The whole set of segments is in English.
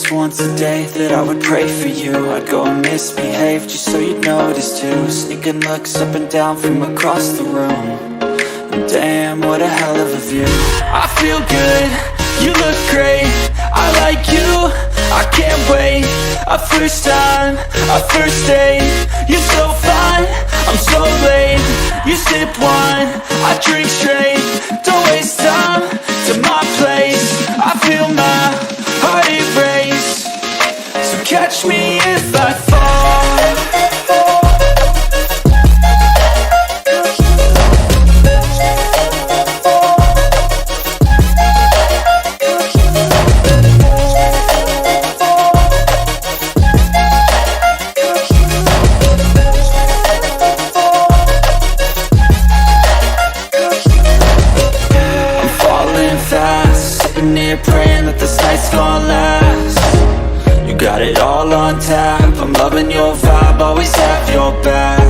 was once a day that I would pray for you. I'd go and misbehave just so you'd notice too. Sneaking looks up and down from across the room. And damn, what a hell of a view. I feel good, you look great, I like you, I can't wait. A first time, a first date, you're so fine, I'm so late. You sip wine, I drink straight. Don't waste time to my place. I feel my heart erase. So catch me if I fall. Praying that this night's gonna last. You got it all on tap, I'm loving your vibe, always have your back.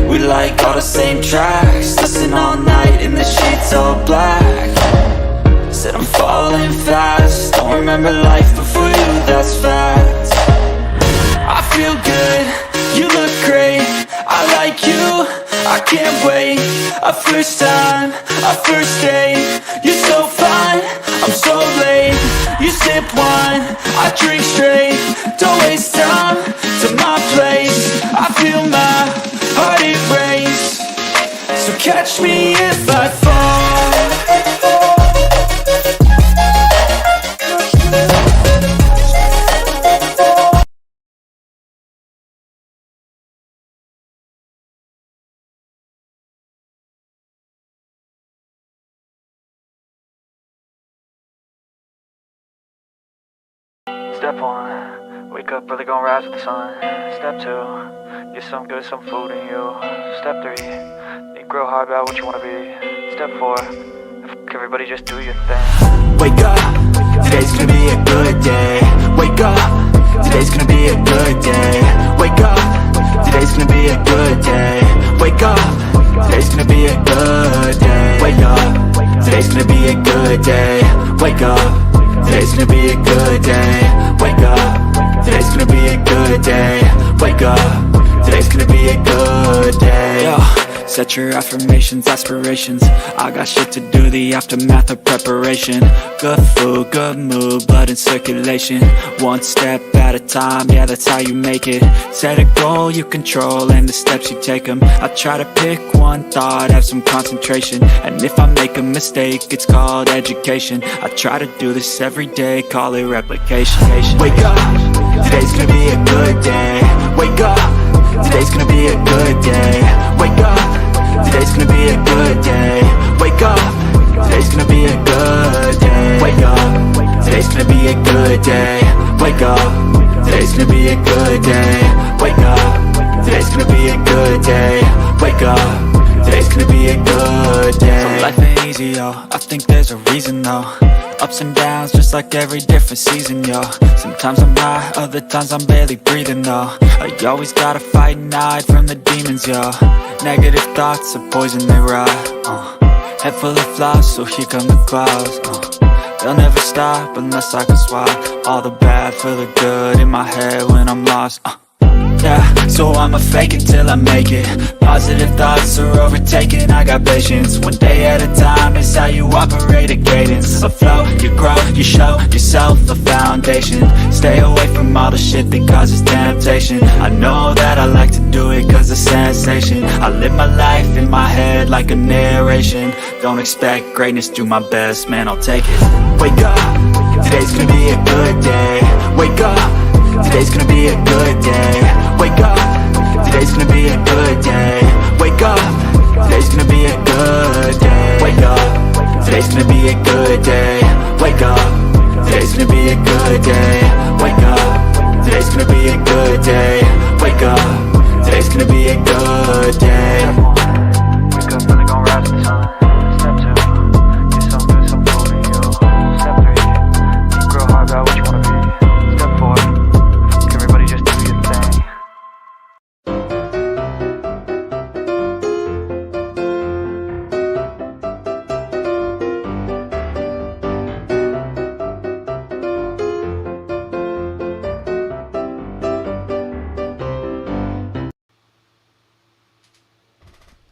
We like all the same tracks, listen all night in the sheets all black. Said I'm falling fast, don't remember life before you, that's fact. I feel good, you look great, I like you, I can't wait. A first time, a first date, you're so fine, I'm so late. You sip wine, I drink straight. Don't waste time to my place. I feel my heart erase. So catch me if I fall. Step 1, wake up early, gonna rise with the sun. Step 2, get some good, some food in you. Step 3, think real hard about what you wanna be. Step 4, fuck everybody, just do your thing. Wake up, today's gonna be a good day. Wake up, today's gonna be a good day. Wake up, today's gonna be a good day. Wake up, today's gonna be a good day. Wake up, today's gonna be a good day. Wake up, today's gonna be a good day. Wake up, today's gonna be a good day. Wake up, today's gonna be a good day. Yo, set your affirmations, aspirations. I got shit to do, the aftermath of preparation. Good food, good mood, blood in circulation. One step at a time, yeah, that's how you make it. Set a goal you control and the steps you take them. I try to pick one thought, have some concentration. And if I make a mistake, it's called education. I try to do this every day, call it replication. Wake up, today's gonna be a good day. Wake up, today's gonna be a good day. Wake up, today's gonna be a good day. Wake up, today's gonna be a good day. Wake up, today's gonna be a good day. Wake up, today's gonna be a good day. Wake up, today's gonna be a good day. Wake up, today's gonna be a good day. So life ain't easy, yo, I think there's a reason though. Ups and downs, just like every different season, yo. Sometimes I'm high, other times I'm barely breathing, though. I always gotta fight and hide from the demons, yo. Negative thoughts are poison, they rot. Head full of flaws, so here come the clouds. They'll never stop unless I can swap all the bad for the good in my head when I'm lost. Yeah, so I'ma fake it till I make it. Positive thoughts are overtaken, I got patience. One day at a time is how you operate a cadence. A flow, you grow, you show yourself a foundation. Stay away from all the shit that causes temptation. I know that I like to do it cause it's sensation. I live my life in my head like a narration. Don't expect greatness, do my best, man, I'll take it. Wake up, today's gonna be a good day. Wake up, today's gonna be a good day. Wake up, today's gonna be a good day. Wake up, today's gonna be a good day. Wake up, today's gonna be a good day. Wake up, today's gonna be a good day. Wake up, today's gonna be a good day. Wake up, today's gonna be a good day. Wake up, really gonna rise with the sun. Step 2, get some good, some food in you. Step 3, think real hard about what you wanna be. Step 4, everybody just do your thing.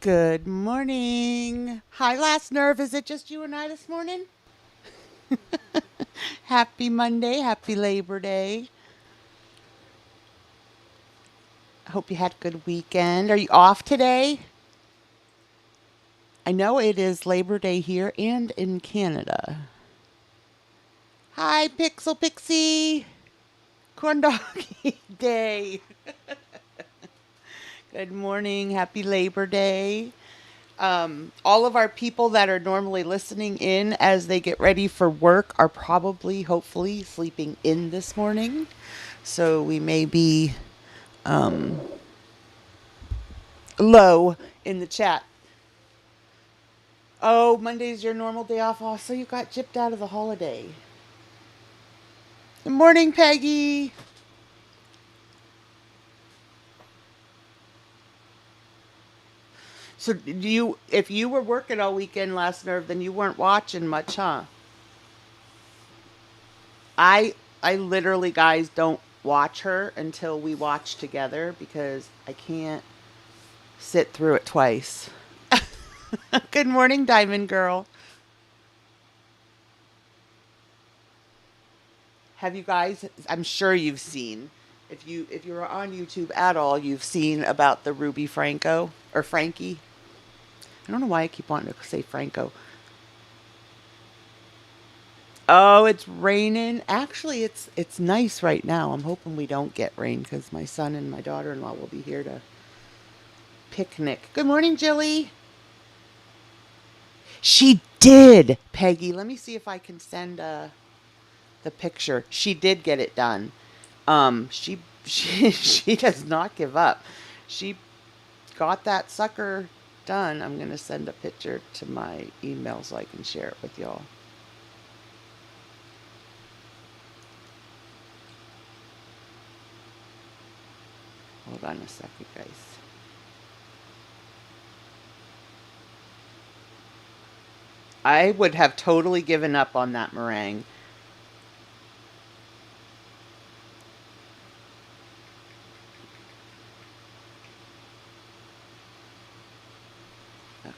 Good morning. Hi, Last Nerve. Is it just you and I this morning? Happy Monday. Happy Labor Day. I hope you had a good weekend. Are you off today? I know it is Labor Day here and in Canada. Hi, Pixel Pixie. Corn Doggy Day. Good morning. Happy Labor Day. All of our people that are normally listening in as they get ready for work are probably, hopefully, sleeping in this morning. So we may be low in the chat. Oh, Monday's your normal day off. Oh, so you got gypped out of the holiday. Good morning, Peggy. So if you were working all weekend last nerve, then you weren't watching much, huh? I literally, guys, don't watch her until we watch together because I can't sit through it twice. Good morning, Diamond Girl. Have you guys, I'm sure you've seen, if you're on YouTube at all, you've seen about the Ruby Franco or Frankie. I don't know why I keep wanting to say Franco. Oh, it's raining. Actually, it's nice right now. I'm hoping we don't get rain because my son and my daughter-in-law will be here to picnic. Good morning, Jilly. She did, Peggy. Let me see if I can send the picture. She did get it done. She does not give up. She got that sucker done. I'm gonna send a picture to my email so I can share it with y'all. Hold on a second, guys. I would have totally given up on that meringue.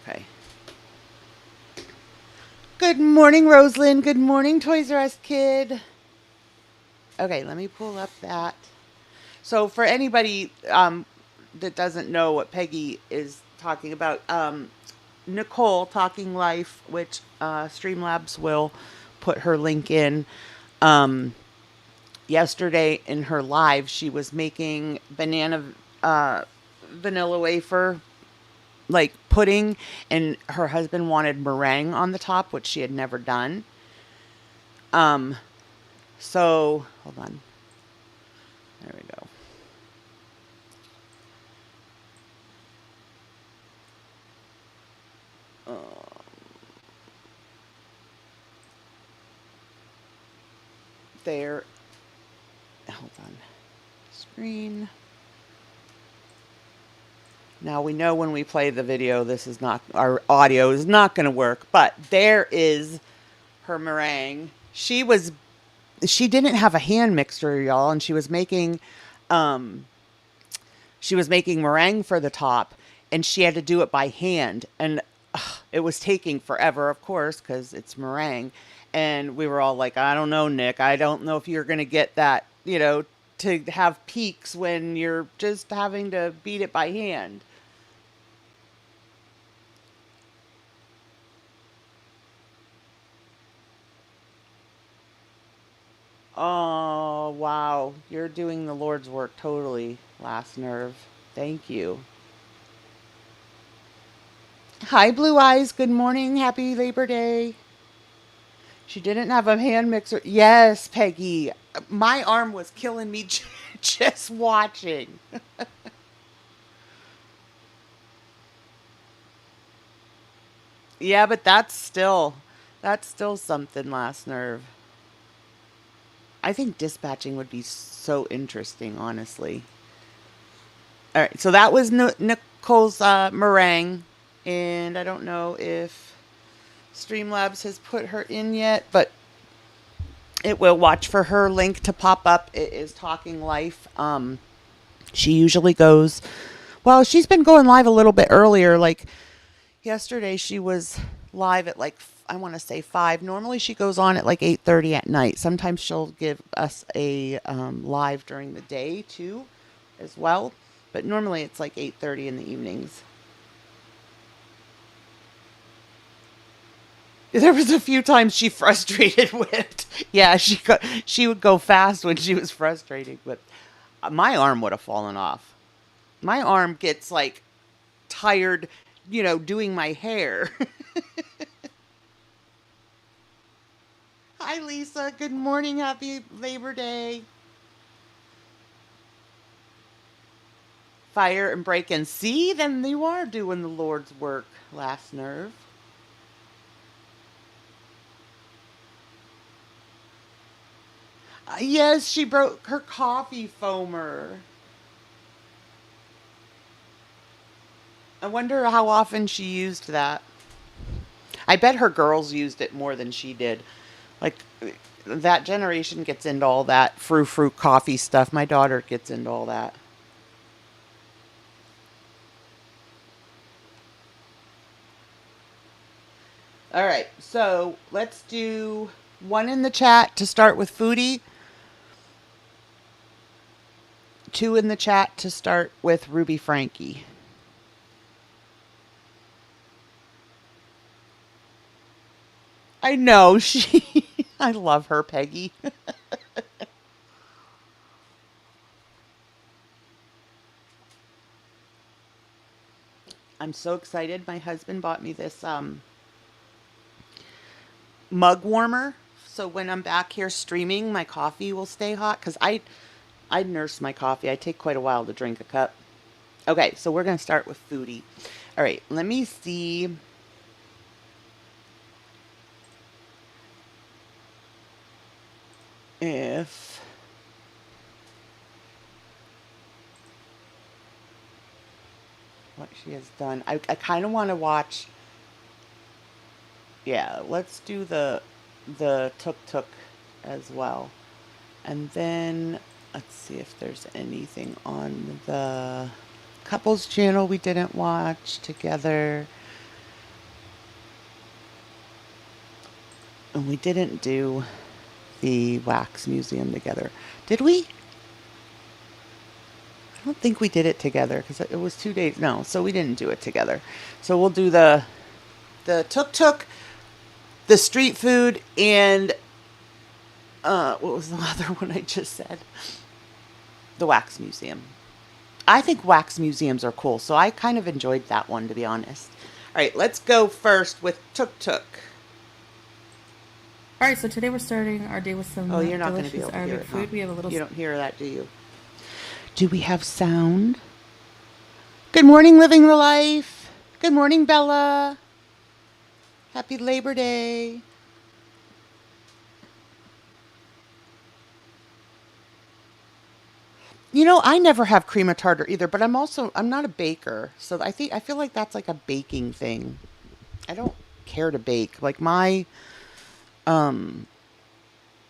Okay. Good morning, Rosalind. Good morning, Toys R Us Kid. Okay, let me pull up that. So for anybody that doesn't know what Peggy is talking about, Nicole Talking Life, which Streamlabs will put her link in. Yesterday in her live, she was making vanilla wafer like pudding, and her husband wanted meringue on the top, which she had never done. So hold on. There we go. There. Hold on. Screen. Now we know when we play the video, this is not, our audio is not going to work, but there is her meringue. She didn't have a hand mixer, y'all, and she was making meringue for the top, and she had to do it by hand, and it was taking forever, of course, because it's meringue. And we were all like, I don't know, Nick, I don't know if you're going to get that, to have peaks when you're just having to beat it by hand. Oh, wow. You're doing the Lord's work totally, Last Nerve. Thank you. Hi, Blue Eyes. Good morning. Happy Labor Day. She didn't have a hand mixer. Yes, Peggy. My arm was killing me just watching. Yeah, but that's still something, Last Nerve. I think dispatching would be so interesting, honestly. All right, so that was Nicole's meringue, and I don't know if Streamlabs has put her in yet, but it will. Watch for her link to pop up. It is Talking Life. She usually goes Well, she's been going live a little bit earlier. Like yesterday, she was live at like I want to say 5. Normally, she goes on at like 8:30 at night. Sometimes she'll give us a live during the day too, as well. But normally, it's like 8:30 in the evenings. There was a few times she frustrated with. Yeah, she would go fast when she was frustrated, but my arm would have fallen off. My arm gets like tired, doing my hair. Hi, Lisa. Good morning. Happy Labor Day. Fire and break and see, then you are doing the Lord's work, last nerve. Yes, she broke her coffee foamer. I wonder how often she used that. I bet her girls used it more than she did. Like, that generation gets into all that frou-frou coffee stuff. My daughter gets into all that. All right, so let's do one in the chat to start with Foodie. 2 in the chat to start with Ruby Frankie. I know, I love her, Peggy. I'm so excited. My husband bought me this mug warmer. So when I'm back here streaming, my coffee will stay hot. Because I nurse my coffee. I take quite a while to drink a cup. Okay, so we're going to start with Foodie. All right, let me see. If what she has done. I kind of want to watch. Yeah, let's do the tuk-tuk as well. And then let's see if there's anything on the couples channel we didn't watch together. And we didn't do the wax museum together. Did we? I don't think we did it together because it was 2 days. No, so we didn't do it together. So we'll do the tuk-tuk, the street food, and what was the other one I just said? The wax museum. I think wax museums are cool, so I kind of enjoyed that one, to be honest. All right, let's go first with tuk-tuk. All right, so today we're starting our day with some you're not going to be able delicious to hear Arabic it. food. We have a little. You don't hear that, do you? Do we have sound? Good morning, Living the Life. Good morning, Bella. Happy Labor Day. I never have cream of tartar either, but I'm not a baker. So I feel like that's like a baking thing. I don't care to bake. Like my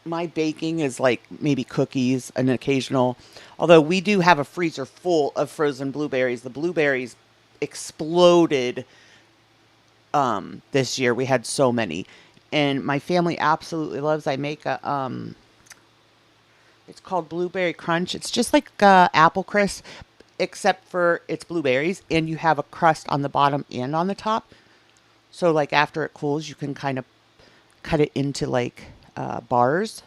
baking is like maybe cookies, an occasional. Although we do have a freezer full of frozen blueberries. The blueberries exploded this year. We had so many. And my family absolutely loves. I make a it's called Blueberry Crunch. It's just like apple crisp, except for it's blueberries, and you have a crust on the bottom and on the top. So like after it cools, you can kind of cut it into like bars.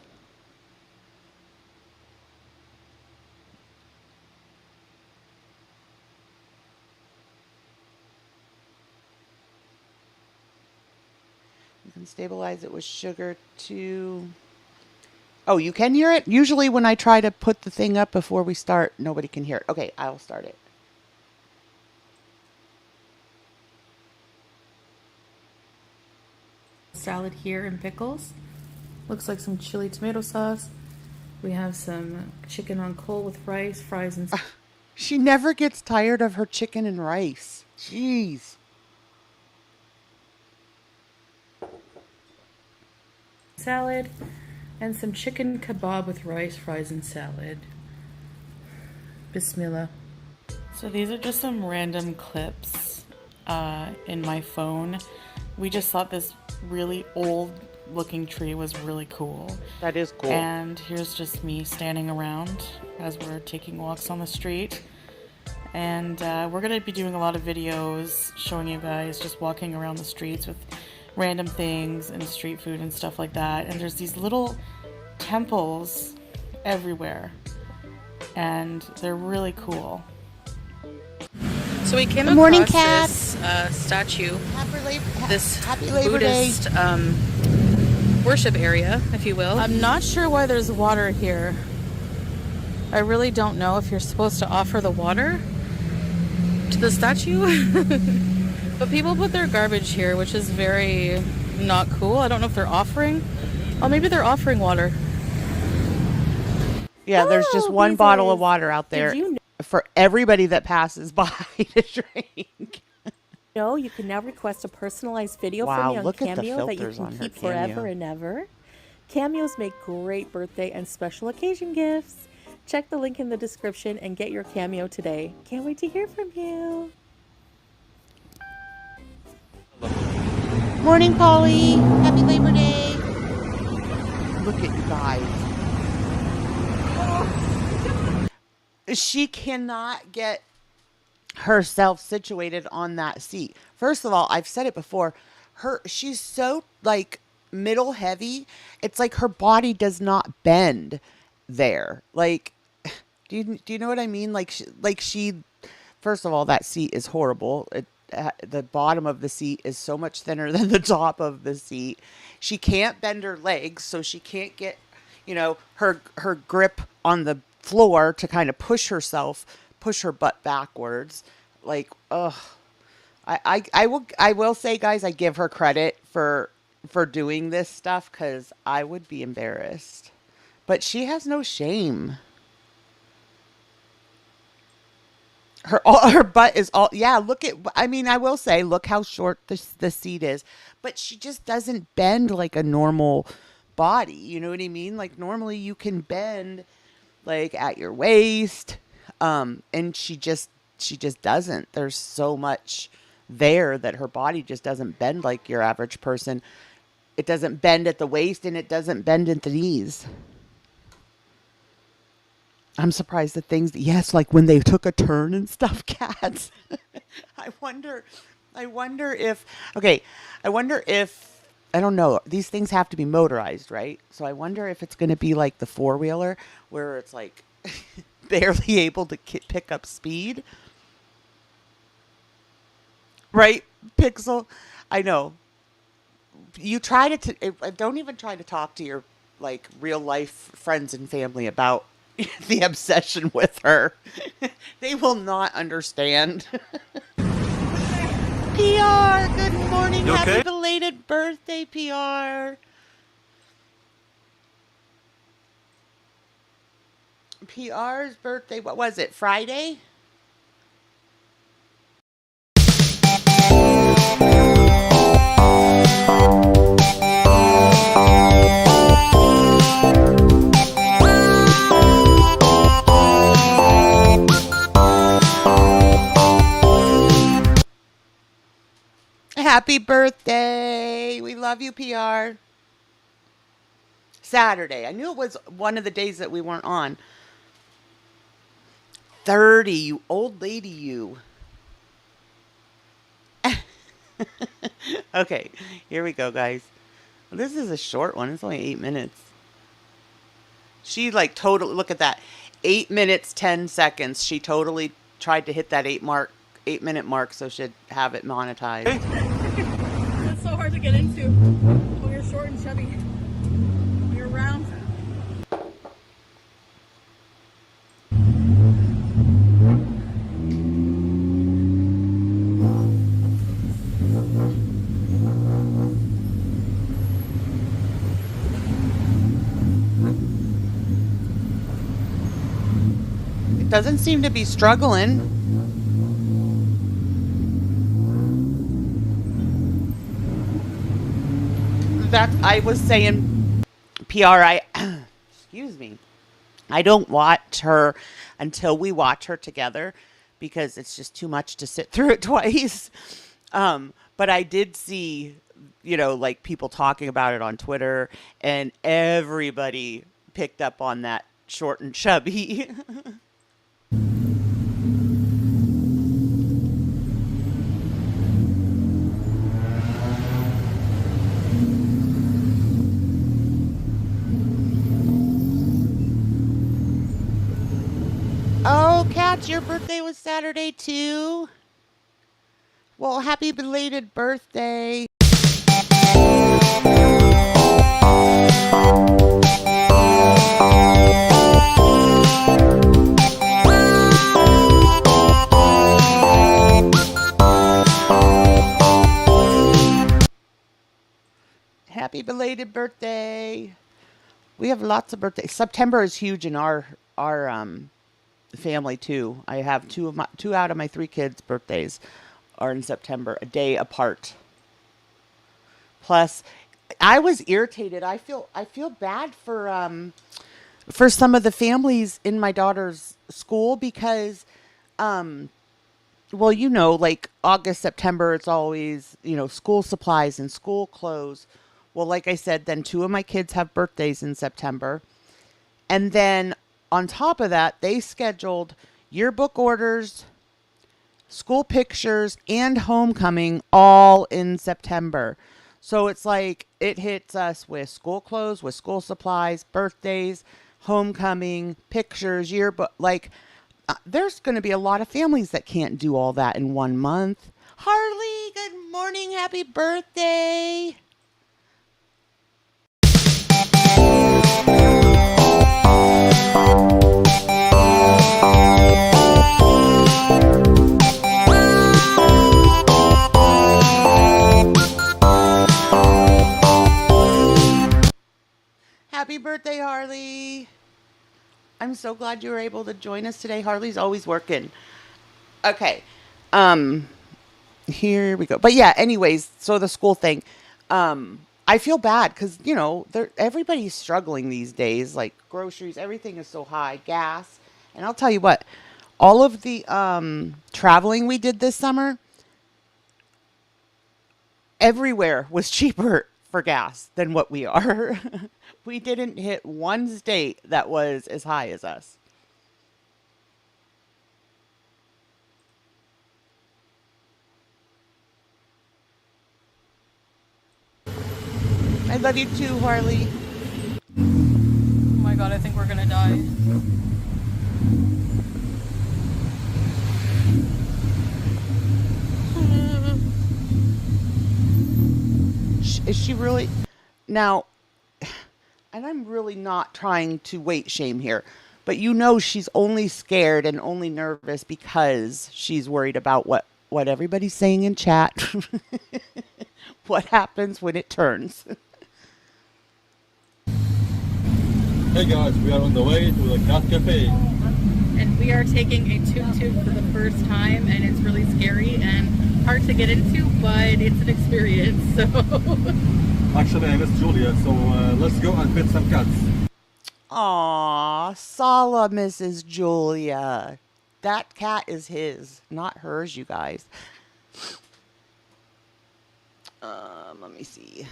You can stabilize it with sugar too. Oh, you can hear it? Usually when I try to put the thing up before we start, nobody can hear it. Okay, I'll start it. Salad here and pickles. Looks like some chili tomato sauce. We have some chicken on coal with rice, fries, and She never gets tired of her chicken and rice. Jeez. salad, and some chicken kebab with rice, fries, and salad. Bismillah. So these are just some random clips in my phone. We just thought this really old looking tree was really cool. That is cool. And here's just me standing around as we're taking walks on the street. And we're going to be doing a lot of videos showing you guys just walking around the streets with random things and street food and stuff like that. And there's these little temples everywhere. And they're really cool. So we came across this statue, this Happy Labor Day. Buddhist worship area, if you will. I'm not sure why there's water here. I really don't know if you're supposed to offer the water to the statue. But people put their garbage here, which is very not cool. I don't know if they're offering. Oh, maybe they're offering water. Yeah, there's just one bottle of water out there for everybody that passes by to drink. No, you can now request a personalized video Wow, from me on look at the Cameo that you filters can on her keep forever Cameo. and ever. Cameos make great birthday and special occasion gifts. Check the link in the description and get your Cameo today. Can't wait to hear from you. Morning, Polly. Happy Labor Day. Look at you guys. She cannot get herself situated on that seat. First of all, I've said it before. She's so like middle heavy. It's like her body does not bend there. Like, do you know what I mean? Like she. First of all, that seat is horrible. The bottom of the seat is so much thinner than the top of the seat. She can't bend her legs, so she can't get, her grip on the floor to kind of push her butt backwards. Like, ugh. I will say, guys, I give her credit for doing this stuff because I would be embarrassed. But she has no shame. Her butt is all, yeah, I will say, look how short the seat is, but she just doesn't bend like a normal body. You know what I mean? Like normally you can bend like at your waist. And she just doesn't. There's so much there that her body just doesn't bend like your average person. It doesn't bend at the waist and it doesn't bend at the knees. I'm surprised at things. Yes, like when they took a turn and stuff, cats. I wonder if, I don't know. These things have to be motorized, right? So I wonder if it's going to be like the four-wheeler where it's like barely able to pick up speed. Right, Pixel? I know. You try to, don't even try to talk to your like real life friends and family about the obsession with her. They will not understand. PR, good morning. You Happy okay? belated birthday, PR. PR's birthday, what was it, Friday? Happy birthday. We love you, PR. Saturday. I knew it was one of the days that we weren't on. 30, you old lady, you. Okay, here we go, guys. This is a short one. It's only 8 minutes. She like totally, look at that. 8 minutes, 10 seconds. She totally tried to hit that 8-minute mark so she'd have it monetized. It's so hard to get into when you're short and chubby. When you're round. It doesn't seem to be struggling. That I was saying, PR, excuse me, I don't watch her until we watch her together because it's just too much to sit through it twice. But I did see, like people talking about it on Twitter, and everybody picked up on that short and chubby. Oh, Kat, your birthday was Saturday too? Well, happy belated birthday. Happy belated birthday. We have lots of birthdays. September is huge in our family too. I have two out of my 3 kids' birthdays are in September, a day apart. Plus, I was irritated. I feel bad for some of the families in my daughter's school because well, like August, September, it's always, school supplies and school clothes. Well, like I said, then 2 of my kids have birthdays in September. And then on top of that, they scheduled yearbook orders, school pictures, and homecoming all in September. So it's like it hits us with school clothes, with school supplies, birthdays, homecoming, pictures, yearbook. Like, there's going to be a lot of families that can't do all that in 1 month. Harley, good morning. Happy birthday. Happy birthday, Harley. I'm so glad you were able to join us today. Harley's always working. Okay. Here we go. But yeah, anyways, so the school thing. I feel bad because, everybody's struggling these days. Like groceries, everything is so high, gas. And I'll tell you what, all of the traveling we did this summer, everywhere was cheaper for gas than what we are. We didn't hit one state that was as high as us. I love you too, Harley. Oh my god, I think we're gonna die. Is she really? Now, and I'm really not trying to weight shame here, but she's only scared and only nervous because she's worried about what everybody's saying in chat. What happens when it turns. Hey guys, we are on the way to the Cat Cafe. And we are taking a tuk-tuk for the first time, and it's really scary and hard to get into, but it's an experience, so... Actually, I miss Julia, so let's go and pet some cats. Aw, Sala misses Julia. That cat is his, not hers, you guys. Let me see.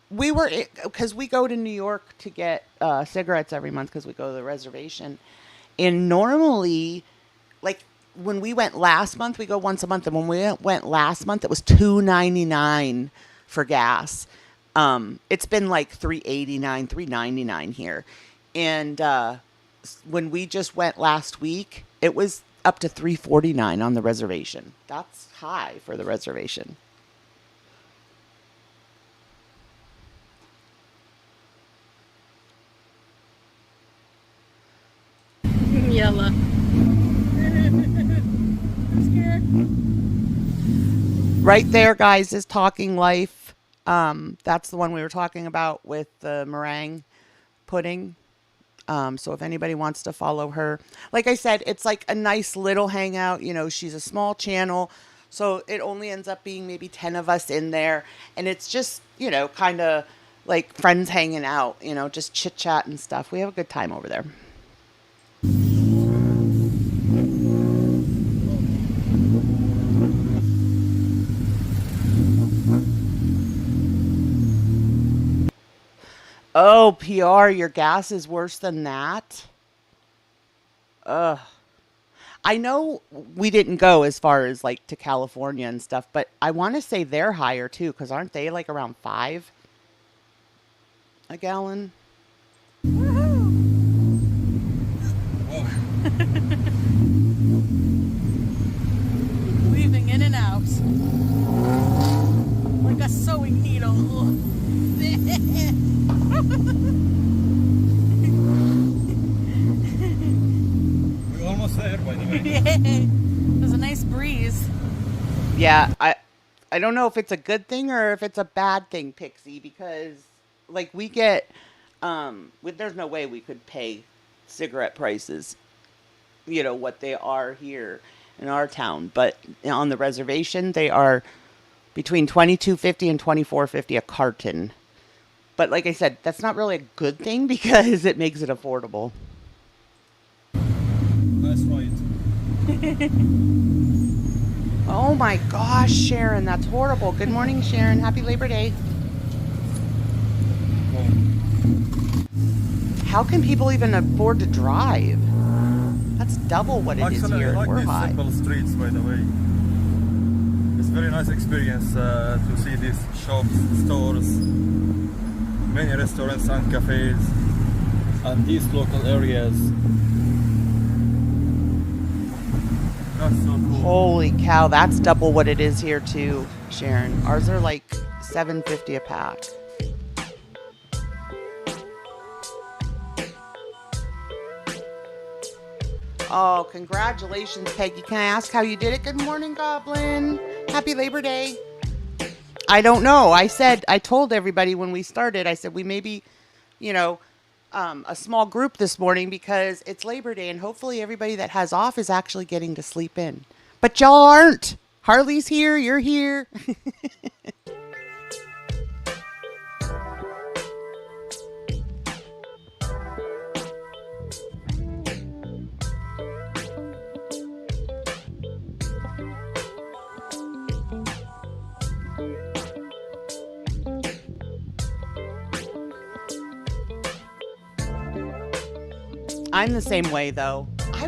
We were, because we go to New York to get cigarettes every month because we go to the reservation. And normally, like when we went last month, we go once a month. And when we went last month, it was $2.99 for gas. It's been like $3.89, $3.99 here. And when we just went last week, it was up to $3.49 on the reservation. That's high for the reservation. Yella. I'm scared. Right there, guys, is Talking Life. That's the one we were talking about with the meringue pudding. So if anybody wants to follow her, like I said, it's like a nice little hangout. She's a small channel, so it only ends up being maybe 10 of us in there. And it's just, kind of like friends hanging out, you know, just chit chat and stuff. We have a good time over there. Oh, PR, your gas is worse than that? Ugh. I know we didn't go as far as like to California and stuff, but I want to say they're higher too, because aren't they like around 5 a gallon? Weaving in and out. Like a sewing needle. We're almost there, by the way. There's a nice breeze. Yeah, I don't know if it's a good thing or if it's a bad thing, Pixie, because like we get there's no way we could pay cigarette prices, you know, what they are here in our town, but on the reservation they are between $22.50 and $24.50 a carton. But like I said, that's not really a good thing because it makes it affordable. That's right. Oh my gosh, Sharon, that's horrible. Good morning, Sharon. Happy Labor Day. How can people even afford to drive? That's double what it is Actually, here. I like We're these high. simple streets, by the way. It's a very nice experience to see these shops, stores, many restaurants and cafes, and these local areas. That's so cool. Holy cow, that's double what it is here too, Sharon. Ours are like $7.50 a pack. Oh, congratulations, Peggy. Can I ask how you did it? Good morning, Goblin. Happy Labor Day. I don't know. I told everybody when we started, I said we may be, you know, a small group this morning because it's Labor Day and hopefully everybody that has off is actually getting to sleep in. But y'all aren't. Harley's here. You're here. I'm the same way though. I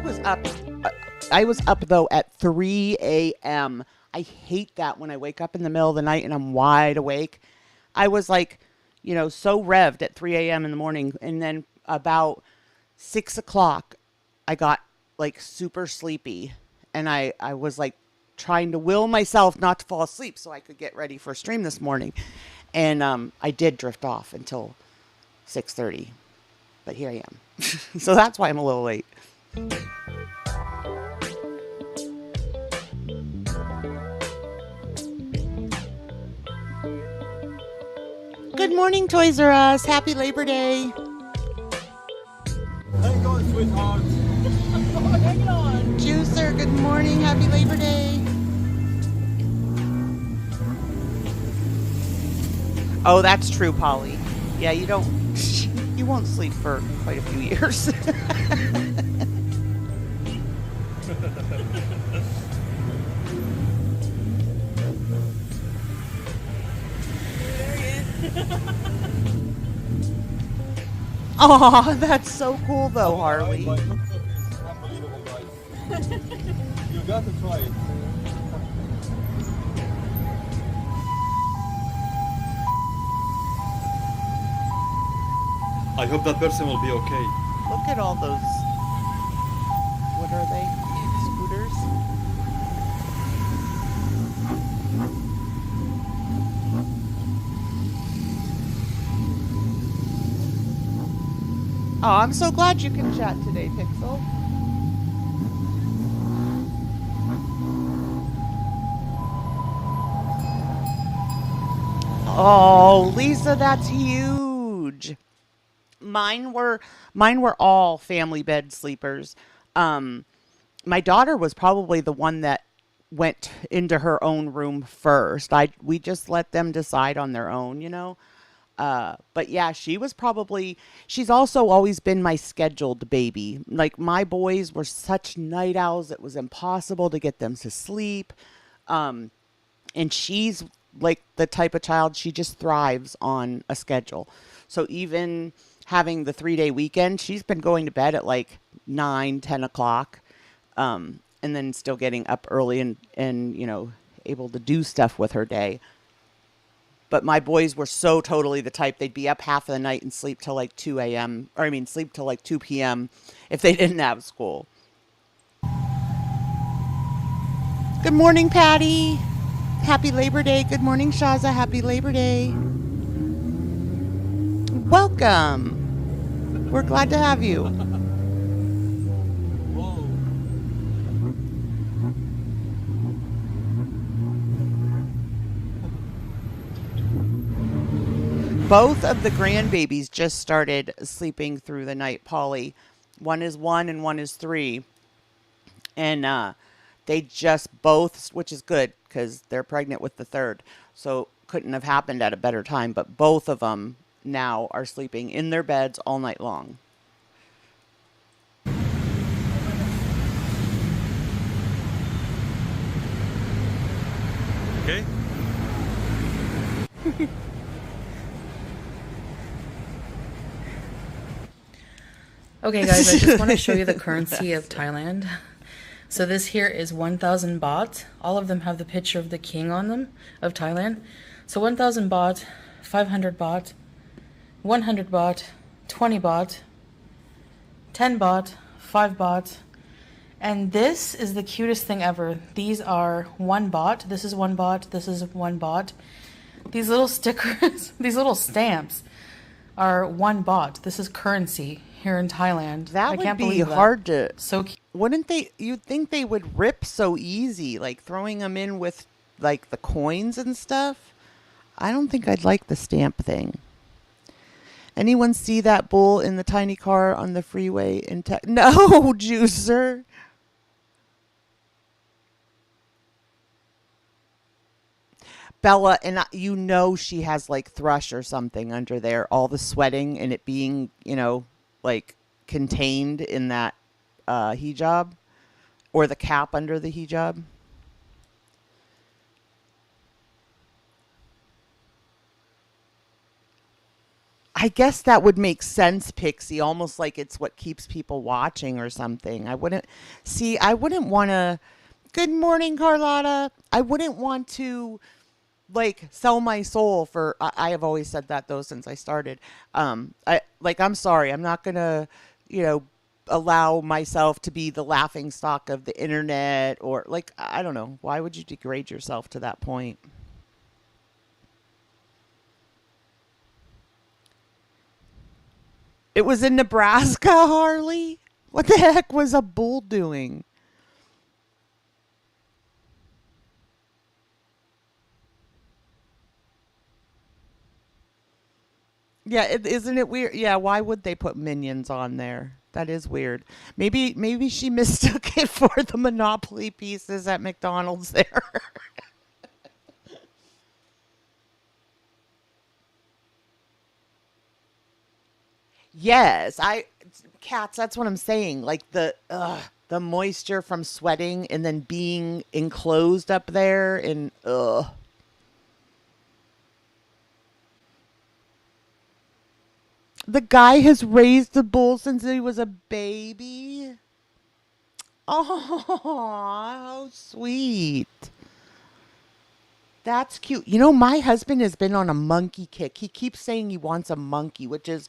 was up though at 3 a.m. I hate that when I wake up in the middle of the night and I'm wide awake. I was like, you know, so revved at 3 a.m. in the morning. And then about 6 o'clock, I got like super sleepy. And I was like trying to will myself not to fall asleep so I could get ready for a stream this morning. And I did drift off until 6:30. But here I am. So that's why I'm a little late. Good morning, Toys R Us. Happy Labor Day. Hang on, sweetheart. Hang on. Juicer, good morning. Happy Labor Day. Oh, that's true, Polly. Yeah, you won't sleep for quite a few years. Oh, that's so cool though, Harley. My look is unbelievable, guys. You got to try it. I hope that person will be okay. Look at all those. What are they? Scooters? Oh, I'm so glad you can chat today, Pixel. Oh, Lisa, that's huge. Mine were all family bed sleepers. My daughter was probably the one that went into her own room first. We just let them decide on their own, you know. But yeah, she's also always been my scheduled baby. Like my boys were such night owls, it was impossible to get them to sleep. And she's like the type of child, she just thrives on a schedule. So even having the 3-day weekend, she's been going to bed at like 9, 10 o'clock. And then still getting up early and, able to do stuff with her day. But my boys were so totally the type, they'd be up half of the night and sleep till like 2 a.m. Or I mean, sleep till like 2 p.m. if they didn't have school. Good morning, Patty. Happy Labor Day. Good morning, Shaza. Happy Labor Day. Welcome. We're glad to have you. Both of the grandbabies just started sleeping through the night, Polly. One is 1 and one is 3. And they just both, which is good because they're pregnant with the third. So couldn't have happened at a better time. But both of them now are sleeping in their beds all night long. Okay. Okay guys, I just want to show you the currency of Thailand. So this here is 1,000 baht. All of them have the picture of the king on them of Thailand. So 1,000 baht, 500 baht, 100 baht, 20 baht, 10 baht, 5 baht. And this is the cutest thing ever. These are 1 baht. This is 1 baht. This is 1 baht. These little stickers, these little stamps are 1 baht. This is currency here in Thailand. That I would can't be believe that. hard to. So cute. Wouldn't they? You'd think they would rip so easy, like throwing them in with like the coins and stuff. I don't think I'd like the stamp thing. Anyone see that bull in the tiny car on the freeway in No, Juicer. Bella, and she has like thrush or something under there, all the sweating and it being, like contained in that hijab or the cap under the hijab. I guess that would make sense, Pixie, almost like it's what keeps people watching or something. I wouldn't want to. Good morning, Carlotta. I wouldn't want to like sell my soul for. I have always said that though since I started. I'm sorry. I'm not gonna, allow myself to be the laughing stock of the internet or like I don't know. Why would you degrade yourself to that point? It was in Nebraska, Harley. What the heck was a bull doing? Yeah, isn't it weird? Yeah, why would they put minions on there? That is weird. Maybe she mistook it for the Monopoly pieces at McDonald's there. Yes, cats, that's what I'm saying. Like the moisture from sweating and then being enclosed up there and The guy has raised the bull since he was a baby. Oh, how sweet. That's cute. My husband has been on a monkey kick. He keeps saying he wants a monkey, which is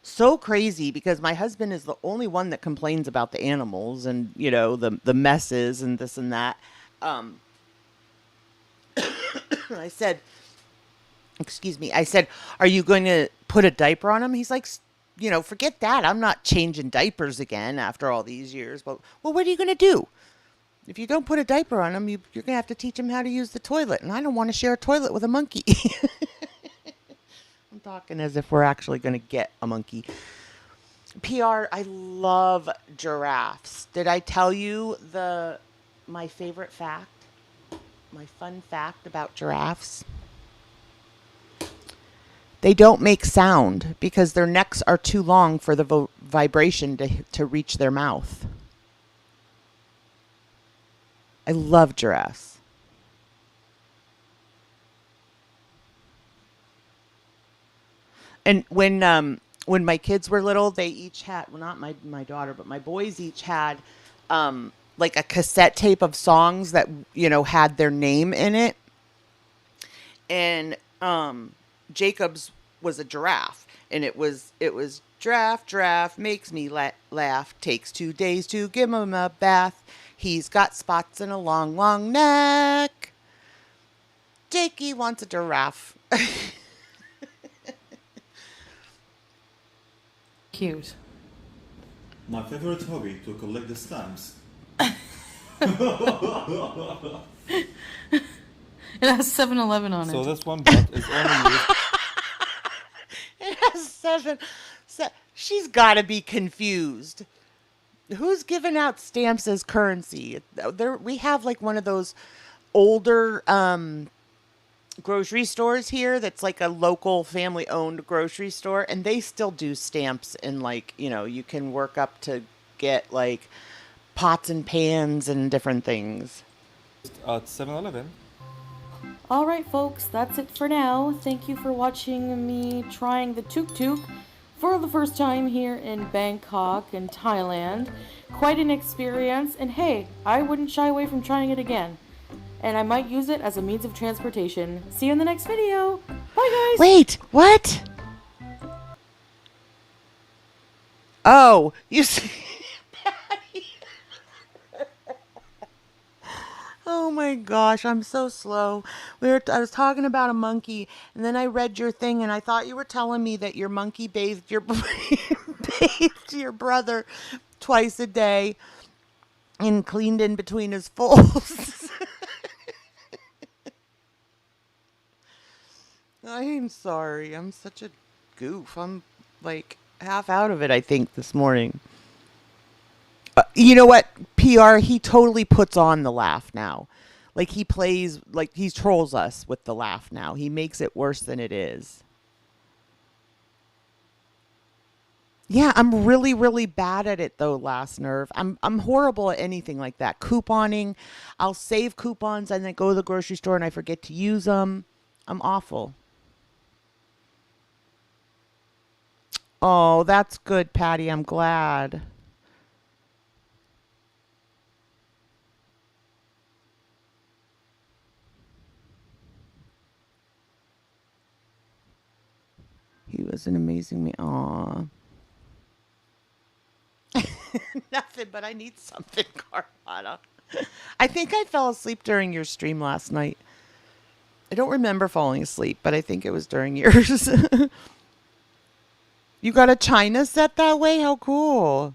so crazy because my husband is the only one that complains about the animals and, the messes and this and that. I said, excuse me. I said, are you going to put a diaper on him? He's like, forget that. I'm not changing diapers again after all these years. But, well, what are you going to do? If you don't put a diaper on him, you're going to have to teach him how to use the toilet. And I don't want to share a toilet with a monkey. I'm talking as if we're actually going to get a monkey. PR, I love giraffes. Did I tell you my favorite fact? My fun fact about giraffes? They don't make sound because their necks are too long for the vibration to reach their mouth. I love giraffes. And when my kids were little, they each had, well, not my daughter, but my boys each had like a cassette tape of songs that, you know, had their name in it. And Jacob's was a giraffe, and it was giraffe makes me laugh, takes 2 days to give him a bath, he's got spots and a long neck, Jakey wants a giraffe. Cute. My favorite hobby to collect the stamps. It has 7-Eleven on So it. this one bot is only used. It has seven. She's got to be confused. Who's giving out stamps as currency? We have like one of those older grocery stores here that's like a local family-owned grocery store, and they still do stamps, and like, you know, you can work up to get like pots and pans and different things. At 7-Eleven. Alright folks, that's it for now. Thank you for watching me trying the tuk-tuk for the first time here in Bangkok in Thailand. Quite an experience, and hey, I wouldn't shy away from trying it again. And I might use it as a means of transportation. See you in the next video. Bye guys! Wait, what? Oh, you see, Patty. Oh my gosh, I'm so slow. I was talking about a monkey, and then I read your thing, and I thought you were telling me that your monkey bathed your bathed your brother twice a day and cleaned in between his folds. I'm sorry. I'm such a goof. I'm like half out of it, I think, this morning. You know what, PR, he totally puts on the laugh now. Like he plays, like he trolls us with the laugh now. He makes it worse than it is. Yeah, I'm really, really bad at it though, Last Nerve. I'm horrible at anything like that. Couponing. I'll save coupons and then go to the grocery store and I forget to use them. I'm awful. Oh, that's good, Patty. I'm glad. He was an amazing man. Aw. Nothing, but I need something, Carlotta. I think I fell asleep during your stream last night. I don't remember falling asleep, but I think it was during yours. You got a China set that way? How cool.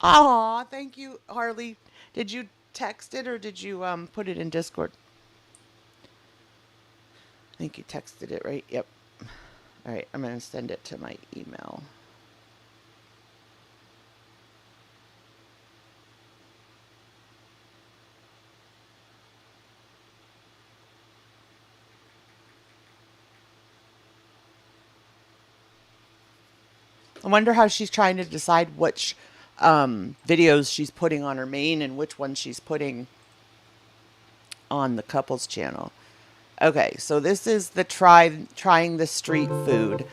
Aw, thank you, Harley. Did you text it or did you put it in Discord? I think you texted it, right? Yep. All right, I'm going to send it to my email. I wonder how she's trying to decide which videos she's putting on her main and which ones she's putting on the couples channel. Okay, so this is the trying the street food.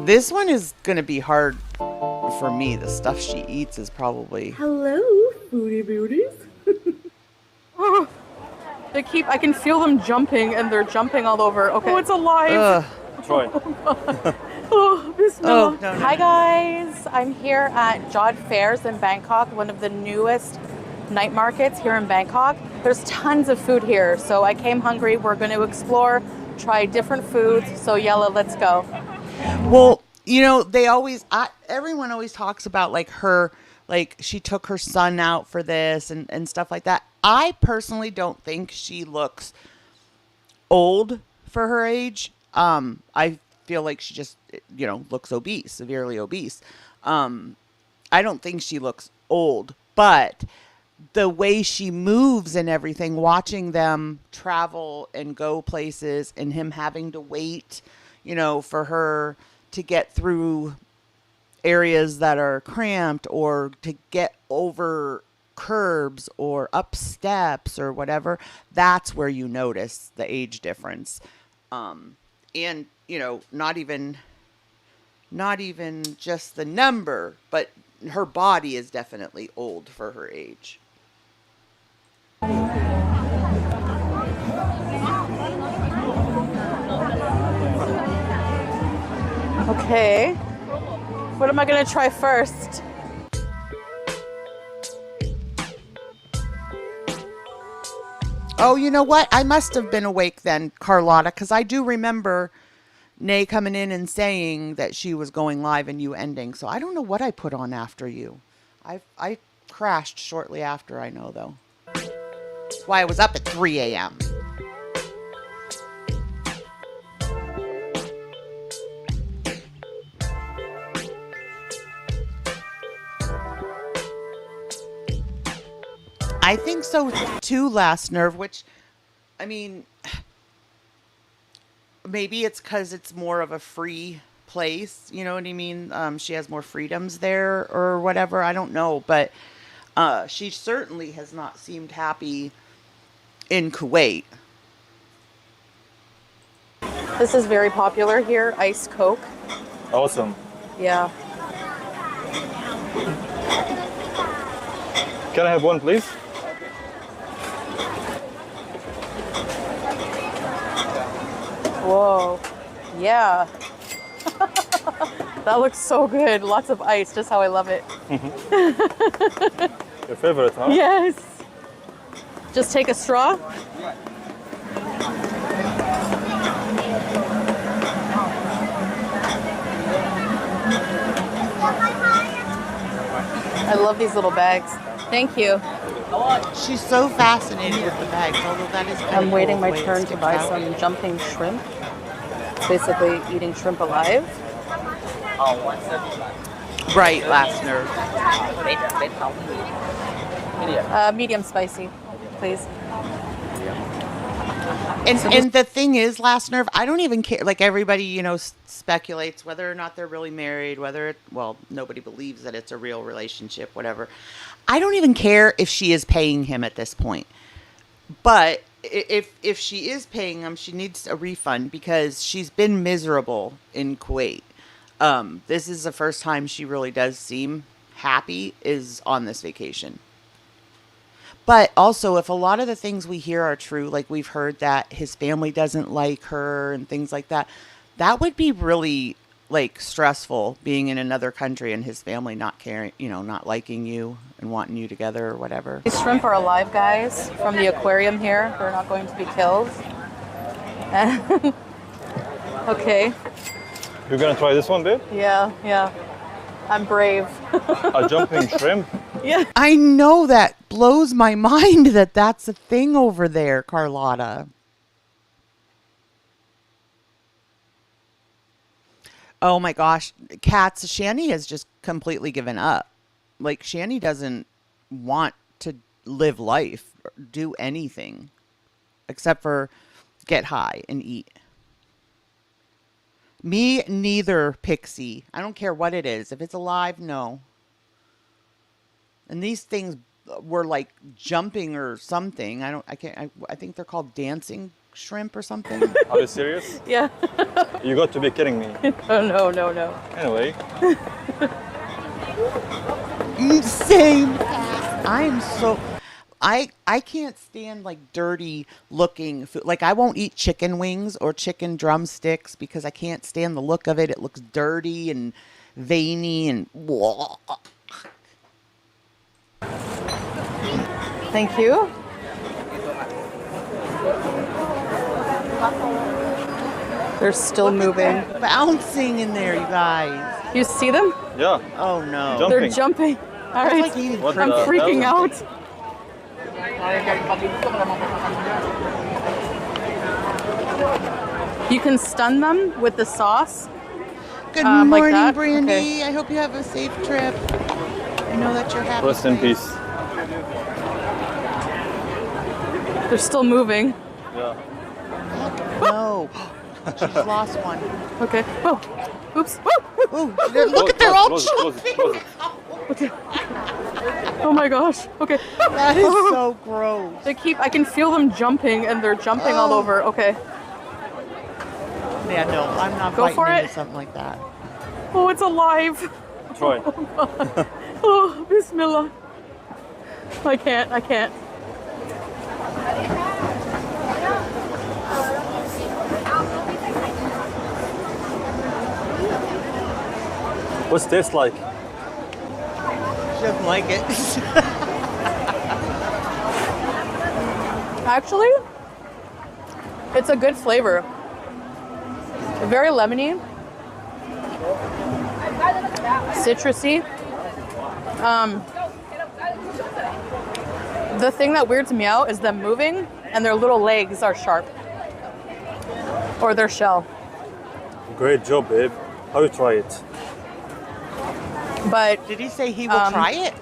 This one is going to be hard for me. The stuff she eats is probably... Hello, foodie beauties. I can feel them jumping, and they're jumping all over. Okay. Oh, it's alive. Troy. No. Hi guys, I'm here at Jod Fairs in Bangkok, one of the newest night markets here in Bangkok. There's tons of food here, so I came hungry. We're going to explore, try different foods. So Yella, let's go. Well, you know, everyone always talks about like her, like she took her son out for this and stuff like that. I personally don't think she looks old for her age. I feel like she just, you know, looks obese, severely obese. I don't think she looks old, but the way she moves and everything, watching them travel and go places and him having to wait, you know, for her to get through areas that are cramped or to get over curbs or up steps or whatever, that's where you notice the age difference. And, you know, not even just the number, but her body is definitely old for her age. Okay. What am I going to try first? Oh, you know what? I must have been awake then, Carlotta, because I do remember Nay coming in and saying that she was going live and you ending. So I don't know what I put on after you. I crashed shortly after, I know, though. That's why I was up at 3 a.m. I think so too, Last Nerve, which, I mean, maybe it's because it's more of a free place, you know what I mean? She has more freedoms there or whatever, I don't know, but she certainly has not seemed happy in Kuwait. This is very popular here, iced Coke. Awesome. Yeah. Can I have one, please? Whoa. Yeah. That looks so good. Lots of ice, just how I love it. Your favorite, huh? Yes. Just take a straw. I love these little bags. Thank you. She's so fascinated with the bags, although that is kind I'm of waiting cool my the way it turn to sticks buy out. some jumping shrimp. Basically eating shrimp alive. Right, Last Nerve. Medium spicy, please. And the thing is, Last Nerve, I don't even care. Like, everybody, you know, speculates whether or not they're really married, well, nobody believes that it's a real relationship, whatever. I don't even care if she is paying him at this point. But if she is paying him, she needs a refund because she's been miserable in Kuwait. This is the first time she really does seem happy is on this vacation. But also, if a lot of the things we hear are true, like we've heard that his family doesn't like her and things like that, that would be really, like, stressful being in another country and his family not caring, you know, not liking you and wanting you together or whatever. These shrimp are alive, guys, from the aquarium here. They're not going to be killed. Okay. You're gonna try this one, babe? Yeah. I'm brave. A jumping shrimp? Yeah. I know that blows my mind that that's a thing over there, Carlotta. Oh my gosh. Cats, Shani has just completely given up. Like, Shani doesn't want to live life or do anything except for get high and eat. Me neither, Pixie. I don't care what it is. If it's alive, no. And these things were like jumping or something. I think they're called dancing shrimp or something. Are you serious? Yeah. You got to be kidding me. Oh, no. Anyway. Same. I'm so... I can't stand, like, dirty looking food. Like, I won't eat chicken wings or chicken drumsticks because I can't stand the look of it. It looks dirty and veiny and... Thank you. They're still moving. Bouncing in there, you guys. You see them? Yeah. Oh, no. Jumping. They're jumping. All It's right. like eating What I'm the freaking hell? out. You can stun them with the sauce. Good like morning, that? Brandy. Okay. I hope you have a safe trip. I know that you're happy. Rest in for you. peace. They're still moving. Yeah. No. She's lost one. Okay. Oh, oops. Ooh, look at their own Close it. Okay. Oh my gosh. Okay. That is so gross. I can feel them jumping, and they're jumping all over. Okay. Yeah, no, I'm not Go biting for into it. something like that. Oh, it's alive. Try. Oh, Bismillah. I can't. What's this like? She doesn't like it. Actually, it's a good flavor. Very lemony, citrusy. The thing that weirds me out is them moving and their little legs are sharp. Or their shell. Great job, babe. How you try it? But Did he say he will try it?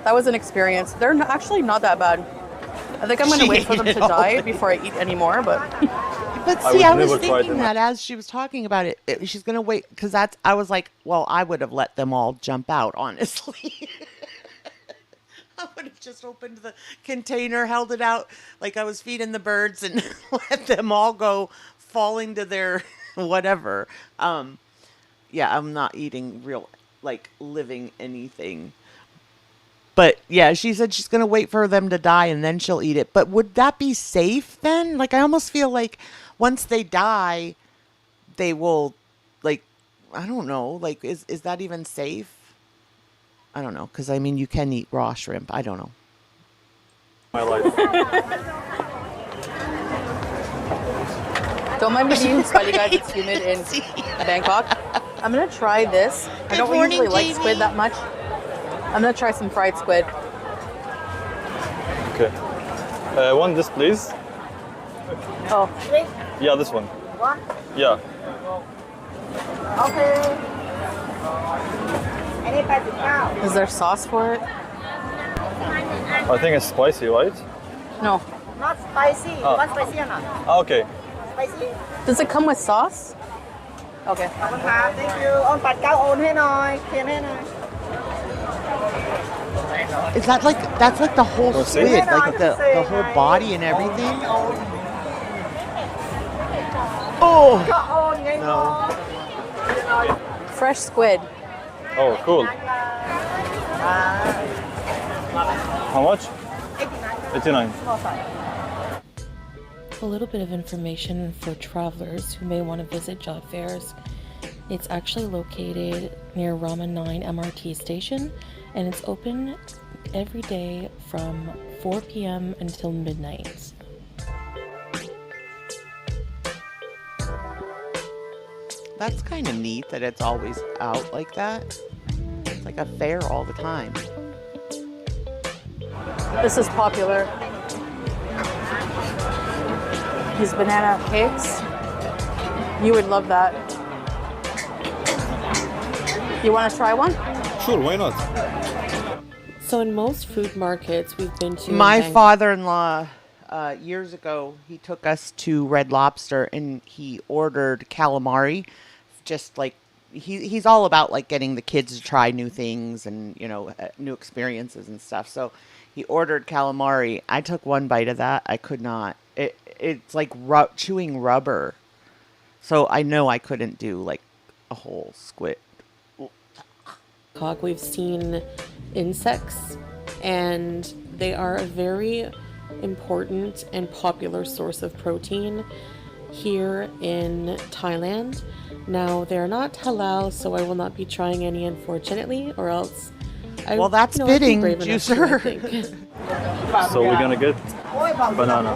that was an experience. They're actually not that bad. I think I'm going to She wait for them ate to it all. die before I eat any more, but But I see, would I was never try thinking them. that as she was talking about it, she's gonna wait because I was like, well, I would have let them all jump out, honestly. I would have just opened the container, held it out like I was feeding the birds, and let them all go falling to their whatever. Yeah, I'm not eating real like living anything. But yeah, she said she's going to wait for them to die and then she'll eat it. But would that be safe then? Like, I almost feel like once they die, they will, like, I don't know. Like, is that even safe? I don't know. Because, I mean, you can eat raw shrimp. I don't know. My life. don't mind me being sweaty, guys. It's humid in Bangkok. I'm going to try this. I don't usually like squid that much. I'm going to try some fried squid. Okay. One this, please. Oh, Yeah, this one. Yeah. is there sauce for it? I think it's spicy, right? No. Not spicy. Oh. Want spicy or not? Okay. Spicy. Does it come with sauce? Okay. ขอบคุณครับ thank you โอนปัดเก้าโอนให้หน่อยเขียนให้หน่อย Is that like, that's like the whole Oh, see? squid, like the whole body and everything? Oh! ก็โอนไง No. Fresh squid. Oh, cool. How much? 89. A little bit of information for travelers who may want to visit job fairs. It's actually located near Rama 9 MRT station, and it's open every day from 4 p.m. until midnight. That's kind of neat that it's always out like that. It's like a fair all the time. This is popular. These banana cakes. You would love that. You want to try one? Sure, why not? So in most food markets we've been to, My in Bangkok- father-in-law, years ago, he took us to Red Lobster and he ordered calamari. Just like he's all about like getting the kids to try new things and new experiences and stuff. So he ordered calamari. I took one bite of that. I could not. It's like chewing rubber. So I know I couldn't do like a whole squid. Bangkok, we've seen insects, and they are a very important and popular source of protein here in Thailand. Now, they're not halal, so I will not be trying any, unfortunately, or else Well, that's I'd be fitting, brave enough to, I juicer. think. So we're gonna get banana.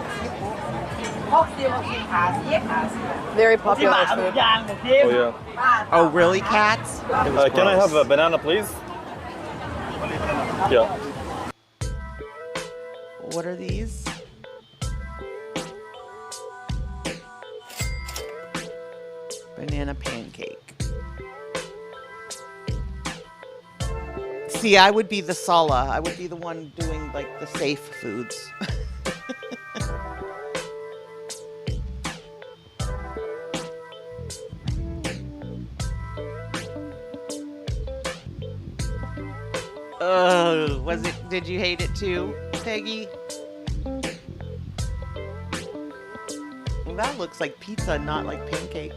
Very popular food. Oh yeah. Oh, really, cats? It was Can I gross. have a banana, please? Yeah. What are these? Banana pancake. See, I would be the Sala. I would be the one doing like the safe foods. Oh, was it? Did you hate it too, Peggy? Well, that looks like pizza, not like pancake.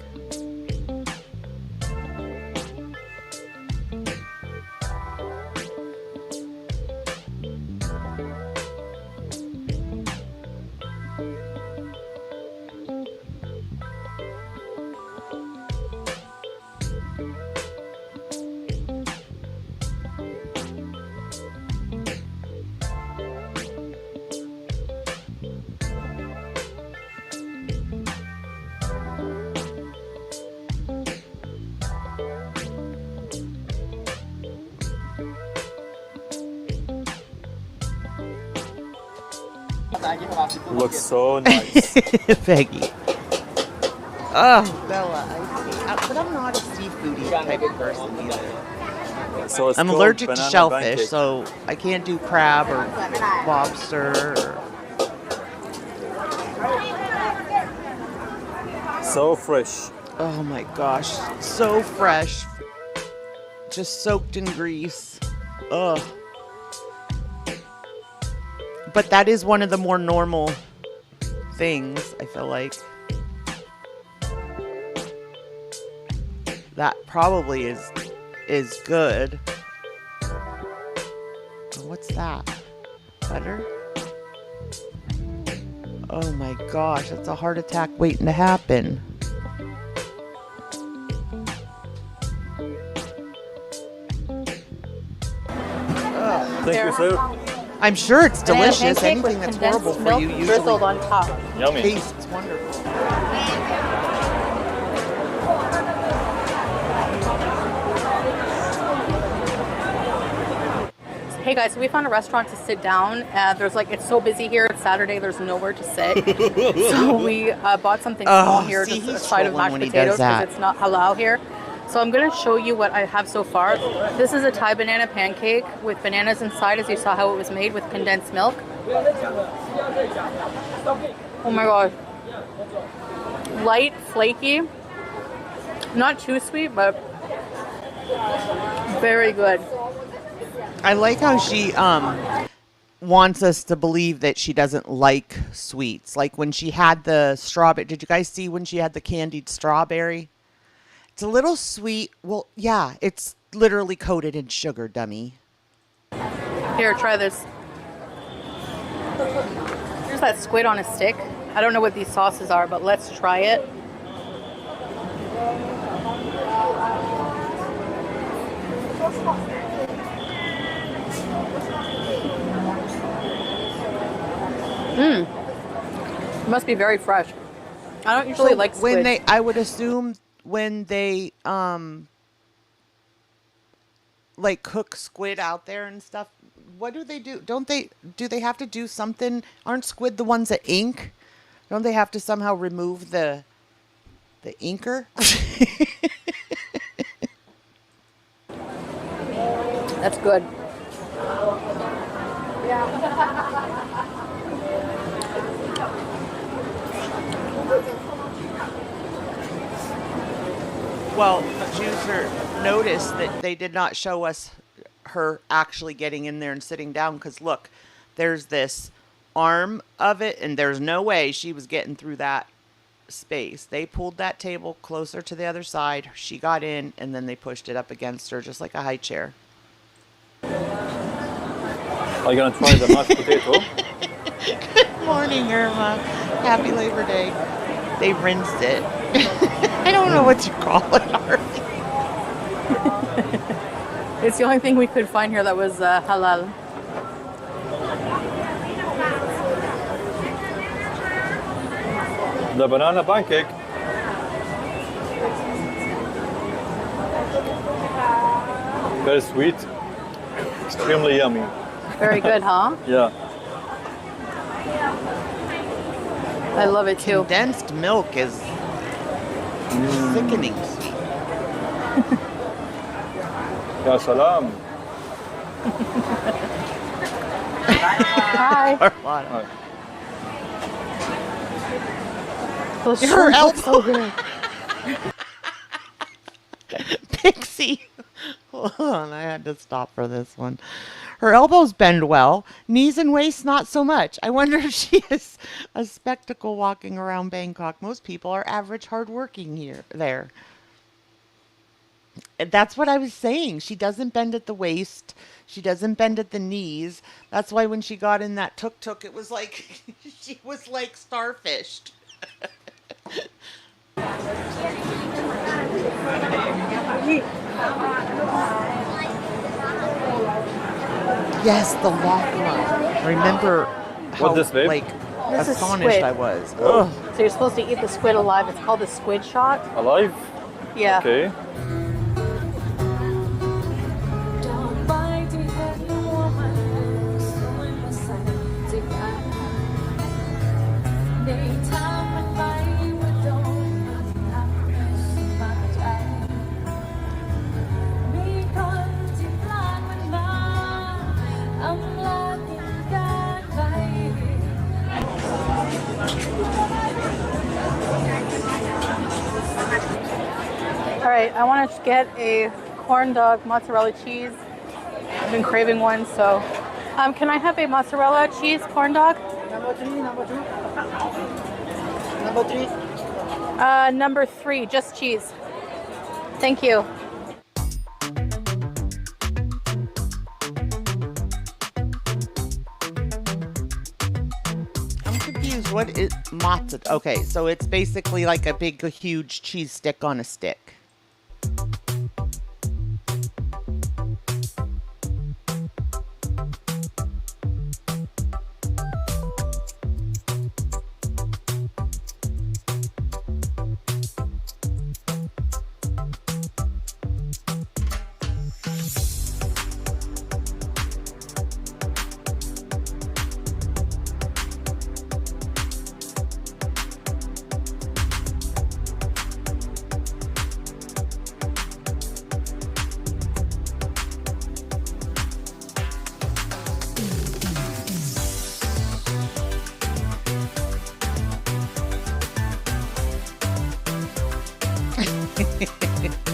Looks so nice. Peggy. Oh, Bella, I see. But I'm not a seafoody type of person either. So it's I'm called allergic to banana shellfish, pancake. so I can't do crab or lobster. So fresh. Oh my gosh, so fresh. Just soaked in grease. Ugh. But that is one of the more normal things, I feel like. That probably is good. What's that? Butter? Oh my gosh, that's a heart attack waiting to happen. Thank you, sir. I'm sure it's Banana delicious. pancake with Anything that's condensed horrible for milk you usually drizzled on top. Yummy. tastes wonderful. Hey guys, so we found a restaurant to sit down. There's like, it's so busy here. It's Saturday. There's nowhere to sit. So we bought something small here, see, just a he's side of trolling mashed when he potatoes does that. because it's not halal here. So I'm going to show you what I have so far. This is a Thai banana pancake with bananas inside, as you saw how it was made with condensed milk. Oh my god. Light, flaky. Not too sweet, but very good. I like how she wants us to believe that she doesn't like sweets. Like when she had the strawberry. Did you guys see when she had the candied strawberry? It's a little sweet. Well, yeah, it's literally coated in sugar, dummy. Here, try this. Here's that squid on a stick. I don't know what these sauces are, but let's try it. It must be very fresh. I don't usually like squid. I would assume when they like cook squid out there and stuff, what do they do? Do they have to do something? Aren't squid the ones that ink? Don't they have to somehow remove the inker? That's good. Well, Juicer noticed that they did not show us her actually getting in there and sitting down because look, there's this arm of it and there's no way she was getting through that space. They pulled that table closer to the other side. She got in and then they pushed it up against her just like a high chair. Are you gonna try the mashed potato? Good morning, Irma. Happy Labor Day. They rinsed it. I don't know what you call it, Harvey. It's the only thing we could find here that was halal. The banana pancake. Very sweet. Extremely yummy. Very good, huh? Yeah. I love it too. Condensed milk is sickening sweet. Ya salam. Hi. Hi. Those Her shrimp look elbow. so good. Pixie, Hold on, I had to stop for this one. Her elbows bend well, knees and waist not so much. I wonder if she is a spectacle walking around Bangkok. Most people are average hardworking there. And that's what I was saying. She doesn't bend at the waist. She doesn't bend at the knees. That's why when she got in that tuk-tuk, it was like she was like starfished. Yes, the lock line. Remember how this, babe? like This is astonished squid. I was. Ugh. So you're supposed to eat the squid alive. It's called the squid shot. Alive? Yeah. Okay. All right, I want to get a corn dog mozzarella cheese. I've been craving one, so can I have a mozzarella cheese corn dog? Number three, number two. Number three. Number 3, just cheese. Thank you. I'm confused. What is matzo? Okay, so it's basically like a big, huge cheese stick on a stick.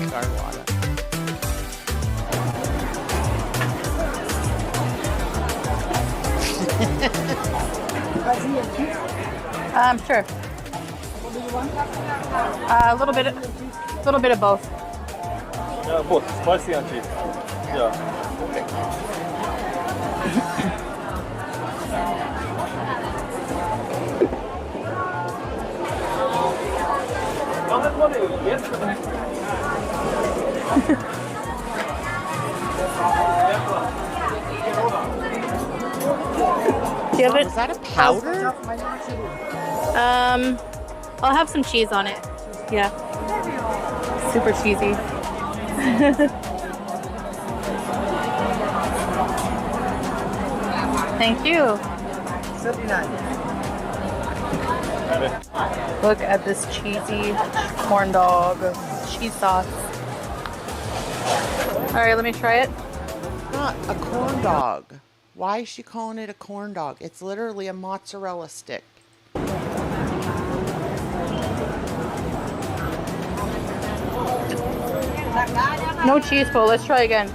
Carlotta. Sure. A little bit of both. Yeah, both spicy and cheese. Yeah. Do you have it? Is that a powder? I'll have some cheese on it. Yeah. Super cheesy. Thank you. 39. Look at this cheesy corn dog. Cheese sauce. All right, let me try it. Not a corn dog. Why is she calling it a corn dog? It's literally a mozzarella stick. No cheese pull. Let's try again.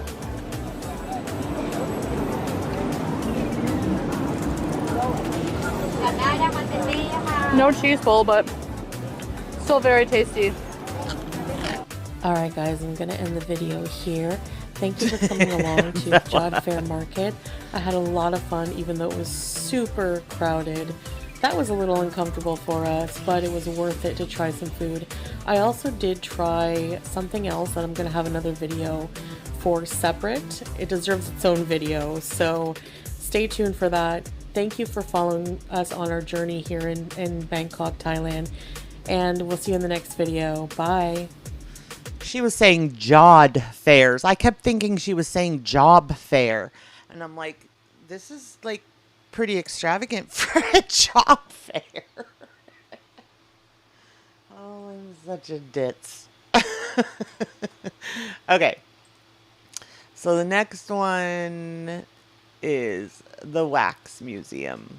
No cheese pull, but still very tasty. Alright guys, I'm going to end the video here. Thank you for coming along to Jod Fair Market. I had a lot of fun even though it was super crowded. That was a little uncomfortable for us, but it was worth it to try some food. I also did try something else that I'm going to have another video for separate. It deserves its own video, so stay tuned for that. Thank you for following us on our journey here in Bangkok, Thailand, and we'll see you in the next video. Bye. She was saying Jod fairs. I kept thinking she was saying job fair. And I'm like, this is like pretty extravagant for a job fair. Oh, I'm such a ditz. Okay. So the next one is the Wax Museum.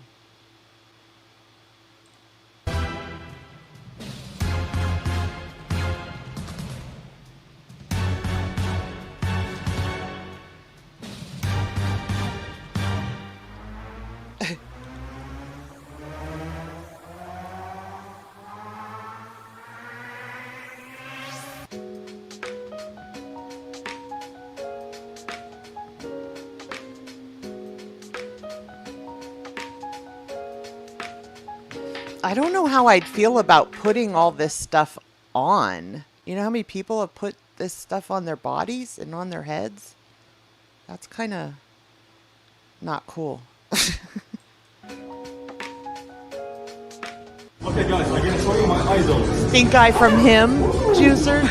I don't know how I'd feel about putting all this stuff on. You know how many people have put this stuff on their bodies and on their heads? That's kind of not cool. Okay guys, I'm gonna show you my idol. Stink eye from him, Juicer.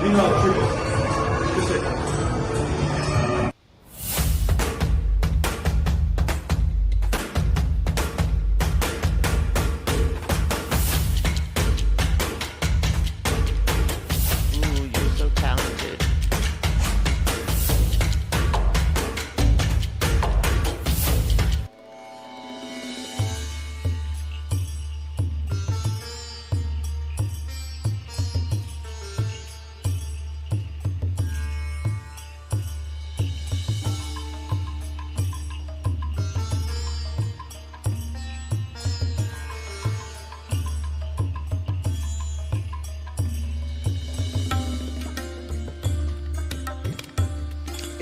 You know, triple. Just a second. Ooh, you're so talented.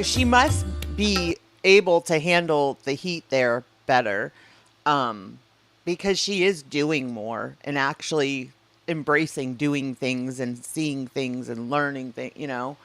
She must be able to handle the heat there better, because she is doing more and actually embracing doing things and seeing things and learning things, you know.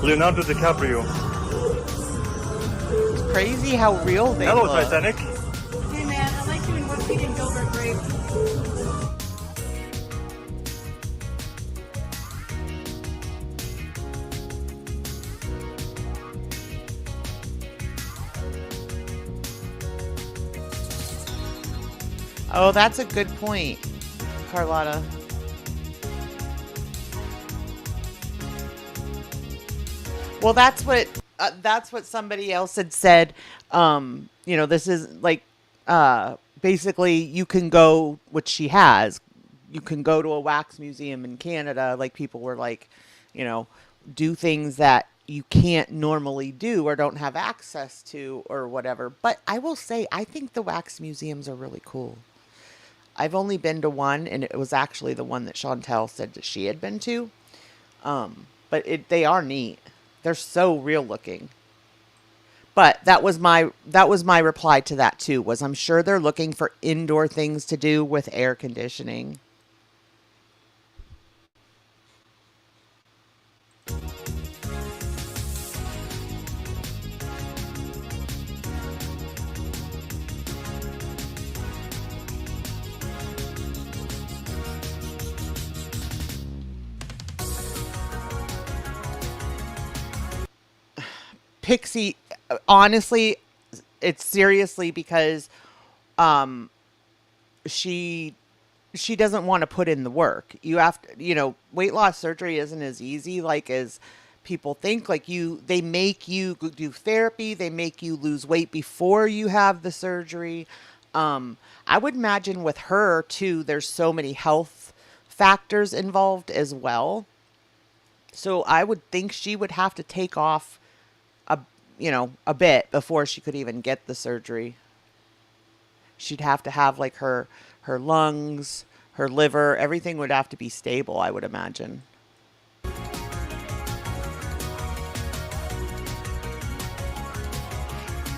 Leonardo DiCaprio. It's crazy how real they Hello, look. Titanic. Hey man, I like doing whoopsie and Gilbert Grape. Oh, that's a good point, Carlotta. Well, that's what somebody else had said. You know, this is like basically you can go, which she has. You can go to a wax museum in Canada. Like people were like, you know, do things that you can't normally do or don't have access to or whatever. But I will say, I think the wax museums are really cool. I've only been to one, and it was actually the one that Chantel said that she had been to. But they are neat. They're so real looking. But that was my reply to that too, was I'm sure they're looking for indoor things to do with air conditioning. Pixie, honestly, it's seriously because she doesn't want to put in the work. You have to, you know, weight loss surgery isn't as easy like as people think. Like they make you do therapy, they make you lose weight before you have the surgery. I would imagine with her too, there's so many health factors involved as well. So I would think she would have to take off a bit before she could even get the surgery. She'd have to have like her lungs, her liver, everything would have to be stable, I would imagine.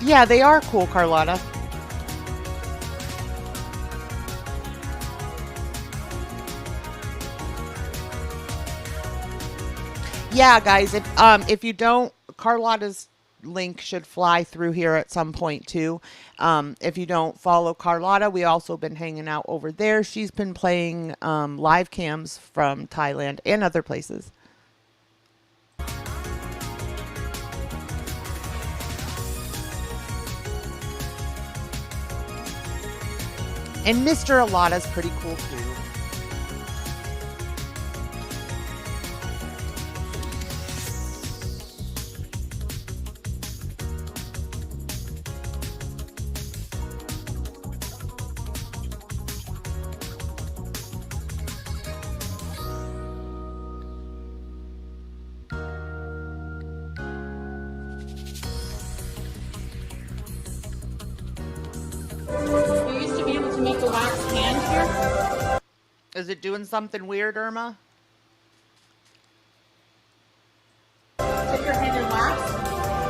Yeah, they are cool, Carlotta. Yeah, guys, if you don't, Carlotta's link should fly through here at some point too. If you don't follow Carlotta, we also been hanging out over there. She's been playing live cams from Thailand and other places. And Mr. Alada's pretty cool too. here. Is it doing something weird, Irma? Take your hand and wax.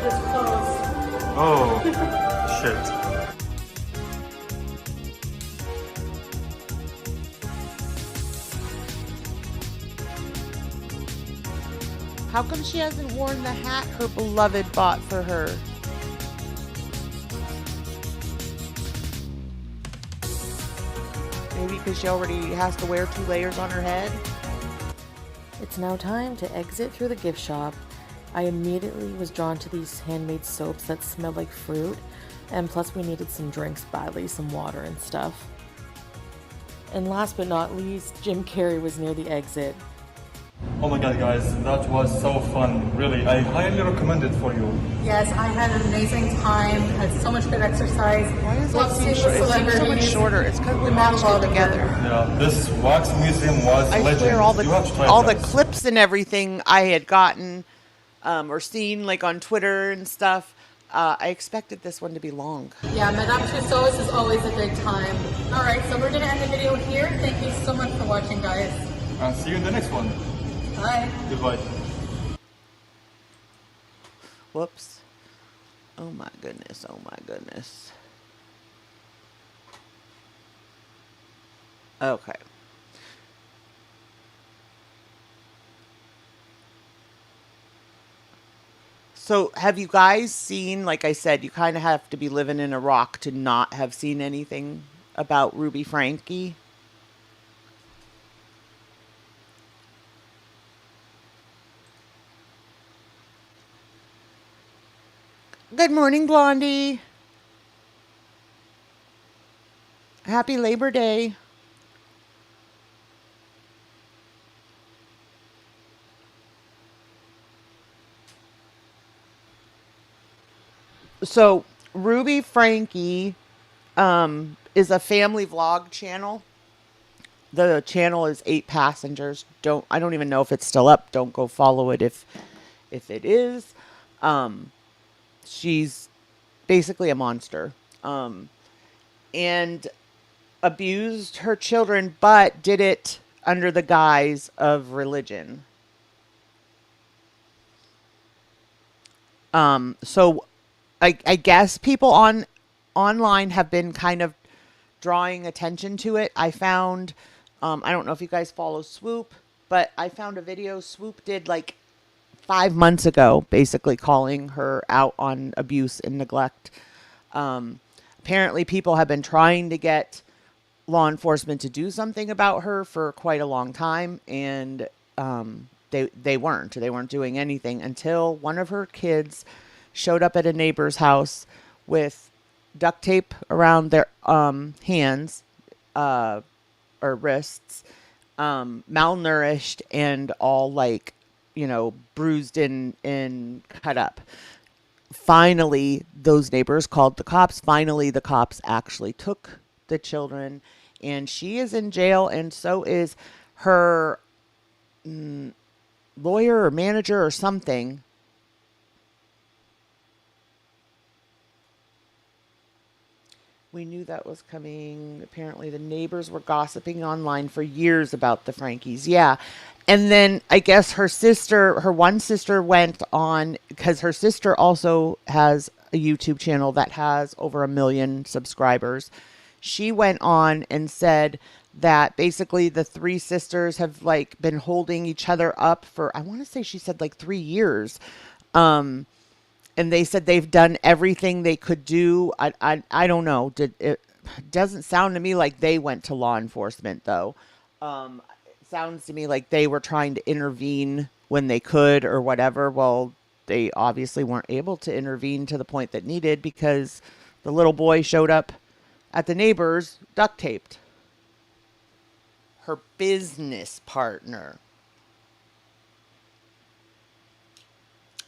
Just close. Oh, shit. How come she hasn't worn the hat her beloved bought for her? Maybe because she already has to wear 2 layers on her head? It's now time to exit through the gift shop. I immediately was drawn to these handmade soaps that smelled like fruit, and plus we needed some drinks badly, some water and stuff. And last but not least, Jim Carrey was near the exit. Oh my god, guys, that was so fun. Really, I highly recommend it for you. Yes, I had an amazing time. Had so much good exercise. Why is Love it seeing so, the it seems so much celebrities. shorter? It's because we We met watched a lot it of together. Yeah, this wax museum was I legend. swear all You have to try the it, guys. clips and everything I had gotten or seen like on Twitter and stuff, I expected this one to be long. Yeah, Madame Tussauds is always a good time. All right, so we're going to end the video here. Thank you so much for watching, guys. And see you in the next one. Bye. Goodbye. Whoops. Oh my goodness. Oh my goodness. Okay. So have you guys seen, like I said, you kind of have to be living in a rock to not have seen anything about Ruby Frankie? Good morning, Blondie. Happy Labor Day. So, Ruby Frankie is a family vlog channel. The channel is 8 passengers. I don't even know if it's still up. Don't go follow it if it is. She's basically a monster. And abused her children, but did it under the guise of religion. So I guess people online have been kind of drawing attention to it. I found, I don't know if you guys follow SWOOP, but I found a video SWOOP did like 5 months ago, basically calling her out on abuse and neglect. Apparently people have been trying to get law enforcement to do something about her for quite a long time, and they weren't doing anything until one of her kids showed up at a neighbor's house with duct tape around their hands or wrists, malnourished and all like, bruised and cut up. Finally, those neighbors called the cops. Finally, the cops actually took the children, and she is in jail, and so is her lawyer or manager or something. We knew that was coming. Apparently, the neighbors were gossiping online for years about the Frankies. Yeah. And then I guess her one sister went on, because her sister also has a YouTube channel that has over 1 million subscribers. She went on and said that basically the 3 sisters have like been holding each other up for, I want to say she said like 3 years. And they said they've done everything they could do. I don't know. It doesn't sound to me like they went to law enforcement, though. It sounds to me like they were trying to intervene when they could or whatever. Well, they obviously weren't able to intervene to the point that needed, because the little boy showed up at the neighbor's duct taped. Her business partner.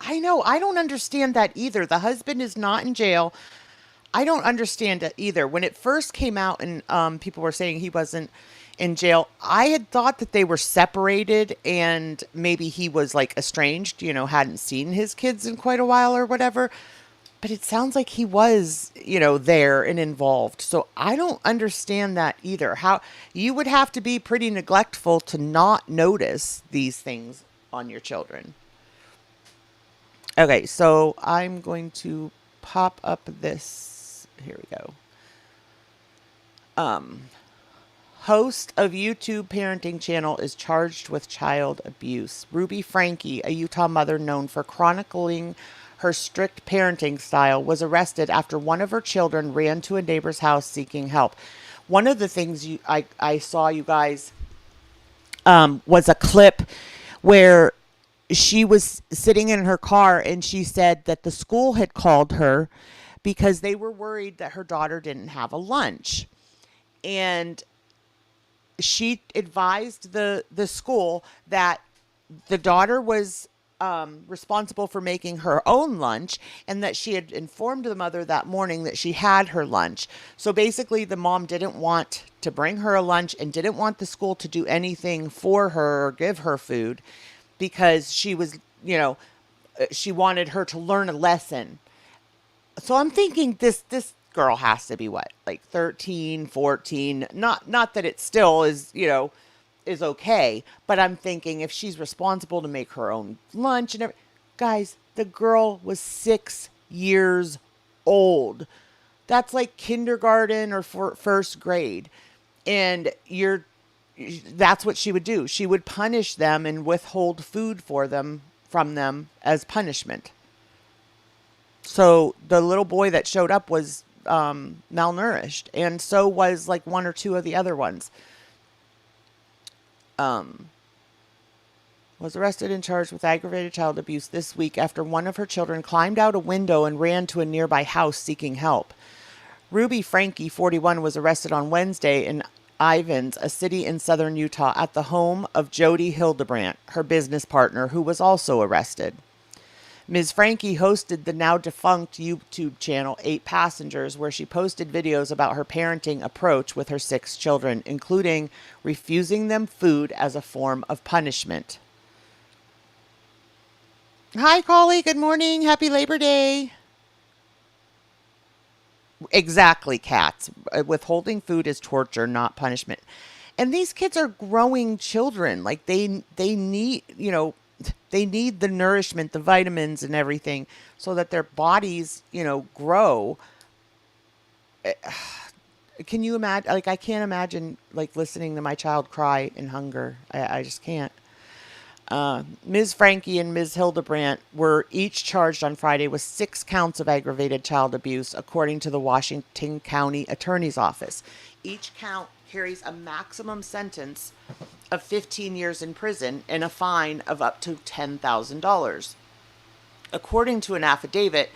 I know. I don't understand that either. The husband is not in jail. I don't understand it either. When it first came out and people were saying he wasn't in jail, I had thought that they were separated and maybe he was like estranged, hadn't seen his kids in quite a while or whatever. But it sounds like he was, there and involved. So I don't understand that either. How you would have to be pretty neglectful to not notice these things on your children. Okay, so I'm going to pop up this. Here we go. Host of YouTube parenting channel is charged with child abuse. Ruby Frankie, a Utah mother known for chronicling her strict parenting style, was arrested after one of her children ran to a neighbor's house seeking help. One of the things I saw, you guys, was a clip where she was sitting in her car and she said that the school had called her because they were worried that her daughter didn't have a lunch. And she advised the school that the daughter was responsible for making her own lunch, and that she had informed the mother that morning that she had her lunch. So basically, the mom didn't want to bring her a lunch and didn't want the school to do anything for her or give her food because she was, she wanted her to learn a lesson. So I'm thinking this girl has to be what, like 13, 14, not that it still is, is okay, but I'm thinking if she's responsible to make her own lunch and everything. Guys, the girl was 6 years old. That's like kindergarten or first grade. And that's what she would do. She would punish them and withhold food from them as punishment. So the little boy that showed up was malnourished, and so was like one or two of the other ones. Was arrested and charged with aggravated child abuse this week after one of her children climbed out a window and ran to a nearby house seeking help. Ruby Frankie, 41, was arrested on Wednesday in Ivins, a city in southern Utah, at the home of Jody Hildebrandt, her business partner, who was also arrested. Ms. Frankie hosted the now defunct YouTube channel 8 Passengers, where she posted videos about her parenting approach with her 6 children, including refusing them food as a form of punishment. Hi, Collie. Good morning. Happy Labor Day. Exactly, cats. Withholding food is torture, not punishment. And these kids are growing children. Like they need, they need the nourishment, the vitamins and everything so that their bodies, grow. Can you imagine? Like, I can't imagine like listening to my child cry in hunger. I just can't. Ms. Frankie and Ms. Hildebrandt were each charged on Friday with 6 counts of aggravated child abuse, according to the Washington County Attorney's Office. Each count carries a maximum sentence of 15 years in prison and a fine of up to $10,000. According to an affidavit,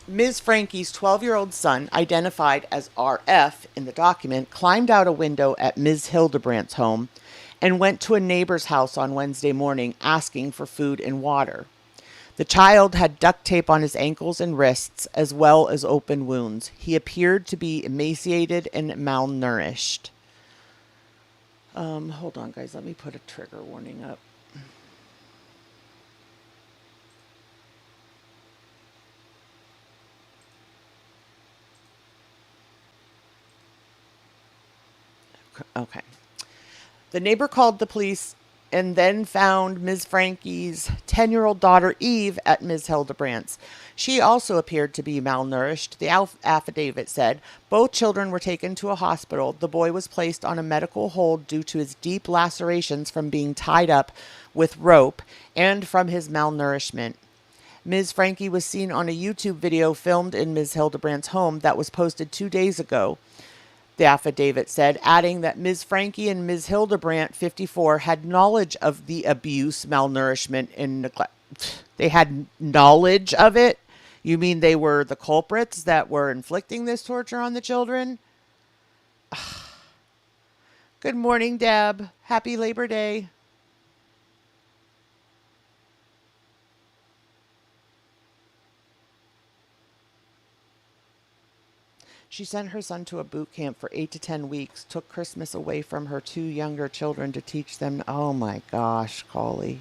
Ms. Frankie's 12-year-old son, identified as RF in the document, climbed out a window at Ms. Hildebrandt's home and went to a neighbor's house on Wednesday morning asking for food and water. The child had duct tape on his ankles and wrists, as well as open wounds. He appeared to be emaciated and malnourished. Hold on, guys. Let me put a trigger warning up. Okay. The neighbor called the police and then found Ms. Frankie's 10-year-old daughter Eve at Ms. Hildebrandt's. She also appeared to be malnourished. The affidavit said both children were taken to a hospital. The boy was placed on a medical hold due to his deep lacerations from being tied up with rope and from his malnourishment. Ms. Frankie was seen on a YouTube video filmed in Ms. Hildebrandt's home that was posted 2 days ago, the affidavit said, adding that Ms. Frankie and Ms. Hildebrandt, 54, had knowledge of the abuse, malnourishment, and neglect. They had knowledge of it? You mean they were the culprits that were inflicting this torture on the children? Good morning, Deb. Happy Labor Day. She sent her son to a boot camp for 8 to 10 weeks, took Christmas away from her 2 younger children to teach them. Oh my gosh, Collie.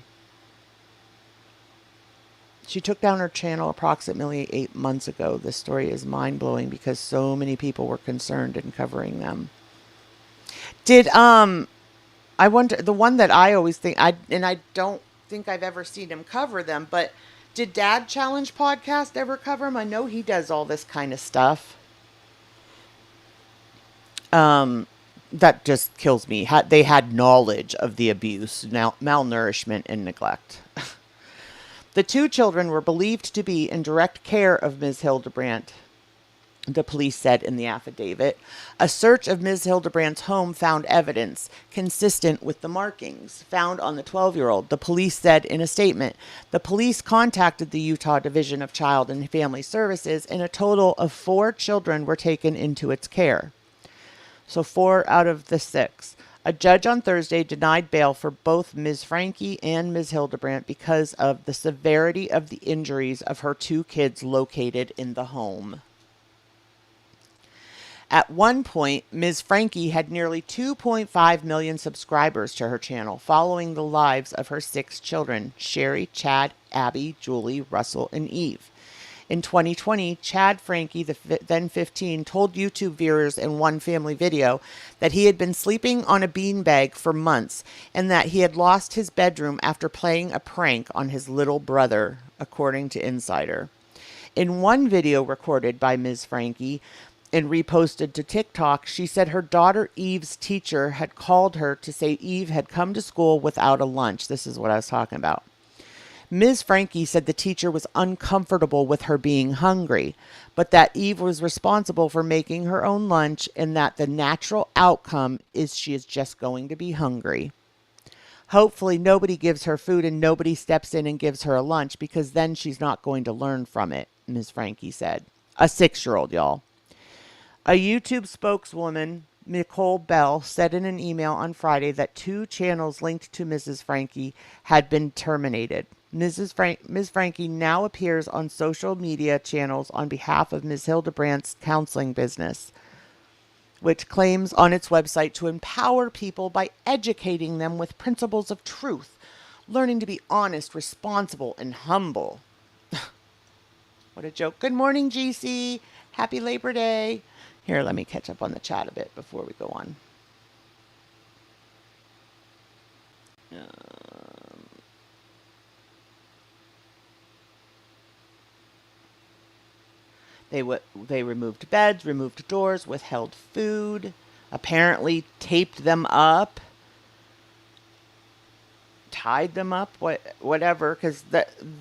She took down her channel approximately 8 months ago. This story is mind-blowing because so many people were concerned in covering them. Did, I wonder, the one that I always think, I don't think I've ever seen him cover them, but did Dad Challenge Podcast ever cover him? I know he does all this kind of stuff. That just kills me. They had knowledge of the abuse, malnourishment, and neglect. The 2 children were believed to be in direct care of Ms. Hildebrandt, the police said in the affidavit. A search of Ms. Hildebrandt's home found evidence consistent with the markings found on the 12-year-old, the police said in a statement. The police contacted the Utah Division of Child and Family Services, and a total of 4 children were taken into its care. So 4 out of the 6. A judge on Thursday denied bail for both Ms. Frankie and Ms. Hildebrandt because of the severity of the injuries of her 2 kids located in the home. At one point, Ms. Frankie had nearly 2.5 million subscribers to her channel, following the lives of her 6 children, Sherry, Chad, Abby, Julie, Russell, and Eve. In 2020, Chad Frankie, then 15, told YouTube viewers in one family video that he had been sleeping on a beanbag for months and that he had lost his bedroom after playing a prank on his little brother, according to Insider. In one video recorded by Ms. Frankie and reposted to TikTok, she said her daughter Eve's teacher had called her to say Eve had come to school without a lunch. This is what I was talking about. Ms. Frankie said the teacher was uncomfortable with her being hungry, but that Eve was responsible for making her own lunch and that the natural outcome is she is just going to be hungry. Hopefully nobody gives her food and nobody steps in and gives her a lunch, because then she's not going to learn from it, Ms. Frankie said. A 6-year-old, y'all. A YouTube spokeswoman, Nicole Bell, said in an email on Friday that 2 channels linked to Mrs. Frankie had been terminated. Ms. Frankie now appears on social media channels on behalf of Ms. Hildebrandt's counseling business, which claims on its website to empower people by educating them with principles of truth, learning to be honest, responsible, and humble. What a joke. Good morning, GC. Happy Labor Day. Here, let me catch up on the chat a bit before we go on. They removed beds, removed doors, withheld food, apparently taped them up, tied them up, whatever, because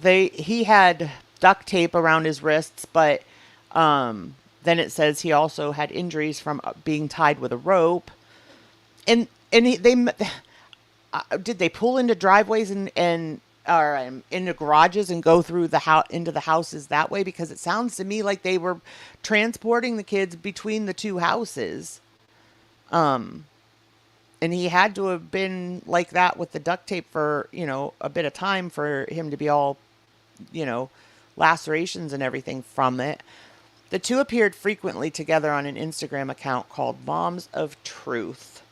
he had duct tape around his wrists, but then it says he also had injuries from being tied with a rope. And did they pull into driveways and into garages and go through into the houses that way? Because it sounds to me like they were transporting the kids between the 2 houses. And he had to have been like that with the duct tape for, a bit of time for him to be all, lacerations and everything from it. The 2 appeared frequently together on an Instagram account called Moms of Truth.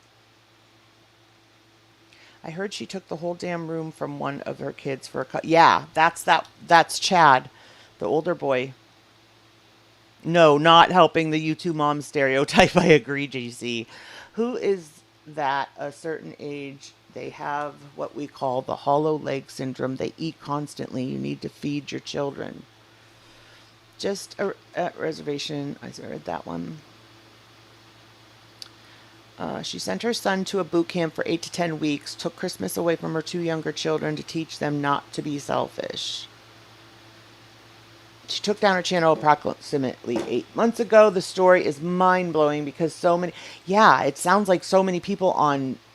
I heard she took the whole damn room from one of her kids for yeah, that's Chad, the older boy. No, not helping the YouTube mom stereotype. I agree, JC. Who is that? A certain age, they have what we call the hollow leg syndrome. They eat constantly. You need to feed your children. Just a reservation. I read that one. She sent her son to a boot camp for 8 to 10 weeks, took Christmas away from her 2 younger children to teach them not to be selfish. She took down her channel approximately 8 months ago. The story is mind-blowing because it sounds like so many people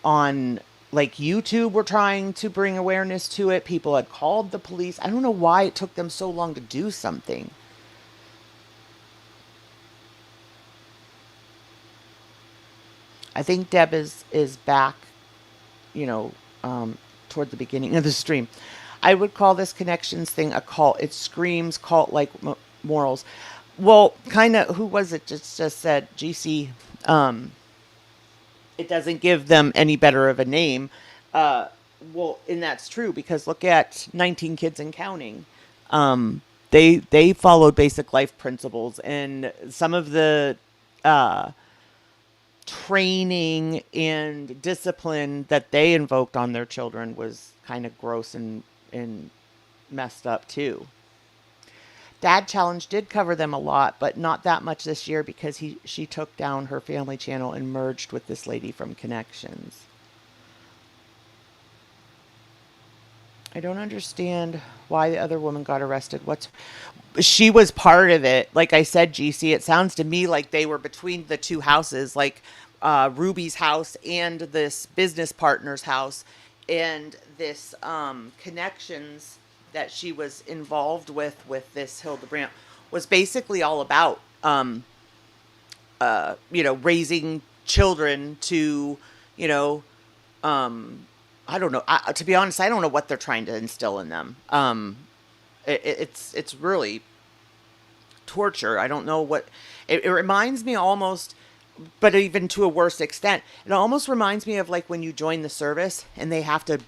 on like YouTube were trying to bring awareness to it. People had called the police. I don't know why it took them so long to do something. I think Deb is back, toward the beginning of the stream. I would call this connections thing a cult. It screams cult-like morals. Well, kind of, who was it just said, GC, it doesn't give them any better of a name. And that's true, because look at 19 Kids and Counting. They followed basic life principles, and some of the training and discipline that they invoked on their children was kind of gross and messed up too. Dad Challenge did cover them a lot, but not that much this year because she took down her family channel and merged with this lady from Connections. I don't understand why the other woman got arrested. She was part of it. Like I said, GC, it sounds to me like they were between the two houses, like Ruby's house and this business partner's house, and this Connections that she was involved with this Hildebrandt was basically all about, raising children to, I don't know. To be honest, I don't know what they're trying to instill in them. It's really torture. I don't know what it reminds me almost, but even to a worse extent, it almost reminds me of like when you join the service and they have to,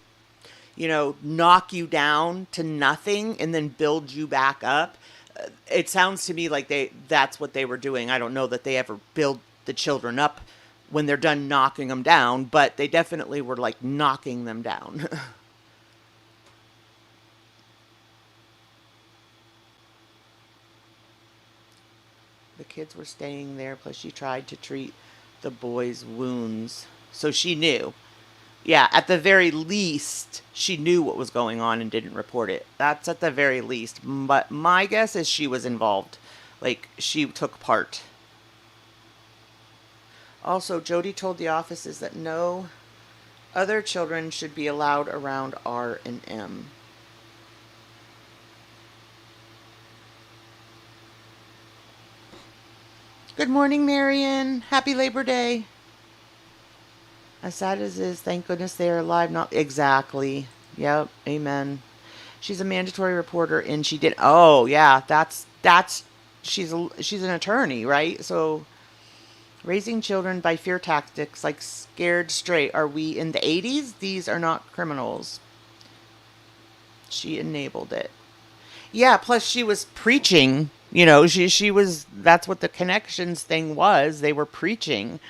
knock you down to nothing and then build you back up. It sounds to me like that's what they were doing. I don't know that they ever build the children up when they're done knocking them down, but they definitely were like knocking them down. The kids were staying there, plus she tried to treat the boys' wounds. So she knew. Yeah, at the very least, she knew what was going on and didn't report it. That's at the very least. But my guess is she was involved. Like, she took part. Also, Jody told the offices that no other children should be allowed around R and M. Good morning, Marion. Happy Labor Day. As sad as it is, thank goodness they are alive. Not exactly. Yep. Amen. She's a mandatory reporter, and she did. Oh, yeah. She's an attorney, right? So, raising children by fear tactics like scared straight. Are we in the 80s? These are not criminals. She enabled it. Yeah. Plus, she was preaching. She was. That's what the Connections thing was. They were preaching.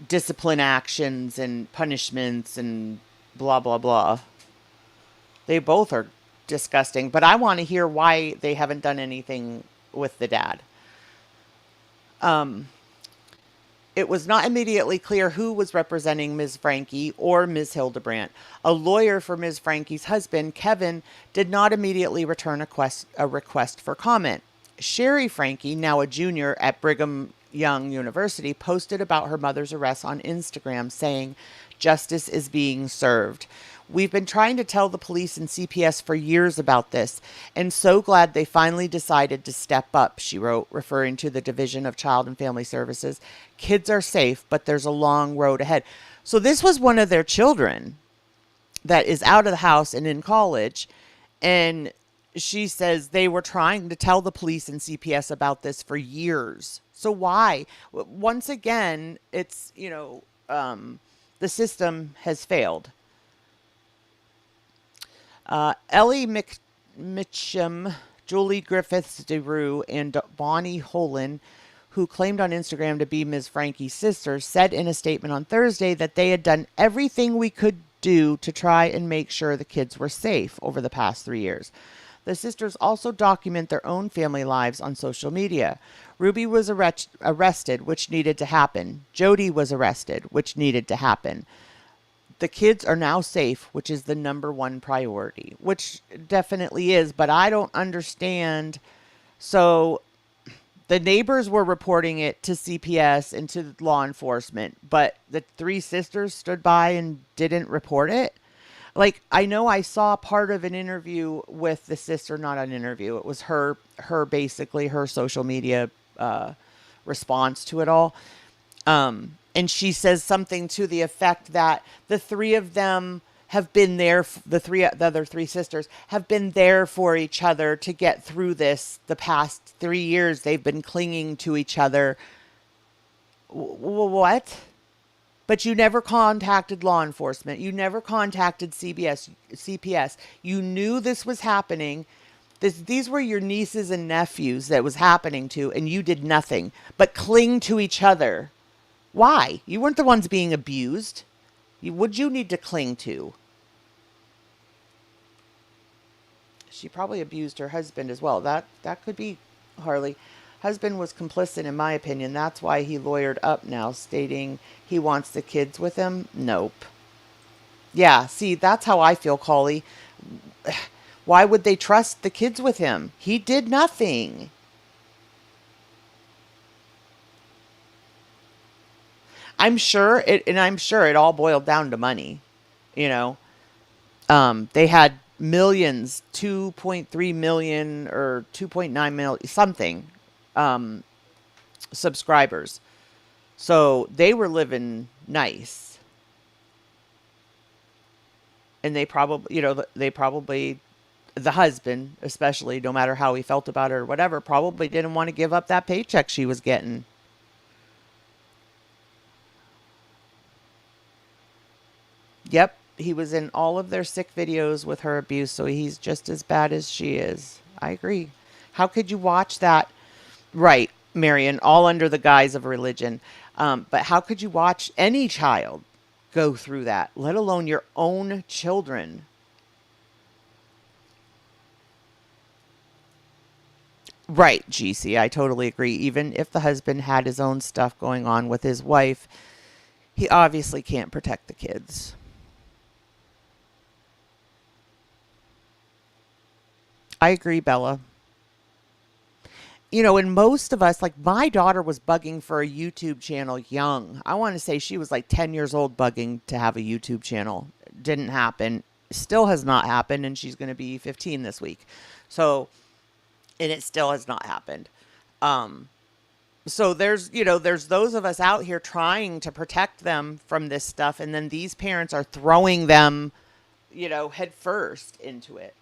Discipline actions and punishments and blah, blah, blah. They both are disgusting, but I want to hear why they haven't done anything with the dad. It was not immediately clear who was representing Ms. Frankie or Ms. Hildebrandt. A lawyer for Ms. Frankie's husband, Kevin, did not immediately return a request for comment. Sherry Frankie, now a junior at Brigham Young University, posted about her mother's arrest on Instagram, saying, "Justice is being served. We've been trying to tell the police and CPS for years about this, and so glad they finally decided to step up," she wrote, referring to the Division of Child and Family Services. Kids are safe, but there's a long road ahead. So this was one of their children that is out of the house and in college, and she says they were trying to tell the police and CPS about this for years. So why? Once again, it's, the system has failed. Ellie Mitchum, Julie Griffiths DeRue, and Bonnie Holan, who claimed on Instagram to be Ms. Frankie's sister, said in a statement on Thursday that they had done everything we could do to try and make sure the kids were safe over the past 3 years. The sisters also document their own family lives on social media. Ruby was arrested, which needed to happen. Jody was arrested, which needed to happen. The kids are now safe, which is the number one priority, which definitely is, but I don't understand. So the neighbors were reporting it to CPS and to law enforcement, but the three sisters stood by and didn't report it. Like, I know I saw part of an interview with the sister, not an interview. It was her basically her social media response to it all. And she says something to the effect that the three of them have been there, the other three sisters have been there for each other to get through this. The past 3 years, they've been clinging to each other. What? But you never contacted law enforcement. You never contacted CPS. You knew this was happening. These were your nieces and nephews that was happening to, and you did nothing but cling to each other. Why? You weren't the ones being abused. What'd you need to cling to? She probably abused her husband as well. That could be, Harley. Husband was complicit, in my opinion. That's why he lawyered up now, stating he wants the kids with him. Nope. Yeah, see, that's how I feel, Collie. Why would they trust the kids with him? He did nothing. I'm sure it all boiled down to money. You know, they had millions, 2.3 million or 2.9 million, something, subscribers. So they were living nice. And they probably, the husband, especially, no matter how he felt about her or whatever, probably didn't want to give up that paycheck she was getting. Yep, he was in all of their sick videos with her abuse, so he's just as bad as she is. I agree. How could you watch that? Right, Marion, all under the guise of religion. But how could you watch any child go through that, let alone your own children? Right, GC, I totally agree. Even if the husband had his own stuff going on with his wife, he obviously can't protect the kids. I agree, Bella. You know, and most of us, like my daughter was bugging for a YouTube channel young. I want to say she was like 10 years old bugging to have a YouTube channel. Didn't happen. Still has not happened, and she's going to be 15 this week. So, and it still has not happened. So there's those of us out here trying to protect them from this stuff, and then these parents are throwing them, head first into it.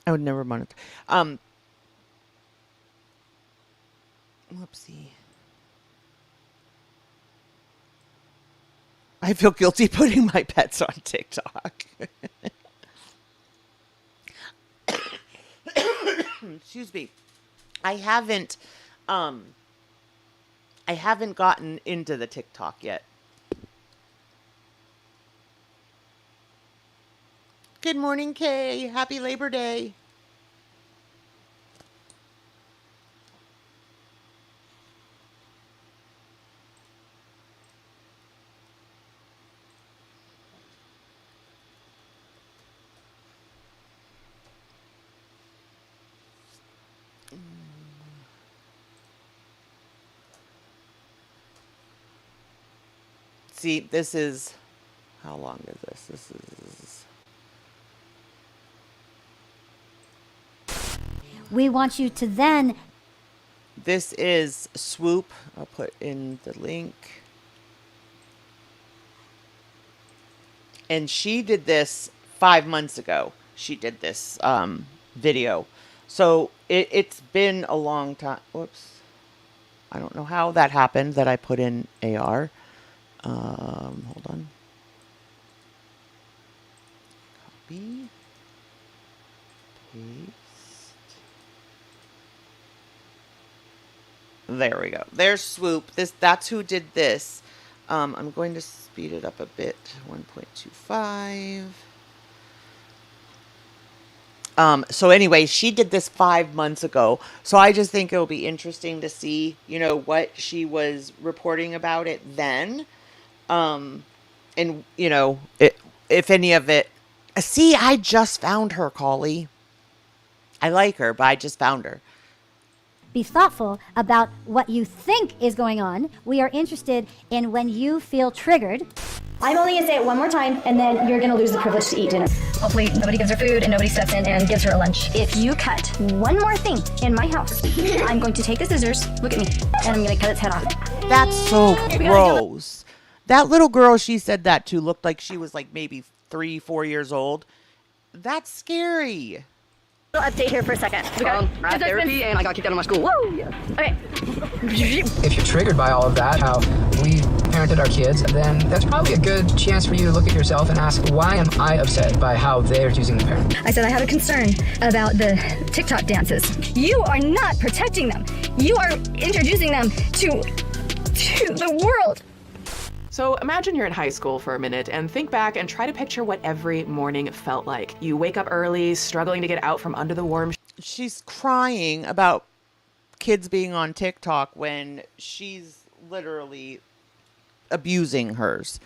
I would never monitor. Whoopsie. I feel guilty putting my pets on TikTok. Excuse me. I haven't gotten into the TikTok yet. Good morning, Kay. Happy Labor Day. See, this is, how long is this? This is... We want you to then... This is SWOOP. I'll put in the link. And she did this 5 months ago. She did this video. So it's been a long time. Whoops. I don't know how that happened that I put in AR. Hold on. Copy. Paste. There we go. There's SWOOP. That's who did this. I'm going to speed it up a bit. 1.25. So anyway, she did this 5 months ago. So I just think it'll be interesting to see, what she was reporting about it then. And, if any of it. See, I just found her, Collie. I like her, but I just found her. Be thoughtful about what you think is going on. We are interested in when you feel triggered. I'm only going to say it one more time, and then you're going to lose the privilege to eat dinner. Hopefully, nobody gives her food, and nobody steps in and gives her a lunch. If you cut one more thing in my house, I'm going to take the scissors, look at me, and I'm going to cut its head off. That's so gross. That little girl she said that to looked like she was like maybe 3-4 years old. That's scary. Update here for a second. I had therapy and I got kicked out of my school. Woo! Okay. If you're triggered by all of that, how we parented our kids, then that's probably a good chance for you to look at yourself and ask, why am I upset by how they're choosing to parent? I said I have a concern about the TikTok dances. You are not protecting them. You are introducing them to the world. So imagine you're in high school for a minute and think back and try to picture what every morning felt like. You wake up early, struggling to get out from under the warm. She's crying about kids being on TikTok when she's literally abusing hers.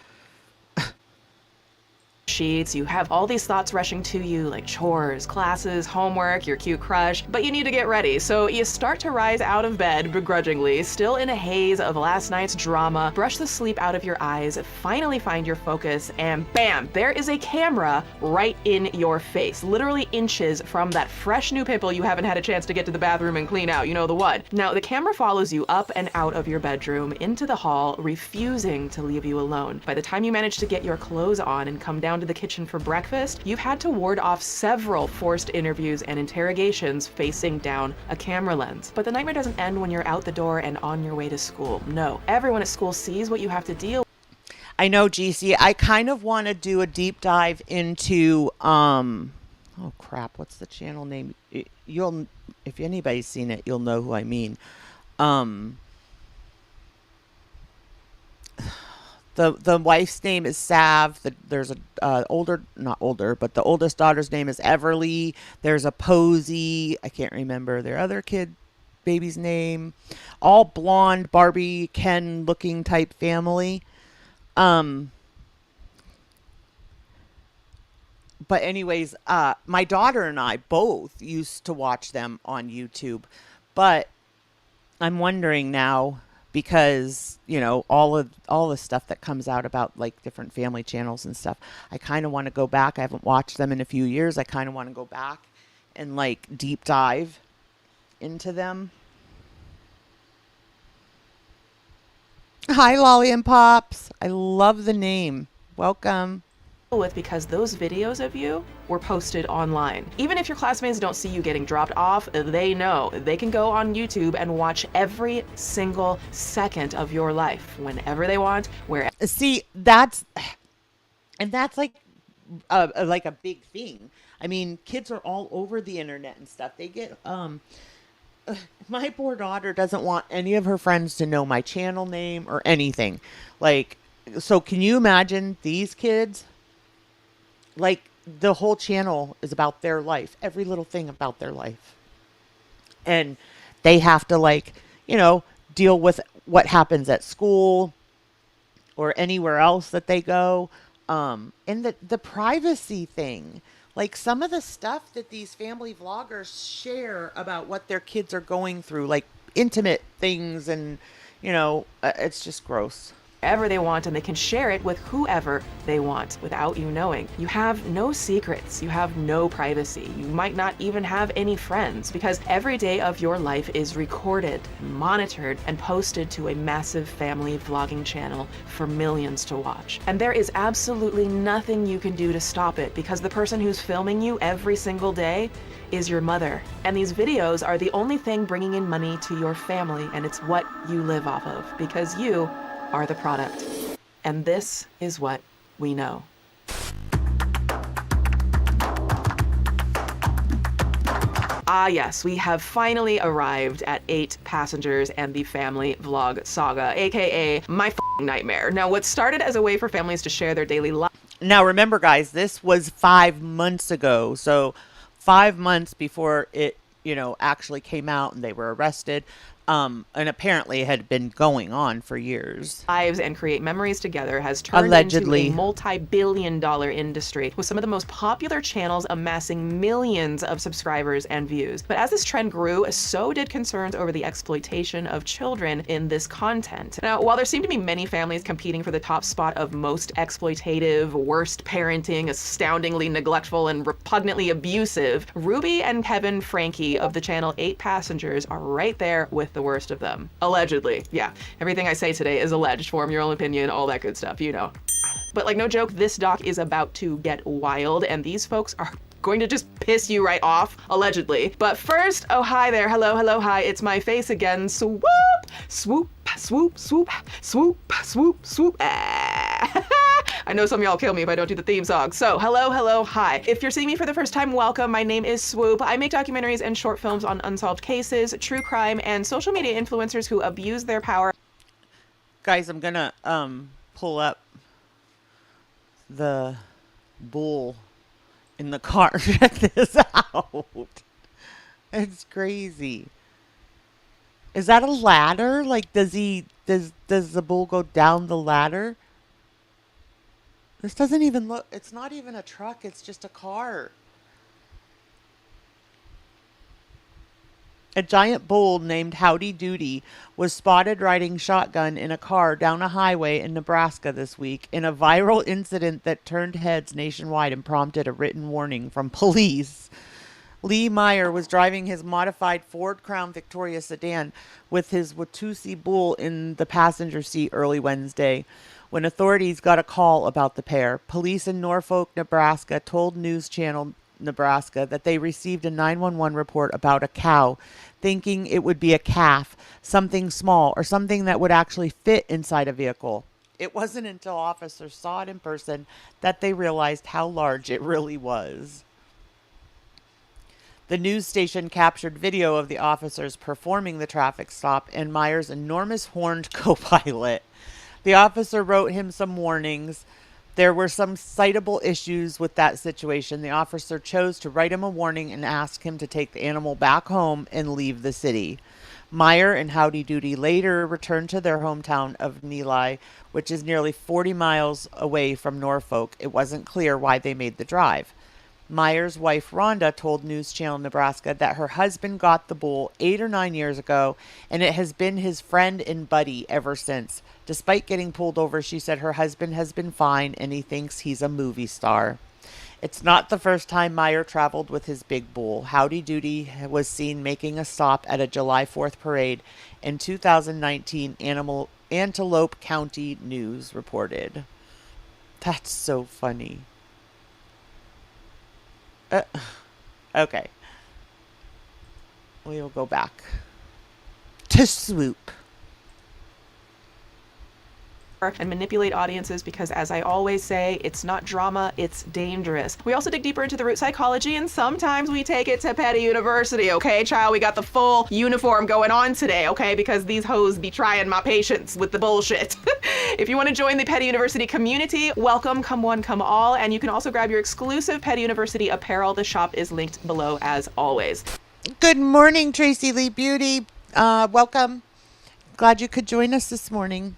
Sheets, you have all these thoughts rushing to you like chores, classes, homework, your cute crush, but you need to get ready. So you start to rise out of bed begrudgingly, still in a haze of last night's drama, brush the sleep out of your eyes, finally find your focus, and bam, there is a camera right in your face, literally inches from that fresh new pimple you haven't had a chance to get to the bathroom and clean out, you know the what. Now the camera follows you up and out of your bedroom, into the hall, refusing to leave you alone. By the time you manage to get your clothes on and come down to the kitchen for breakfast, you've had to ward off several forced interviews and interrogations facing down a camera lens. But the nightmare doesn't end when you're out the door and on your way to school. No, everyone at school sees what you have to deal with. I know, GC. I kind of want to do a deep dive into, oh crap, what's the channel name? You'll, if anybody's seen it, you'll know who I mean. The wife's name is Sav. There's a not older, but the oldest daughter's name is Everly. There's a Posey. I can't remember their other baby's name. All blonde Barbie Ken looking type family. But anyways, my daughter and I both used to watch them on YouTube, but I'm wondering now, because, you know, all the stuff that comes out about like different family channels and stuff, I kind of want to go back. I haven't watched them in a few years. I kind of want to go back and like deep dive into them. Hi, Lolly and Pops. I love the name. Welcome. With because those videos of you were posted online. Even if your classmates don't see you getting dropped off, they know they can go on YouTube and watch every single second of your life whenever they want, where. See, that's like a big thing. I mean, kids are all over the internet and stuff. They get my poor daughter doesn't want any of her friends to know my channel name or anything. Like, so can you imagine these kids? Like, the whole channel is about their life, every little thing about their life. And they have to, like, you know, deal with what happens at school or anywhere else that they go. And the privacy thing, like some of the stuff that these family vloggers share about what their kids are going through, like intimate things, and, you know, it's just gross. Wherever they want, and they can share it with whoever they want without you knowing. You have no secrets. You have no privacy. You might not even have any friends, because every day of your life is recorded, monitored, and posted to a massive family vlogging channel for millions to watch. And there is absolutely nothing you can do to stop it, because the person who's filming you every single day is your mother. And these videos are the only thing bringing in money to your family, and it's what you live off of, because you are the product. And this is what we know. Ah yes, we have finally arrived at 8 Passengers and the Family Vlog Saga, aka my f***ing nightmare. Now, what started as a way for families to share their daily life. Now remember, guys, this was 5 months ago. So 5 months before it, you know, actually came out and they were arrested. And apparently it had been going on for years. Lives and create memories together has turned Allegedly. into a multi-billion-dollar industry, with some of the most popular channels amassing millions of subscribers and views. But as this trend grew, so did concerns over the exploitation of children in this content. Now, while there seem to be many families competing for the top spot of most exploitative, worst parenting, astoundingly neglectful, and repugnantly abusive, Ruby and Kevin Frankie of the channel 8 Passengers are right there with the worst of them. Allegedly. Yeah. Everything I say today is alleged. Form your own opinion, all that good stuff, you know. But like, no joke, this doc is about to get wild, and these folks are going to just piss you right off, allegedly. But first, oh hi there, hello, hello, hi, it's my face again. Swoop, swoop, swoop, swoop, swoop, swoop, swoop. I know some of y'all kill me if I don't do the theme song. So hello, hello, hi. If you're seeing me for the first time, welcome. My name is Swoop. I make documentaries and short films on unsolved cases, true crime, and social media influencers who abuse their power. Guys, I'm gonna pull up the bull in the car. Check this out. It's crazy. Is that a ladder? Like, does the bull go down the ladder? This doesn't even look, it's not even a truck, it's just a car. A giant bull named Howdy Doody was spotted riding shotgun in a car down a highway in Nebraska this week in a viral incident that turned heads nationwide and prompted a written warning from police. Lee Meyer was driving his modified Ford Crown Victoria sedan with his Watusi bull in the passenger seat early Wednesday when authorities got a call about the pair. Police in Norfolk, Nebraska told News Channel Nebraska that they received a 911 report about a cow, thinking it would be a calf, something small, or something that would actually fit inside a vehicle. It wasn't until officers saw it in person that they realized how large it really was. The news station captured video of the officers performing the traffic stop and Meyer's enormous horned co-pilot. The officer wrote him some warnings. There were some citable issues with that situation. The officer chose to write him a warning and ask him to take the animal back home and leave the city. Meyer and Howdy Doody later returned to their hometown of Neligh, which is nearly 40 miles away from Norfolk. It wasn't clear why they made the drive. Meyer's wife, Rhonda, told News Channel Nebraska that her husband got the bull 8 or 9 years ago, and it has been his friend and buddy ever since. Despite getting pulled over, she said her husband has been fine, and he thinks he's a movie star. It's not the first time Meyer traveled with his big bull. Howdy Doody was seen making a stop at a July 4th parade in 2019, Antelope County News reported. That's so funny. Okay. We will go back to Swoop. And manipulate audiences because, as I always say, it's not drama, it's dangerous. We also dig deeper into the root psychology, and sometimes we take it to Petty University, okay, child? We got the full uniform going on today, okay? Because these hoes be trying my patience with the bullshit. If you want to join the Petty University community, welcome, come one, come all, and you can also grab your exclusive Petty University apparel. The shop is linked below as always. Good morning, Tracy Lee Beauty. Welcome. Glad you could join us this morning.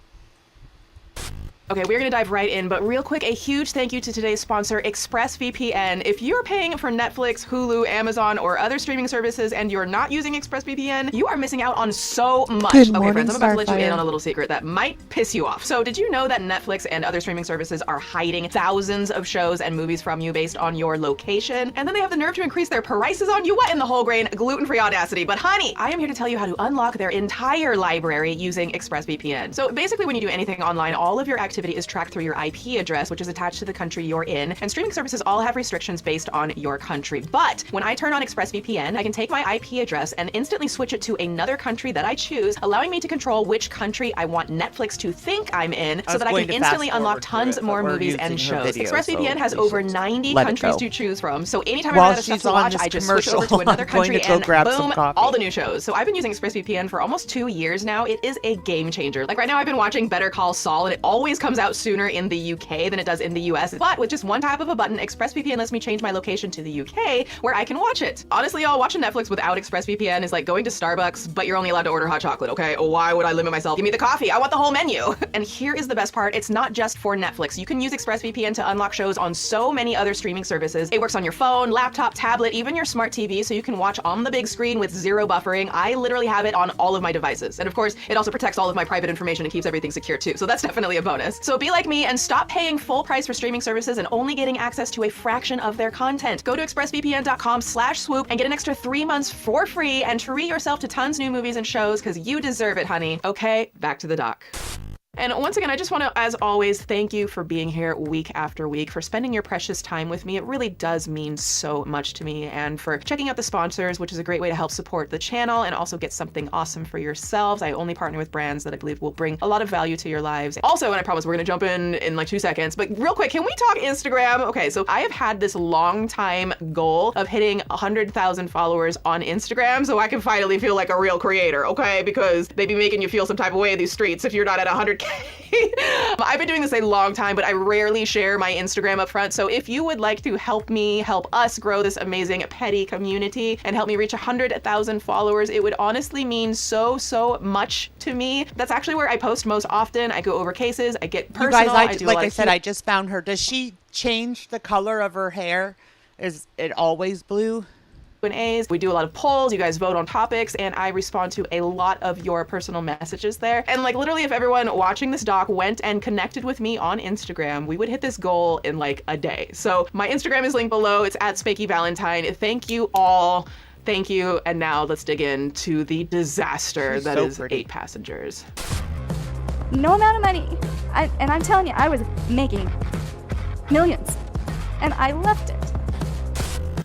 Okay, we're gonna dive right in, but real quick, a huge thank you to today's sponsor, ExpressVPN. If you're paying for Netflix, Hulu, Amazon, or other streaming services and you're not using ExpressVPN, you are missing out on so much. Good okay, morning, friends, I'm about to let you in Starfire. on a little secret that might piss you off. So did you know that Netflix and other streaming services are hiding thousands of shows and movies from you based on your location? And then they have the nerve to increase their prices on you? What in the whole grain gluten-free audacity? But honey, I am here to tell you how to unlock their entire library using ExpressVPN. So basically, when you do anything online, all of your activity is tracked through your IP address, which is attached to the country you're in, and streaming services all have restrictions based on your country. But when I turn on ExpressVPN, I can take my IP address and instantly switch it to another country that I choose, allowing me to control which country I want Netflix to think I'm in, so that I can instantly unlock tons more movies and shows. ExpressVPN has over 90 countries to choose from, so anytime I run out of stuff to watch, I just switch over to another country and boom, all the new shows. So I've been using ExpressVPN for almost 2 years now. It is a game changer. Like right now, I've been watching Better Call Saul, and it always comes out sooner in the UK than it does in the US. But with just one tap of a button, ExpressVPN lets me change my location to the UK where I can watch it. Honestly, y'all, watching Netflix without ExpressVPN is like going to Starbucks, but you're only allowed to order hot chocolate, okay? Why would I limit myself? Give me the coffee. I want the whole menu. And here is the best part. It's not just for Netflix. You can use ExpressVPN to unlock shows on so many other streaming services. It works on your phone, laptop, tablet, even your smart TV, so you can watch on the big screen with zero buffering. I literally have it on all of my devices. And of course, it also protects all of my private information and keeps everything secure too. So that's definitely a bonus. So be like me and stop paying full price for streaming services and only getting access to a fraction of their content. Go to expressvpn.com/swoop and get an extra 3 months for free and treat yourself to tons new movies and shows because you deserve it, honey. Okay, back to the doc. And once again, I just want to, as always, thank you for being here week after week, for spending your precious time with me. It really does mean so much to me, and for checking out the sponsors, which is a great way to help support the channel and also get something awesome for yourselves. I only partner with brands that I believe will bring a lot of value to your lives. Also, and I promise we're going to jump in like 2 seconds, but real quick, can we talk Instagram? Okay, so I have had this long time goal of hitting 100,000 followers on Instagram so I can finally feel like a real creator, okay? Because they be making you feel some type of way in these streets if you're not at 100K. I've been doing this a long time, but I rarely share my Instagram up front. So if you would like to help me, help us grow this amazing petty community and help me reach 100,000 followers, it would honestly mean so much to me. That's actually where I post most often. I go over cases, I get personal. You guys, like I said, I just found her. Does she change the color of her hair? Is it always blue? Q&As. We do a lot of polls, you guys vote on topics, and I respond to a lot of your personal messages there. And like literally, if everyone watching this doc went and connected with me on Instagram, we would hit this goal in like a day. So my Instagram is linked below. It's at Spanky Valentine. Thank you all. Thank you. And now let's dig into the disaster that is 8 passengers. No amount of money. And I'm telling you, I was making millions. And I left it.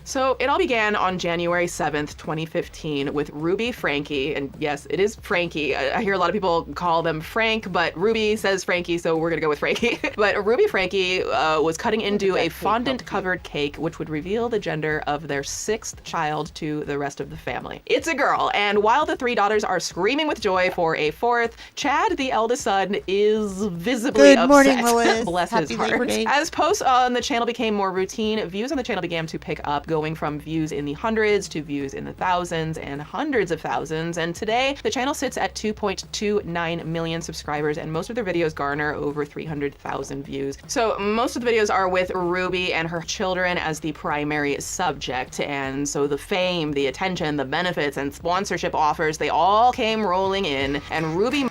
So it all began on January 7th, 2015 with Ruby Frankie. And yes, it is Frankie. I hear a lot of people call them Frank, but Ruby says Frankie, so we're gonna go with Frankie. But Ruby Frankie was cutting into a fondant-covered cake, which would reveal the gender of their 6th child to the rest of the family. It's a girl, and while the 3 daughters are screaming with joy for a 4th, Chad, the eldest son, is visibly upset. Good morning, Willis. Bless his heart. As posts on the channel became more routine, views on the channel began to pick up, going from views in the hundreds to views in the thousands and hundreds of thousands. And today, the channel sits at 2.29 million subscribers, and most of their videos garner over 300,000 views. So most of the videos are with Ruby and her children as the primary subject. And so the fame, the attention, the benefits, and sponsorship offers, they all came rolling in. And Ruby...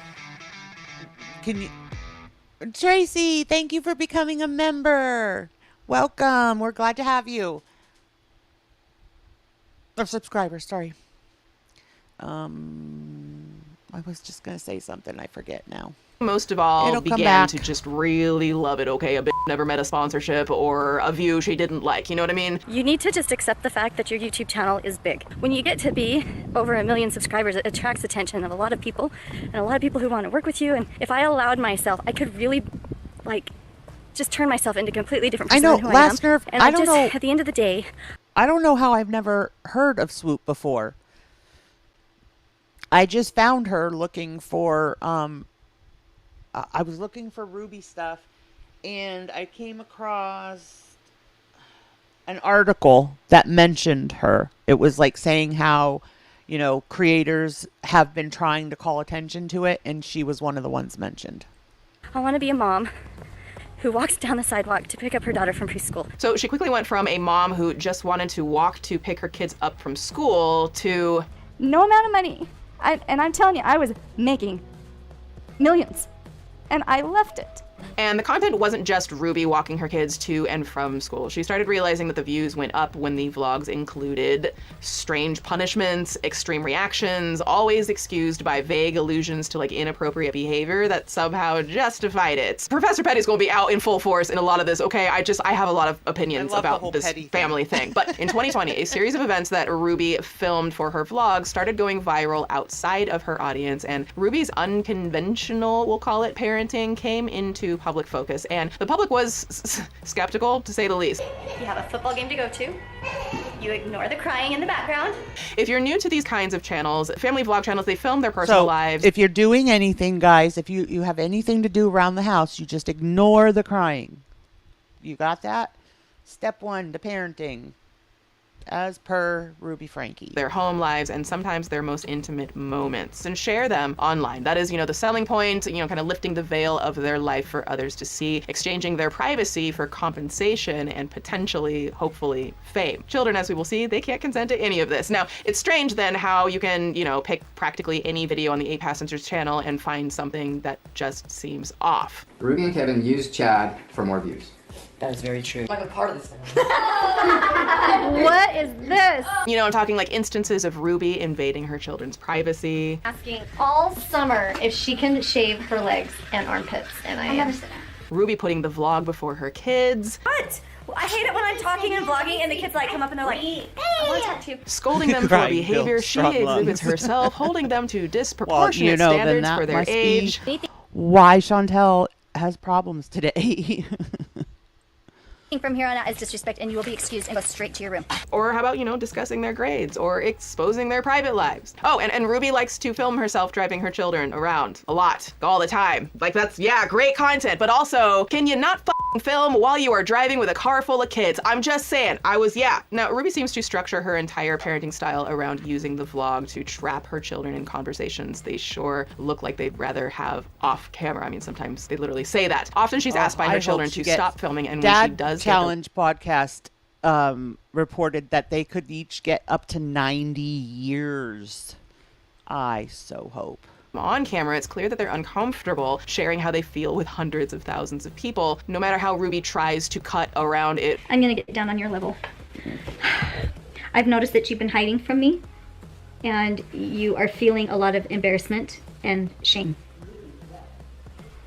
Tracy, thank you for becoming a member. Welcome. We're glad to have you. Or subscribers, sorry. I was just going to say something. I forget now. Most of all, began to just really love it, okay? A bitch never met a sponsorship or a view she didn't like, you know what I mean? You need to just accept the fact that your YouTube channel is big. When you get to be over 1 million subscribers, it attracts attention of a lot of people, and a lot of people who want to work with you. And if I allowed myself, I could really, like, just turn myself into a completely different person than who I am. Nerve, and I don't know. At the end of the day, I don't know how I've never heard of SWOOP before. I just found her looking for, I was looking for Ruby stuff, and I came across an article that mentioned her. It was like saying how, you know, creators have been trying to call attention to it, and she was one of the ones mentioned. I want to be a mom who walks down the sidewalk to pick up her daughter from preschool. So she quickly went from a mom who just wanted to walk to pick her kids up from school to... No amount of money. And I'm telling you, I was making millions. And I left it. And the content wasn't just Ruby walking her kids to and from school. She started realizing that the views went up when the vlogs included strange punishments, extreme reactions, always excused by vague allusions to like inappropriate behavior that somehow justified it. Professor Petty's gonna be out in full force in a lot of this, okay? I have a lot of opinions about this family thing. But in 2020, a series of events that Ruby filmed for her vlog started going viral outside of her audience, and Ruby's unconventional, we'll call it, parenting came into public focus, and the public was skeptical, to say the least. You have a football game to go to. You ignore the crying in the background. If you're new to these kinds of channels, family vlog channels, they film their personal lives. If you're doing anything, guys, if you have anything to do around the house, you just ignore the crying. You got that? Step 1 to parenting, as per Ruby Frankie. Their home lives and sometimes their most intimate moments, and share them online. That is, you know, the selling point, you know, kind of lifting the veil of their life for others to see, exchanging their privacy for compensation and potentially, hopefully, fame. Children, as we will see, they can't consent to any of this. Now, it's strange then how you can, you know, pick practically any video on the 8 Passengers channel and find something that just seems off. Ruby and Kevin used Chad for more views. That is very true. I'm a part of this thing. What is this? You know, I'm talking like instances of Ruby invading her children's privacy. Asking all summer if she can shave her legs and armpits, and I never said that. Ruby putting the vlog before her kids. What? I hate it when I'm talking and vlogging and the kids like come up and they're like, hey, I want to talk to you. Scolding them for behavior she exhibits herself, holding them to disproportionate standards for their age. Why Chantel has problems today. From here on out is disrespect, and you will be excused and go straight to your room. Or how about, you know, discussing their grades or exposing their private lives. Oh, and Ruby likes to film herself driving her children around a lot, all the time. Like, that's, yeah, great content, but also, can you not film while you are driving with a car full of kids? I'm just saying. Now, Ruby seems to structure her entire parenting style around using the vlog to trap her children in conversations they sure look like they'd rather have off camera. I mean, sometimes they literally say that. Often she's asked by her children to stop filming, and when she does, Challenge podcast reported that they could each get up to 90 years. I so hope. On camera, it's clear that they're uncomfortable sharing how they feel with hundreds of thousands of people, no matter how Ruby tries to cut around it. I'm gonna get down on your level. I've noticed that you've been hiding from me, and you are feeling a lot of embarrassment and shame.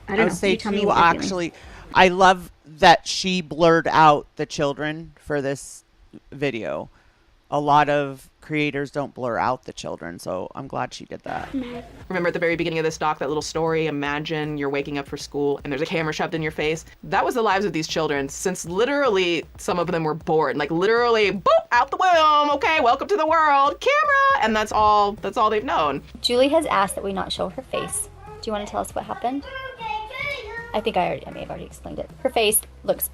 I don't know. Say You tell me too, what you're actually, I love that she blurred out the children for this video. A lot of creators don't blur out the children, so I'm glad she did that. Remember at the very beginning of this doc, that little story, imagine you're waking up for school and there's a camera shoved in your face? That was the lives of these children, since literally some of them were born. Like literally, boop, out the womb, okay, welcome to the world, camera! And that's all they've known. Julie has asked that we not show her face. Do you want to tell us what happened? I think I may have already explained it. Her face looks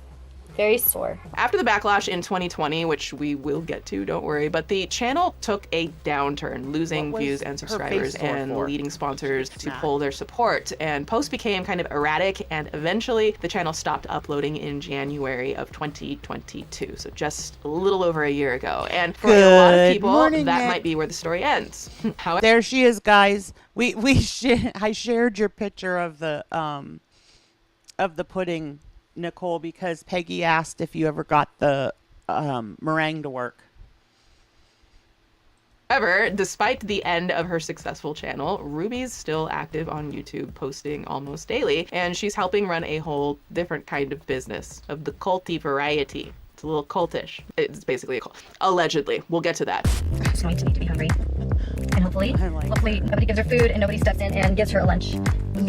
very sore. After the backlash in 2020, which we will get to, don't worry, but the channel took a downturn, losing views and subscribers and leading sponsors to pull their support. And posts became kind of erratic, and eventually the channel stopped uploading in January of 2022, so just a little over a year ago. And for a lot of people, that might be where the story ends. However, there she is, guys. I shared your picture of the pudding, Nicole, because Peggy asked if you ever got the meringue to work. However, despite the end of her successful channel, Ruby's still active on YouTube, posting almost daily, and she's helping run a whole different kind of business of the culty variety. It's a little cultish. It's basically a cult. Allegedly. We'll get to that. She's going to need to be hungry. And hopefully nobody gives her food and nobody steps in and gives her a lunch.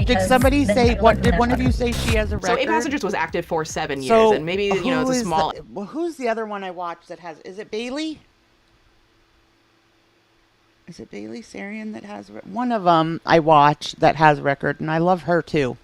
Did somebody say, did one of you say she has a record? So 8 Passengers was active for 7 years, and maybe, you know, it's a small... who's the other one I watched that has, is it Bailey? Is it Bailey Sarian that has, one of them I watch that has a record, and I love her too.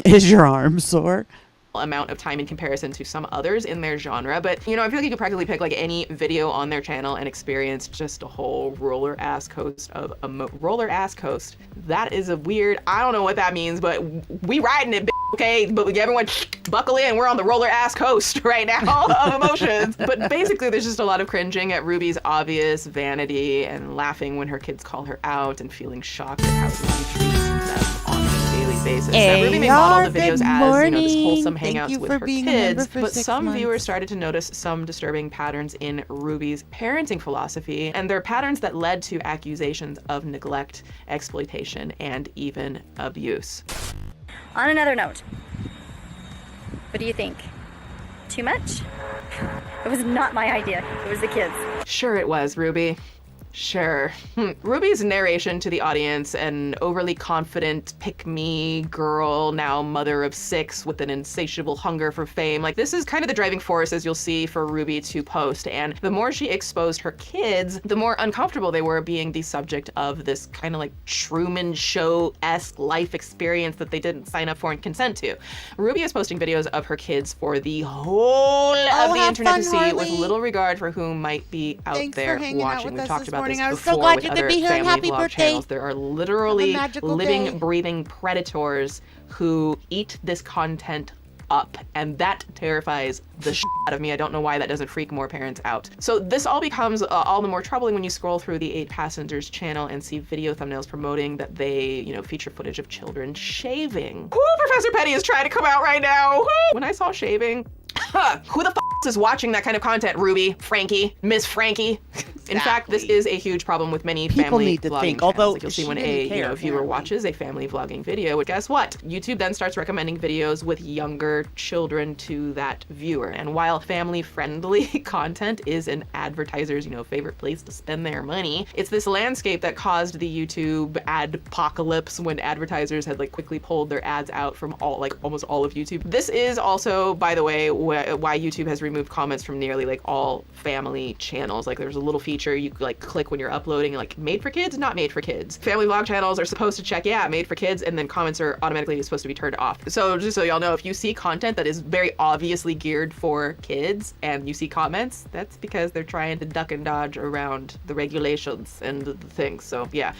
Is your arm sore? Amount of time in comparison to some others in their genre, but you know, I feel like you could practically pick like any video on their channel and experience just a whole roller ass coast of roller ass coast. That is a weird, I don't know what that means, but we riding it, okay? But everyone buckle in, we're on the roller ass coast right now of emotions. But basically there's just a lot of cringing at Ruby's obvious vanity and laughing when her kids call her out and feeling shocked at how Ruby treats them on a daily basis. Now, Ruby may model the videos as, you know, this wholesome hangouts with her kids, but some viewers started to notice some disturbing patterns in Ruby's parenting philosophy, and they're patterns that led to accusations of neglect, exploitation, and even abuse. On another note, what do you think? Too much? It was not my idea. It was the kids. Sure it was, Ruby. Sure. Ruby's narration to the audience, an overly confident, pick-me girl, now mother of 6 with an insatiable hunger for fame. Like, this is kind of the driving force, as you'll see, for Ruby to post. And the more she exposed her kids, the more uncomfortable they were being the subject of this kind of like Truman Show-esque life experience that they didn't sign up for and consent to. Ruby is posting videos of her kids for the whole of the internet to see, with little regard for who might be out there watching. We've talked about I was so glad you could be here, and happy birthday. Channels. There are literally living, breathing predators who eat this content up, and that terrifies the shit out of me. I don't know why that doesn't freak more parents out. So this all becomes all the more troubling when you scroll through the 8 Passengers channel and see video thumbnails promoting that they, you know, feature footage of children shaving. Woo, Professor Penny is trying to come out right now. Woo! When I saw shaving, who the f is watching that kind of content, Ruby, Frankie, Miss Frankie? In fact, this is a huge problem with many family vlogging channels. although like you'll see when a viewer watches a family vlogging video, but guess what? YouTube then starts recommending videos with younger children to that viewer. And while family-friendly content is an advertiser's, favorite place to spend their money, it's this landscape that caused the YouTube ad-apocalypse when advertisers had quickly pulled their ads out from almost all of YouTube. This is also, by the way, why YouTube has removed comments from nearly all family channels. There's a little feature you click when you're uploading, made for kids, not made for kids. Family vlog channels are supposed to check, yeah, made for kids, and then comments are automatically supposed to be turned off. So just so y'all know, if you see content that is very obviously geared for kids and you see comments, that's because they're trying to duck and dodge around the regulations and the things. So yeah.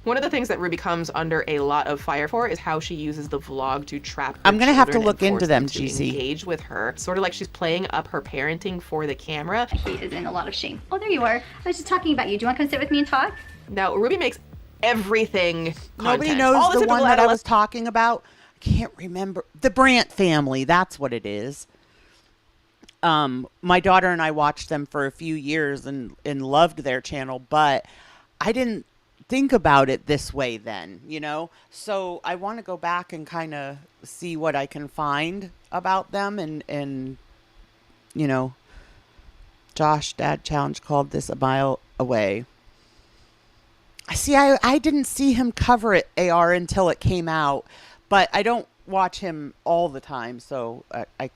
One of the things that Ruby comes under a lot of fire for is how she uses the vlog to trap her I'm gonna have to children look and into force them, to GC. engage with her, sort of like she's playing up her parenting for the camera. He is in a lot of shame. Oh, there you are. I was just talking about you. Do you want to come sit with me and talk? Now, Ruby makes everything Nobody content. knows All the typical one that I was adolescent- talking about. I can't remember. The Brandt family. That's what it is. My daughter and I watched them for a few years and loved their channel, but I didn't think about it this way then, So I want to go back and kind of see what I can find about them and Josh Dad Challenge called this a mile away. I didn't see him cover it, AR, until it came out, but I don't watch him all the time, so I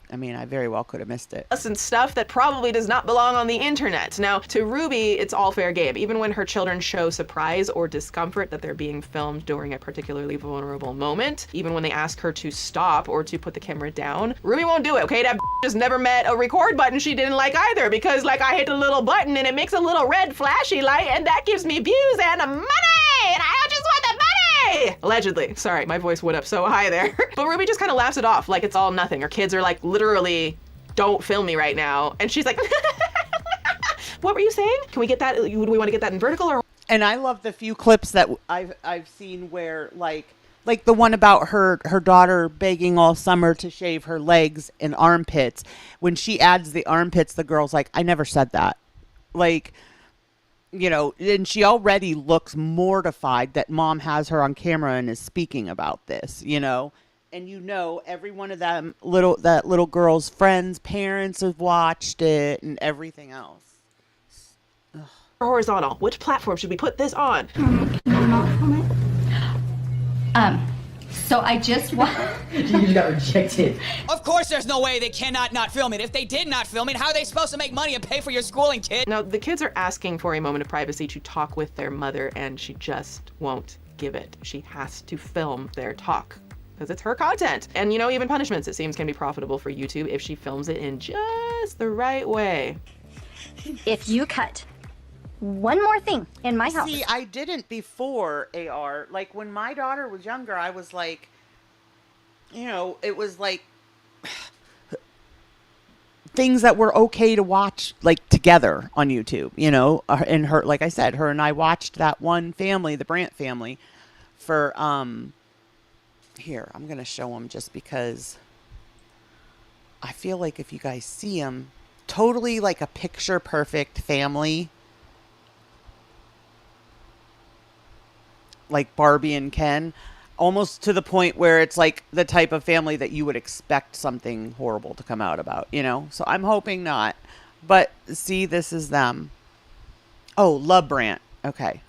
very well could have missed it. And stuff that probably does not belong on the internet. Now, to Ruby, it's all fair game. Even when her children show surprise or discomfort that they're being filmed during a particularly vulnerable moment, even when they ask her to stop or to put the camera down, Ruby won't do it, okay? That just never met a record button she didn't like either, because I hit the little button and it makes a little red flashy light and that gives me views and money! And I just want the money! Allegedly. Sorry, my voice went up so high there. But Ruby just kind of laughs it off like it's all nothing. Her kids are literally, don't film me right now. And she's like, what were you saying? Can we get that? Do we want to get that in vertical or? And I love the few clips that I've seen where like the one about her daughter begging all summer to shave her legs and armpits. When she adds the armpits, the girl's like, I never said that. And she already looks mortified that mom has her on camera and is speaking about this, and every one of them that little girl's friends, parents have watched it and everything else. Ugh. Horizontal. Which platform should we put this on? So I just want. You just got rejected. Of course there's no way they cannot not film it. If they did not film it, how are they supposed to make money and pay for your schooling, kid? Now, the kids are asking for a moment of privacy to talk with their mother, and she just won't give it. She has to film their talk because it's her content. And even punishments, it seems, can be profitable for YouTube if she films it in just the right way. If you cut one more thing in my house. See, I didn't before, AR. When my daughter was younger, I was it was things that were okay to watch together on YouTube, and her, like I said, her and I watched that one family, the Brandt family, for here, I'm going to show them just because I feel like if you guys see them, totally a picture perfect family. Like Barbie and Ken, almost to the point where it's the type of family that you would expect something horrible to come out about, So I'm hoping not. But see, this is them. Oh, Love Brandt. Okay.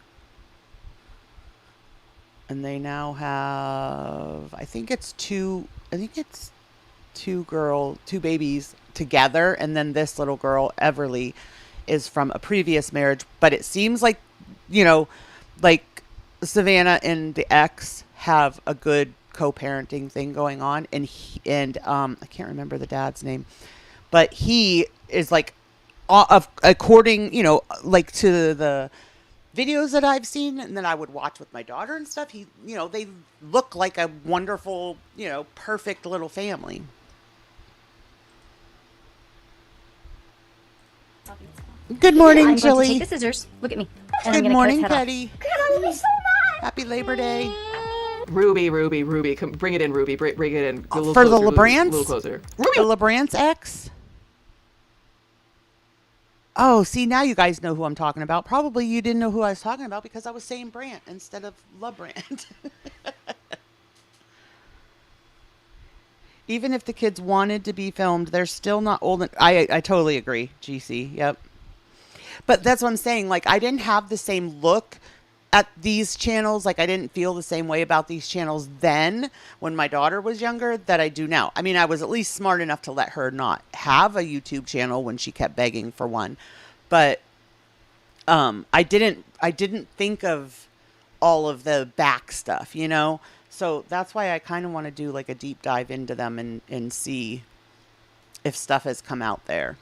And they now have, I think it's two babies together. And then this little girl, Everly, is from a previous marriage. But it seems like Savannah and the ex have a good co-parenting thing going on, and I can't remember the dad's name, but he is according to the videos that I've seen and that I would watch with my daughter and stuff, they look like a wonderful, perfect little family. Good morning, I'm Jilly. going to take the scissors. Look at me. And I'm Good gonna morning, cut its head Petty. off. Happy Labor Day. Ruby, come bring it in, Ruby. Bring it in. A little For closer, the a LeBrants? little closer. The LeBrants ex? Oh, see, now you guys know who I'm talking about. Probably you didn't know who I was talking about because I was saying Brant instead of LeBrant. Even if the kids wanted to be filmed, they're still not old. I totally agree, GC. Yep. But that's what I'm saying. Like, I didn't have the same look at these channels. Like, I didn't feel the same way about these channels then when my daughter was younger that I do now. I mean, I was at least smart enough to let her not have a YouTube channel when she kept begging for one. But I didn't think of all of the back stuff, you know? So that's why I kind of want to do like a deep dive into them and see if stuff has come out there.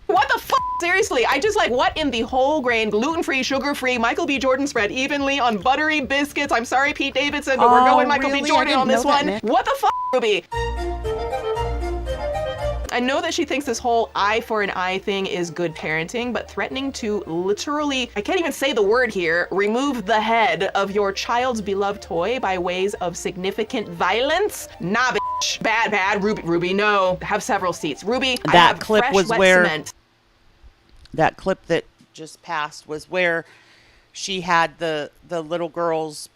What the fuck? Seriously, I just like, what in the whole grain, gluten-free, sugar-free, Michael B. Jordan spread evenly on buttery biscuits. I'm sorry, Pete Davidson, but we're going Michael B. Jordan on this one. What the fuck, Ruby? I know that she thinks this whole eye for an eye thing is good parenting, but threatening to literally, I can't even say the word here, remove the head of your child's beloved toy by ways of significant violence? Nah, bitch. Bad. Ruby, no. Have several seats. Ruby, I have clip fresh was wet where cement. That clip that just passed was where she had the little girl's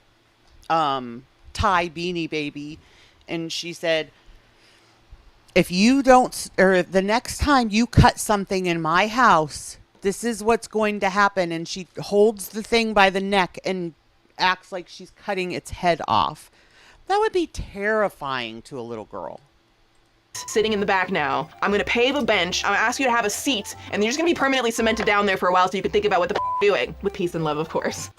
tie beanie baby, and she said, if you don't, or the next time you cut something in my house, this is what's going to happen. And she holds the thing by the neck and acts like she's cutting its head off. That would be terrifying to a little girl. Sitting in the back now. I'm gonna pave a bench. I'm gonna ask you to have a seat, and you're just gonna be permanently cemented down there for a while so you can think about what the you're doing. With peace and love, of course.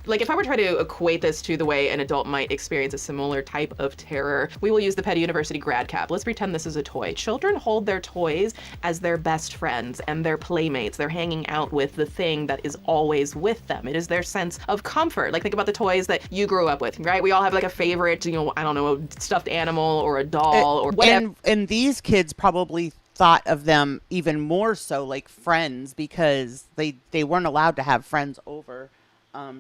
Like, if I were to try to equate this to the way an adult might experience a similar type of terror, we will use the Petty University grad cap. Let's pretend this is a toy. Children hold their toys as their best friends and their playmates. They're hanging out with the thing that is always with them. It is their sense of comfort. Like, think about the toys that you grew up with, right? We all have like a favorite, you know, I don't know, a stuffed animal or a doll or whatever. And these kids probably thought of them even more so like friends because they weren't allowed to have friends over.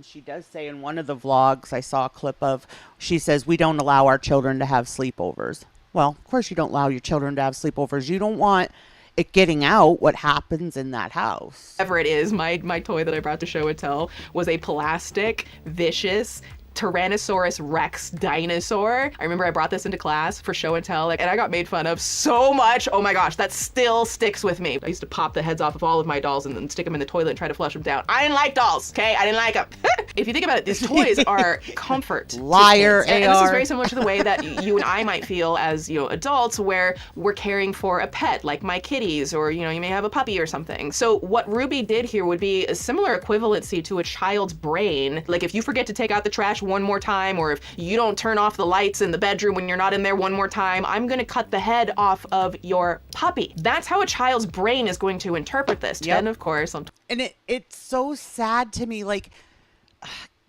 She does say in one of the vlogs I saw a clip of, she says, we don't allow our children to have sleepovers. Well, of course you don't allow your children to have sleepovers. You don't want it getting out what happens in that house. Whatever it is, my toy that I brought to show and tell was a plastic, vicious, Tyrannosaurus Rex dinosaur. I remember I brought this into class for show and tell, and I got made fun of so much. Oh my gosh, that still sticks with me. I used to pop the heads off of all of my dolls and then stick them in the toilet and try to flush them down. I didn't like dolls, okay? I didn't like them. If you think about it, these toys are comfort. Liar, AR. And this is very similar to the way that you and I might feel as, you know, adults, where we're caring for a pet, like my kitties, or, you know, you may have a puppy or something. So what Ruby did here would be a similar equivalency to a child's brain. Like, if you forget to take out the trash one more time, or if you don't turn off the lights in the bedroom when you're not in there one more time, I'm gonna cut the head off of your puppy. That's how a child's brain is going to interpret this. Yep. And of course, and it's so sad to me, like,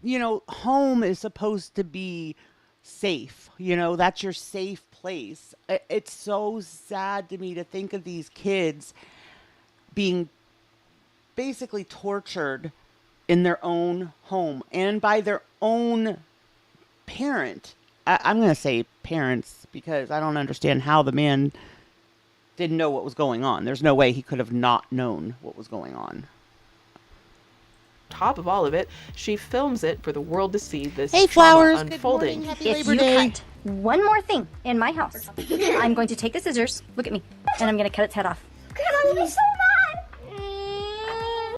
you know, home is supposed to be safe, you know, that's your safe place. It's so sad to me to think of these kids being basically tortured in their own home and by their own parent. I'm going to say parents because I don't understand how the man didn't know what was going on. There's no way he could have not known what was going on. top of all of it, she films it for the world to see this Hey, trauma Flowers. unfolding. If you cut one more thing in my house, I'm going to take the scissors, look at me, and I'm going to cut its head off.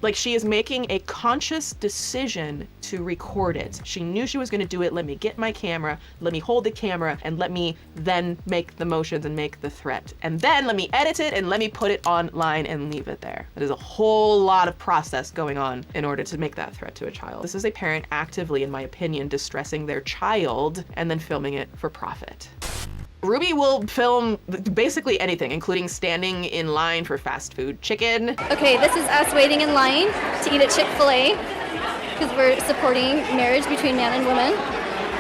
Like, she is making a conscious decision to record it. She knew she was going to do it. Let me get my camera, let me hold the camera, and let me then make the motions and make the threat. And then let me edit it and let me put it online and leave it there. There's a whole lot of process going on in order to make that threat to a child. This is a parent actively, in my opinion, distressing their child and then filming it for profit. Ruby will film basically anything, including standing in line for fast food chicken. Okay, this is us waiting in line to eat at Chick-fil-A because we're supporting marriage between man and woman.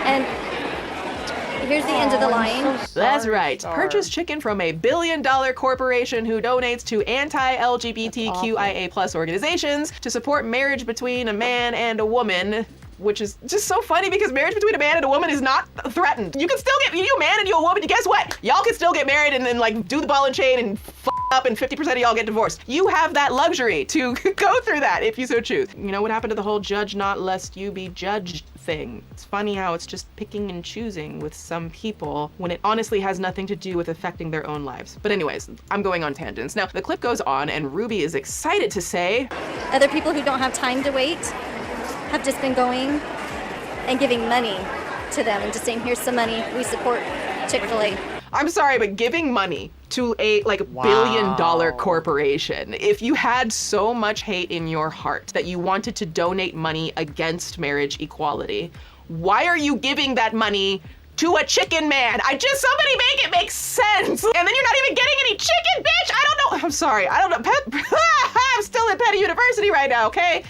And Here's the end of the line. That's right. Purchase chicken from a billion-dollar corporation who donates to anti-LGBTQIA plus organizations to support marriage between a man and a woman, which is just so funny because marriage between a man and a woman is not threatened. You can still get, you a man and you a woman, guess what? Y'all can still get married and then like do the ball and chain and up and 50% of y'all get divorced. You have that luxury to go through that if you so choose. You know what happened to the whole judge not lest you be judged thing? It's funny how it's just picking and choosing with some people when it honestly has nothing to do with affecting their own lives. But anyways, I'm going on tangents. Now, the clip goes on and Ruby is excited to say, Other people who don't have time to wait have just been going and giving money to them and just saying, here's some money, we support Chick-fil-A. I'm sorry, but giving money to a billion-dollar corporation, if you had so much hate in your heart that you wanted to donate money against marriage equality, why are you giving that money to a chicken man? Somebody make it make sense. And then you're not even getting any chicken, bitch. I don't know. I'm sorry. I don't know. I'm still at Petty University right now, okay?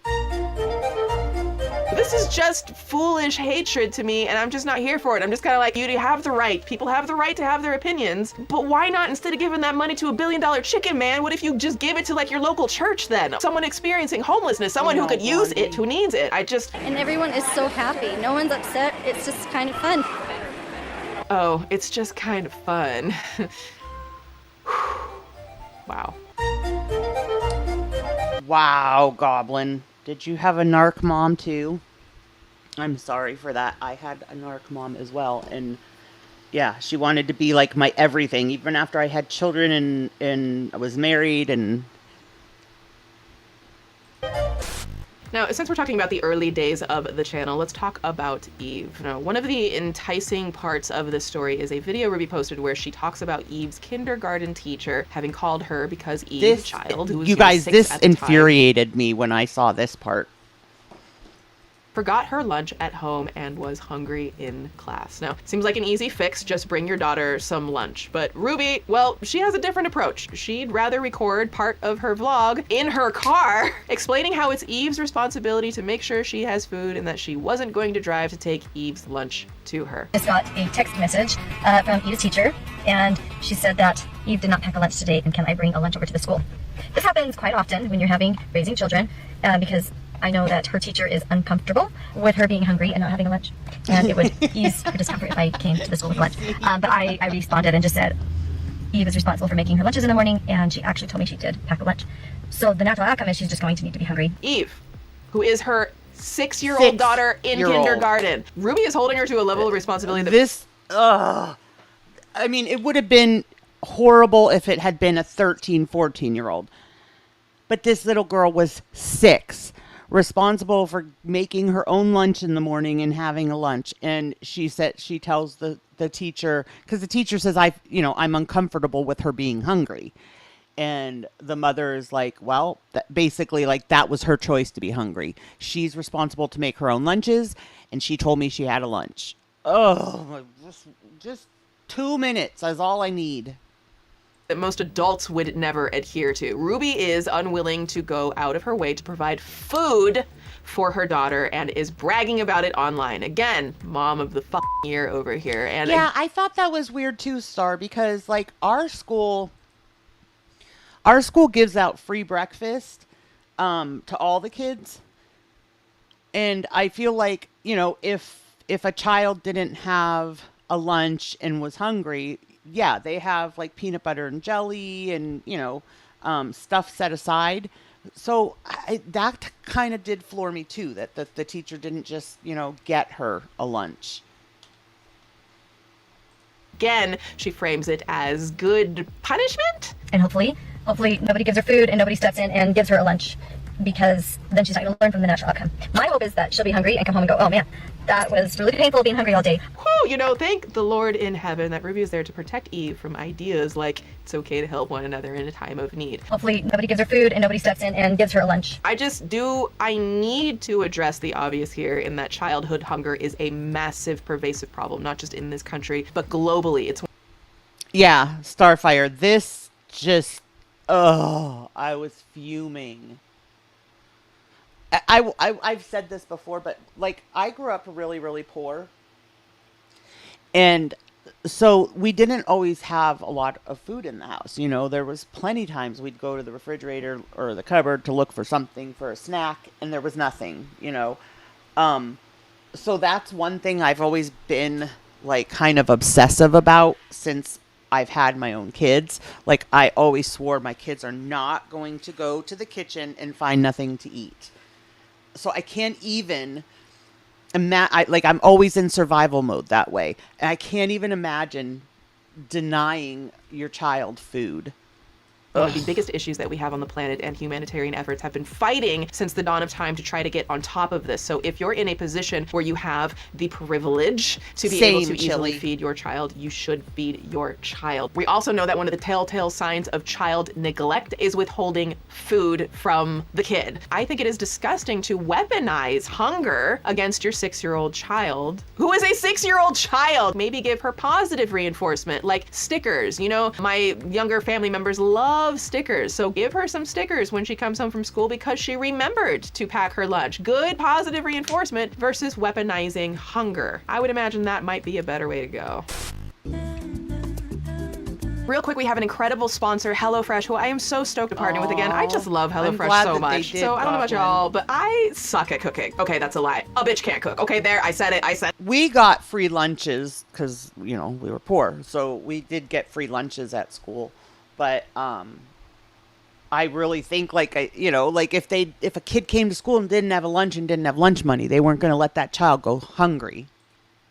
This is just foolish hatred to me, and I'm just not here for it. I'm just kind of like, you have the right. People have the right to have their opinions, but why not, instead of giving that money to a billion-dollar chicken man, what if you just give it to like your local church then? Someone experiencing homelessness, someone who could use it, who needs it. And everyone is so happy. No one's upset. It's just kind of fun. Oh, it's just kind of fun. Wow. Wow, Goblin. Did you have a narc mom too? I'm sorry for that. I had a narc mom as well. And yeah, she wanted to be like my everything, even after I had children and I was married and... Now, since we're talking about the early days of the channel, let's talk about Eve. Now, one of the enticing parts of this story is a video Ruby posted where she talks about Eve's kindergarten teacher having called her because Eve's child, who was you guys, 6 this at the time, infuriated me when I saw this part. Forgot her lunch at home and was hungry in class. Now, seems like an easy fix, just bring your daughter some lunch. But Ruby, well, she has a different approach. She'd rather record part of her vlog in her car, explaining how it's Eve's responsibility to make sure she has food and that she wasn't going to drive to take Eve's lunch to her. Just got a text message from Eve's teacher, and she said that Eve did not pack a lunch today, and can I bring a lunch over to the school? This happens quite often when you're raising children, because I know that her teacher is uncomfortable with her being hungry and not having a lunch. And it would ease her discomfort if I came to the school with lunch. But I responded and just said, Eve is responsible for making her lunches in the morning, and she actually told me she did pack a lunch. So the natural outcome is she's just going to need to be hungry. Eve, who is her 6-year-old daughter in kindergarten. Ruby is holding her to a level of responsibility that... I mean, it would have been horrible if it had been a 13, 14-year-old. But this little girl was 6. Responsible for making her own lunch in the morning and having a lunch. And she tells the teacher, because the teacher says, I'm uncomfortable with her being hungry. And the mother is like, well, basically like that was her choice to be hungry. She's responsible to make her own lunches. And she told me she had a lunch. Oh, just 2 minutes is all I need. That most adults would never adhere to. Ruby is unwilling to go out of her way to provide food for her daughter and is bragging about it online. Again, mom of the year over here. And yeah, I thought that was weird too, Star, because like our school gives out free breakfast to all the kids. And I feel like, if a child didn't have a lunch and was hungry, yeah, they have like peanut butter and jelly and, stuff set aside. So that kind of did floor me too, that the teacher didn't just, get her a lunch. Again, she frames it as good punishment. And hopefully nobody gives her food and nobody steps in and gives her a lunch, because then she's not going to learn from the natural outcome. My hope is that she'll be hungry and come home and go, oh man, that was really painful being hungry all day. Whew, thank the Lord in heaven that Ruby is there to protect Eve from ideas like it's okay to help one another in a time of need. Hopefully nobody gives her food and nobody steps in and gives her a lunch. I need to address the obvious here in that childhood hunger is a massive, pervasive problem, not just in this country, but globally. Yeah, Starfire, this just, I was fuming. I've said this before, but like I grew up really, really poor. And so we didn't always have a lot of food in the house. You know, there was plenty times we'd go to the refrigerator or the cupboard to look for something for a snack, and there was nothing, you know. So that's one thing I've always been like kind of obsessive about since I've had my own kids. Like, I always swore my kids are not going to go to the kitchen and find nothing to eat. So I can't even I'm always in survival mode that way. And I can't even imagine denying your child food. One of the biggest issues that we have on the planet, and humanitarian efforts have been fighting since the dawn of time to try to get on top of this. So if you're in a position where you have the privilege to be able to easily feed your child, you should feed your child. We also know that one of the telltale signs of child neglect is withholding food from the kid. I think it is disgusting to weaponize hunger against your 6-year-old child, who is a 6-year-old child. Maybe give her positive reinforcement, like stickers. You know, my younger family members love stickers, so give her some stickers when she comes home from school because she remembered to pack her lunch. Good positive reinforcement versus weaponizing hunger. I would imagine that might be a better way to go. Real quick, we have an incredible sponsor, HelloFresh, who I am so stoked to partner with again. I just love HelloFresh so much. So I don't know about y'all, but I suck at cooking. Okay, that's a lie. A bitch can't cook. Okay, there, I said it. We got free lunches because, you know, we were poor. So we did get free lunches at school. But I really think, like, if a kid came to school and didn't have a lunch and didn't have lunch money, they weren't going to let that child go hungry.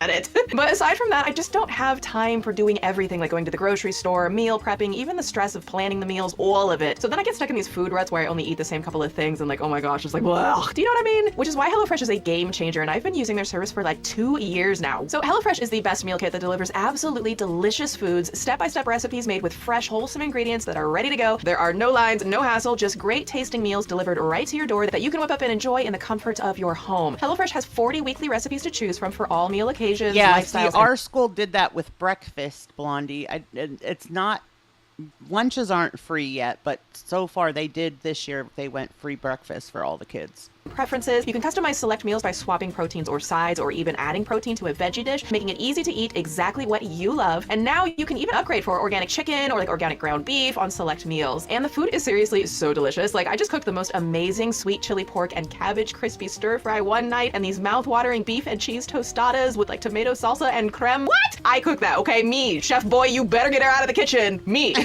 It. But aside from that, I just don't have time for doing everything, like going to the grocery store, meal prepping, even the stress of planning the meals, all of it. So then I get stuck in these food ruts where I only eat the same couple of things and like, oh my gosh, it's like, well, do you know what I mean? Which is why HelloFresh is a game changer, and I've been using their service for like 2 years now. So HelloFresh is the best meal kit that delivers absolutely delicious foods, step-by-step recipes made with fresh, wholesome ingredients that are ready to go. There are no lines, no hassle, just great tasting meals delivered right to your door that you can whip up and enjoy in the comfort of your home. HelloFresh has 40 weekly recipes to choose from for all meal occasions. Yeah, see, our school did that with breakfast, Blondie. It's not, lunches aren't free yet, but so far they did this year. They went free breakfast for all the kids. Preferences. You can customize select meals by swapping proteins or sides, or even adding protein to a veggie dish, making it easy to eat exactly what you love. And now you can even upgrade for organic chicken or like organic ground beef on select meals. And the food is seriously so delicious. Like, I just cooked the most amazing sweet chili pork and cabbage crispy stir fry one night, and these mouth-watering beef and cheese tostadas with like tomato salsa and creme. What? I cooked that, okay? Me, chef boy, you better get her out of the kitchen. Me.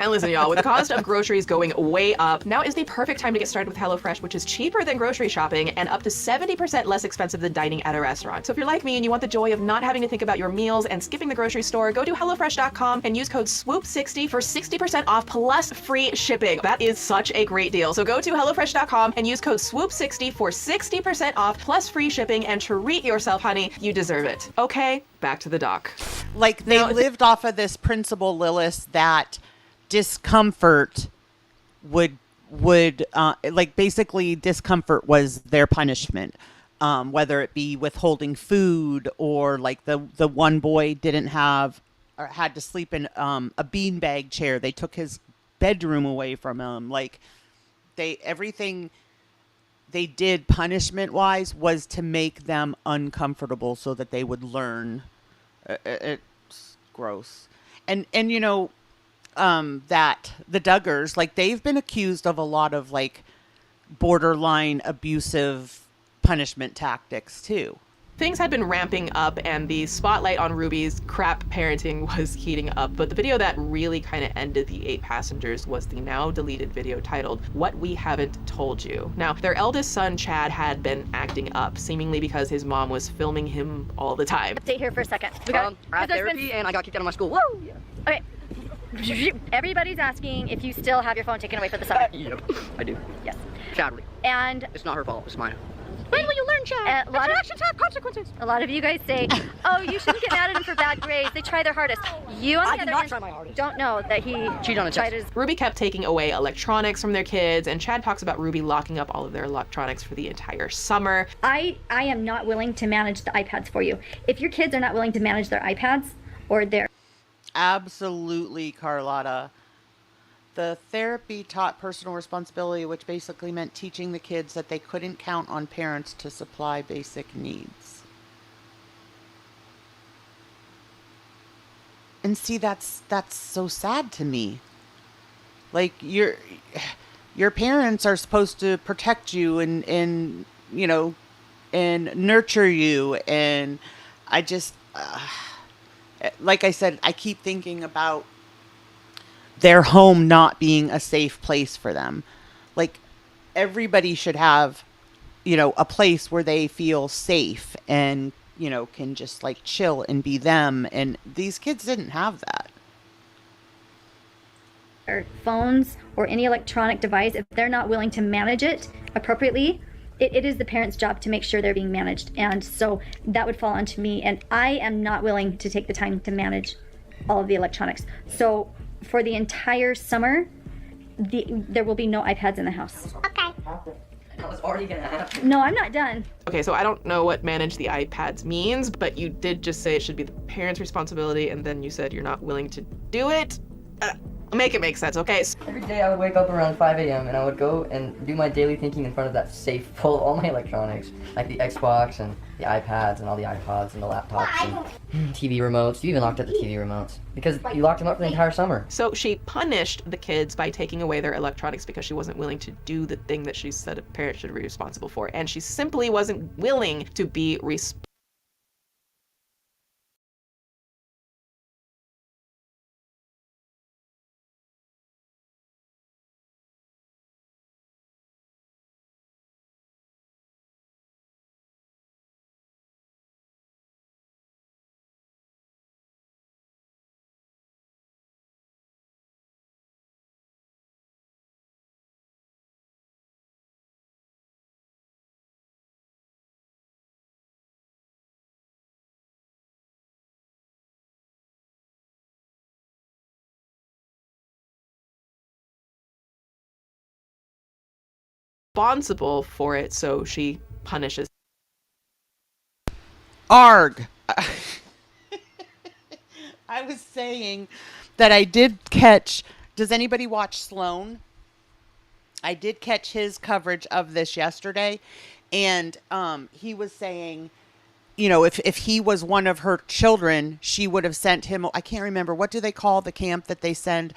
And listen, y'all, with the cost of groceries going way up, now is the perfect time to get started with HelloFresh, which is cheaper than grocery shopping and up to 70% less expensive than dining at a restaurant. So if you're like me and you want the joy of not having to think about your meals and skipping the grocery store, go to HelloFresh.com and use code SWOOP60 for 60% off plus free shipping. That is such a great deal. So go to HelloFresh.com and use code SWOOP60 for 60% off plus free shipping, and treat yourself, honey. You deserve it. Okay, back to the doc. Like, they lived off of this principle, Lilith, that discomfort would like, basically discomfort was their punishment, whether it be withholding food, or like the one boy didn't have, or had to sleep in a beanbag chair. They took his bedroom away from him. Like, everything they did punishment wise was to make them uncomfortable so that they would learn. It's gross. And you know, that the Duggars, like, they've been accused of a lot of like borderline abusive punishment tactics too. Things had been ramping up and the spotlight on Ruby's crap parenting was heating up, but the video that really kind of ended the 8 passengers was the now deleted video titled "What We Haven't Told You." Now, their eldest son, Chad, had been acting up, seemingly because his mom was filming him all the time. Stay here for a second. I had therapy and I got kicked out of my school. Woo! Okay. Everybody's asking if you still have your phone taken away for the summer. Yep, I do. Yes. Sadly. And it's not her fault, it's mine. when will you learn, Chad? Actions have consequences. A lot of you guys say, oh, you shouldn't get mad at him for bad grades. They try their hardest. You, on the other hand, try my hardest. Don't know that he cheated on a test. Ruby kept taking away electronics from their kids, and Chad talks about Ruby locking up all of their electronics for the entire summer. I am not willing to manage the iPads for you. If your kids are not willing to manage their iPads or their... Absolutely, Carlotta. The therapy taught personal responsibility, which basically meant teaching the kids that they couldn't count on parents to supply basic needs. And see, that's so sad to me. Like, your parents are supposed to protect you and you know, and nurture you. And I just, like I said, I keep thinking about their home not being a safe place for them. Like, everybody should have, you know, a place where they feel safe and, you know, can just like chill and be them. And these kids didn't have that. Or phones or any electronic device, if they're not willing to manage it appropriately, it is the parent's job to make sure they're being managed. And so that would fall onto me, and I am not willing to take the time to manage all of the electronics. So for the entire summer, there will be no iPads in the house. Okay. That was already gonna happen. No, I'm not done. Okay, so I don't know what manage the iPads means, but you did just say it should be the parents' responsibility, and then you said you're not willing to do it. Make it make sense, okay? Every day I would wake up around 5 a.m. and I would go and do my daily thinking in front of that safe full of all my electronics, like the Xbox and the iPads and all the iPods and the laptops and TV remotes. You even locked up the TV remotes because you locked them up for the entire summer. So she punished the kids by taking away their electronics because she wasn't willing to do the thing that she said a parent should be responsible for, and she simply wasn't willing to be responsible. For it, so she punishes. Arg. I was saying that I did catch, does anybody watch Sloan? I did catch his coverage of this yesterday, and he was saying, you know, if he was one of her children, she would have sent him, I can't remember, what do they call the camp that they send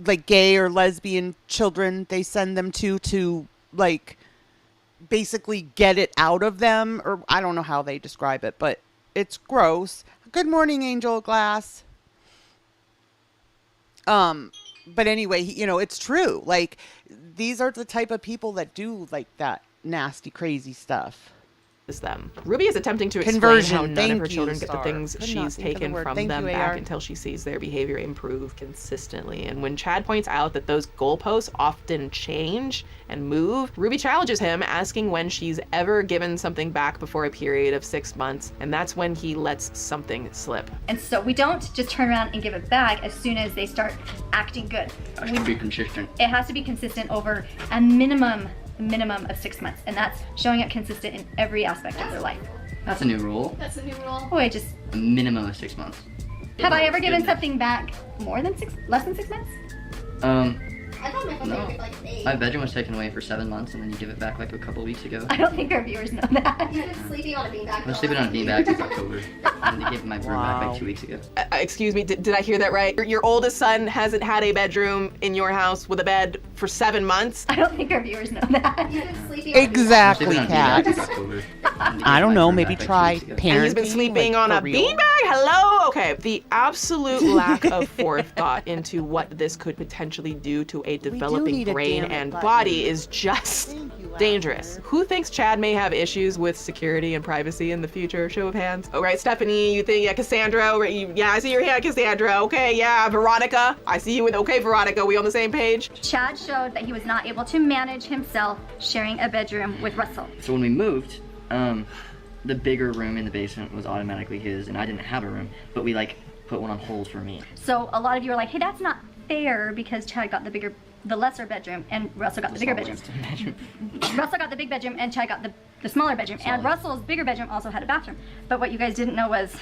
like gay or lesbian children, they send them to like basically get it out of them, or I don't know how they describe it, but it's gross. Good morning, Angel Glass. But anyway, you know, it's true. Like, these are the type of people that do like that nasty, crazy stuff. Is them. Ruby is attempting to explain Conversion. how none of her Thank children you, get the Star. things Could not she's think of the taken word. from Thank them you, back AR. until she sees their behavior improve consistently. And when Chad points out that those goalposts often change and move, Ruby challenges him, asking when she's ever given something back before a period of 6 months, and that's when he lets something slip. And so we don't just turn around and give it back as soon as they start acting good. It has to be consistent. It has to be consistent over a minimum of 6 months, and that's showing it consistent in every aspect of their life. That's a new rule. That's a new rule. Oh, I just... A minimum of 6 months. Have I ever given something back less than 6 months? I thought my phone No. was like 8. My bedroom was taken away for 7 months and then you give it back like a couple weeks ago. I don't think our viewers know that. You've been sleeping on a beanbag. I was sleeping on a beanbag since October. And they gave my room back like 2 weeks ago. Excuse me, did I hear that right? Your oldest son hasn't had a bedroom in your house with a bed for 7 months? I don't think our viewers know that. You've been sleeping on Exactly, on a Kat. beanbag since October. I don't know, maybe try parenting. And he's been sleeping on a beanbag? Hello? Okay, the absolute lack of forethought into what this could potentially do to a developing need a brain Dammit and button. body is just dangerous. Who thinks Chad may have issues with security and privacy in the future? Show of hands. All right, Stephanie, you think, yeah, Cassandra, yeah, I see your hand, Cassandra. Okay, yeah, Veronica, I see you with, okay, Veronica, we on the same page? Chad showed that he was not able to manage himself sharing a bedroom with Russell. So when we moved, the bigger room in the basement was automatically his, and I didn't have a room, but we like put one on hold for me. So a lot of you are like, hey, that's not fair because Chad got the lesser bedroom and Russell got the bigger bedroom. Russell got the big bedroom and Chad got the the smaller bedroom, and Russell's bigger bedroom also had a bathroom. But what you guys didn't know was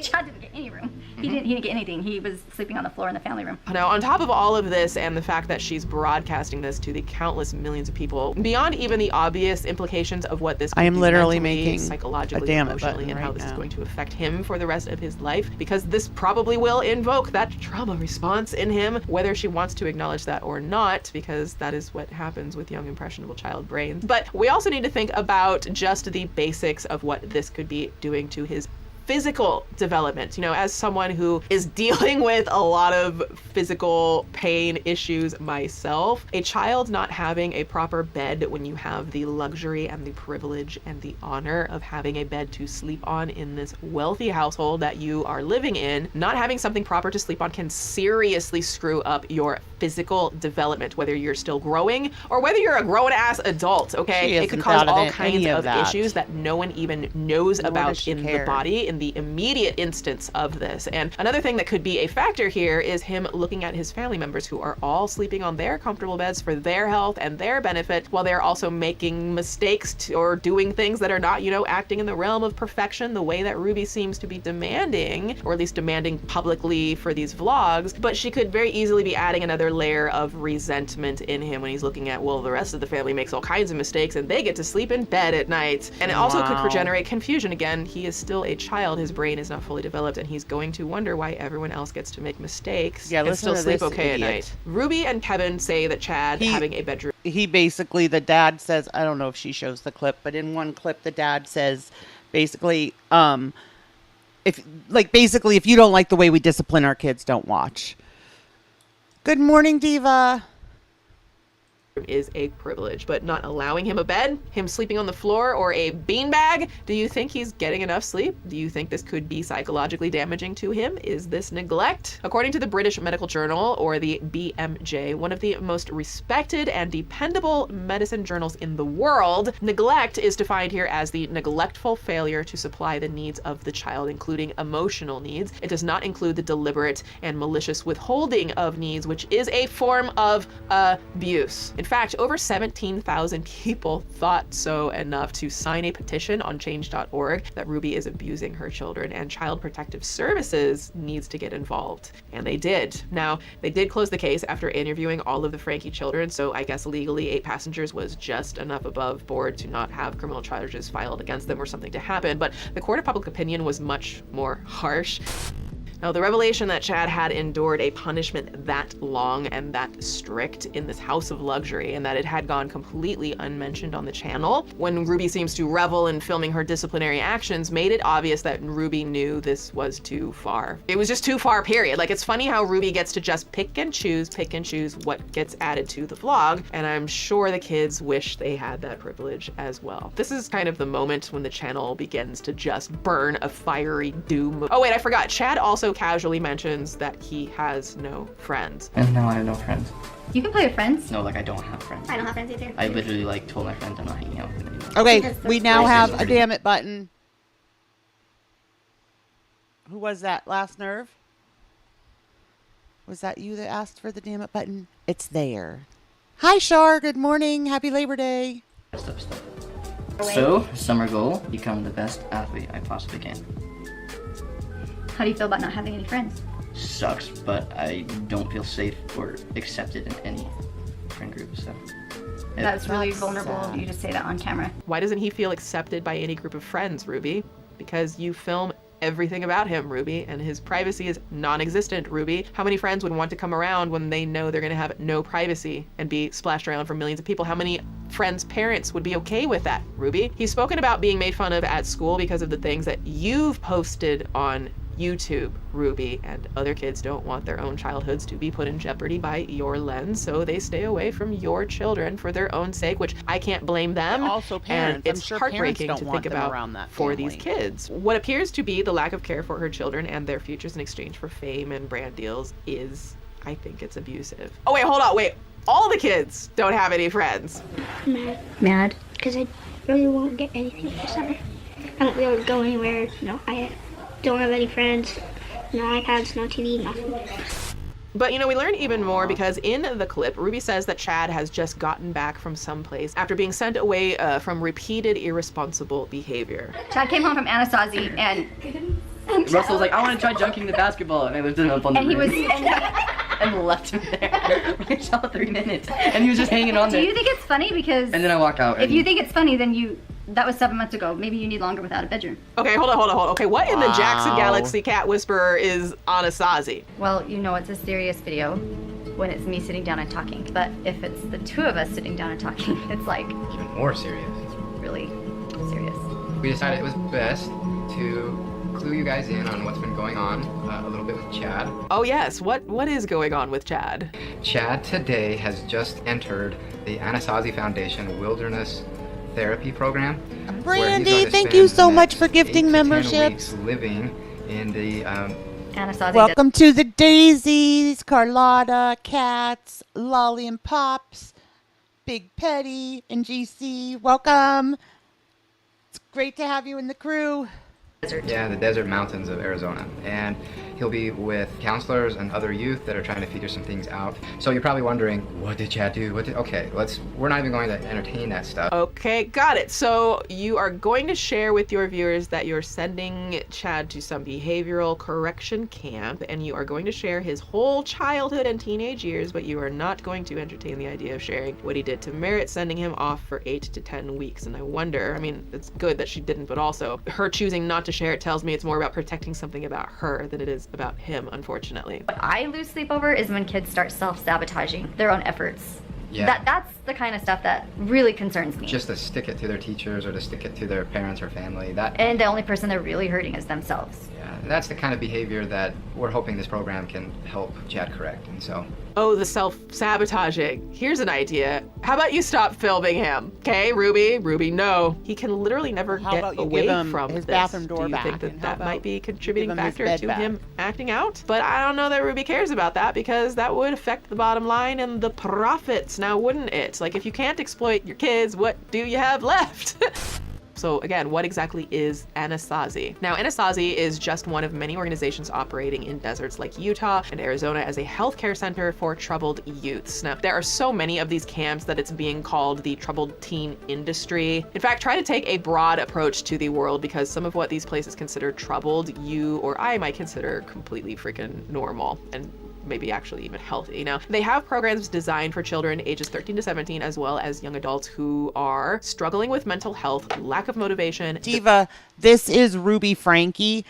Chad didn't get any room. He didn't get anything. He was sleeping on the floor in the family room. Now, on top of all of this and the fact that she's broadcasting this to the countless millions of people, beyond even the obvious implications of what this could I am do literally mentally, making psychologically, a Dammit emotionally, button and how right this is now. going to affect him for the rest of his life, because this probably will invoke that trauma response in him, whether she wants to acknowledge that or not, because that is what happens with young impressionable child brains. But we also need to think about just the basics of what this could be doing to his physical development. You know, as someone who is dealing with a lot of physical pain issues myself, a child not having a proper bed when you have the luxury and the privilege and the honor of having a bed to sleep on in this wealthy household that you are living in, not having something proper to sleep on can seriously screw up your physical development, whether you're still growing or whether you're a grown-ass adult, okay? It could cause all kinds of issues that no one even knows about in the body in the immediate instance of this. And another thing that could be a factor here is him looking at his family members who are all sleeping on their comfortable beds for their health and their benefit, while they're also making mistakes or doing things that are not, you know, acting in the realm of perfection the way that Ruby seems to be demanding, or at least demanding publicly for these vlogs. But she could very easily be adding another layer of resentment in him when he's looking at, well, the rest of the family makes all kinds of mistakes and they get to sleep in bed at night. And it also could generate confusion. Again, he is still a child. His brain is not fully developed, and he's going to wonder why everyone else gets to make mistakes and still sleep okay at night. Ruby and Kevin say that Chad having a bedroom. He basically, the dad says, I don't know if she shows the clip, but in one clip, the dad says, basically, if you don't like the way we discipline our kids, don't watch. Good morning, Diva. Is a privilege, but not allowing him a bed, him sleeping on the floor or a beanbag, do you think he's getting enough sleep? Do you think this could be psychologically damaging to him? Is this neglect? According to the British Medical Journal, or the BMJ, one of the most respected and dependable medicine journals in the world, neglect is defined here as the neglectful failure to supply the needs of the child, including emotional needs. It does not include the deliberate and malicious withholding of needs, which is a form of abuse. In fact, over 17,000 people thought so enough to sign a petition on change.org that Ruby is abusing her children, and Child Protective Services needs to get involved. And they did. Now, they did close the case after interviewing all of the Frankie children, so I guess legally 8 passengers was just enough above board to not have criminal charges filed against them or something to happen, but the court of public opinion was much more harsh. Now, the revelation that Chad had endured a punishment that long and that strict in this house of luxury, and that it had gone completely unmentioned on the channel, when Ruby seems to revel in filming her disciplinary actions, made it obvious that Ruby knew this was too far. It was just too far, period. Like, it's funny how Ruby gets to just pick and choose what gets added to the vlog, and I'm sure the kids wish they had that privilege as well. This is kind of the moment when the channel begins to just burn a fiery doom. Oh wait, I forgot. Chad also casually mentions that he has no friends. And no, I have no friends. You can play with friends. No, like I don't have friends. I don't have friends either. I literally like told my friends I'm not hanging out with them anymore. Okay, we now have a Dammit button. Who was that? Last Nerve? Was that you that asked for the Dammit button? It's there. Hi, Shar. Good morning. Happy Labor Day. So, summer goal, become the best athlete I possibly can. How do you feel about not having any friends? Sucks, but I don't feel safe or accepted in any friend group, so. That's really vulnerable of you to say that on camera. Why doesn't he feel accepted by any group of friends, Ruby? Because you film everything about him, Ruby, and his privacy is non-existent, Ruby. How many friends would want to come around when they know they're gonna have no privacy and be splashed around for millions of people? How many friends' parents would be okay with that, Ruby? He's spoken about being made fun of at school because of the things that you've posted on YouTube, Ruby, and other kids don't want their own childhoods to be put in jeopardy by your lens, so they stay away from your children for their own sake, which I can't blame them. Also parents. And it's heartbreaking to think about for these kids. What appears to be the lack of care for her children and their futures in exchange for fame and brand deals is, I think it's abusive. Oh wait, hold on, wait. All the kids don't have any friends. Mad. Mad? Because I really won't get anything for summer. I won't be able to go anywhere. I don't have any friends, no iPads, no TV, nothing. But we learn even more because in the clip, Ruby says that Chad has just gotten back from someplace after being sent away from repeated irresponsible behavior. Chad came home from Anasazi and Russell was like, I want to try junking the basketball, and I lifted him up on the rim. And left him there. I saw 3 minutes, and he was just hanging on there. Do you think it's funny? Because and then I walk out. If you think it's funny, then that was 7 months ago. Maybe you need longer without a bedroom. Okay, hold on. Okay, what in the Jackson Galaxy Cat Whisperer is Anasazi? Well, it's a serious video when it's me sitting down and talking. But if it's the two of us sitting down and talking, it's like Even more serious. It's really serious. We decided it was best to clue you guys in on what's been going on a little bit with Chad. Oh yes, what is going on with Chad? Chad today has just entered the Anasazi Foundation Wilderness Therapy Program. Brandy, thank you so much for gifting memberships. Living in the Anasazi. Welcome to the Daisies, Carlotta, Cats, Lolly and Pops, Big Petty, and GC. Welcome. It's great to have you in the crew. Yeah, the desert mountains of Arizona. And he'll be with counselors and other youth that are trying to figure some things out. So you're probably wondering, what did Chad do? Okay, we're not even going to entertain that stuff. Okay, got it. So you are going to share with your viewers that you're sending Chad to some behavioral correction camp, and you are going to share his whole childhood and teenage years, but you are not going to entertain the idea of sharing what he did to merit sending him off for 8 to 10 weeks. And I wonder, it's good that she didn't, but also her choosing not to share it tells me it's more about protecting something about her than it is about him, unfortunately. What I lose sleep over is when kids start self-sabotaging their own efforts. Yeah. That's the kind of stuff that really concerns me. Just to stick it to their teachers or to stick it to their parents or family. And the only person they're really hurting is themselves. Yeah, that's the kind of behavior that we're hoping this program can help Chad correct. And so Oh, the self-sabotaging. Here's an idea. How about you stop filming him? Okay, Ruby? Ruby, no. He can literally never get away from his this. bathroom door Do you back, think that might be a contributing give him his factor bed to back? him acting out? But I don't know that Ruby cares about that because that would affect the bottom line and the profits, now wouldn't it? Like, if you can't exploit your kids, what do you have left? So again, what exactly is Anasazi? Now, Anasazi is just one of many organizations operating in deserts like Utah and Arizona as a healthcare center for troubled youths. Now, there are so many of these camps that it's being called the troubled teen industry. In fact, try to take a broad approach to the world because some of what these places consider troubled, you or I might consider completely freaking normal and maybe actually even healthy. Now, they have programs designed for children ages 13 to 17, as well as young adults who are struggling with mental health, lack of motivation. Diva, this is Ruby Frankie.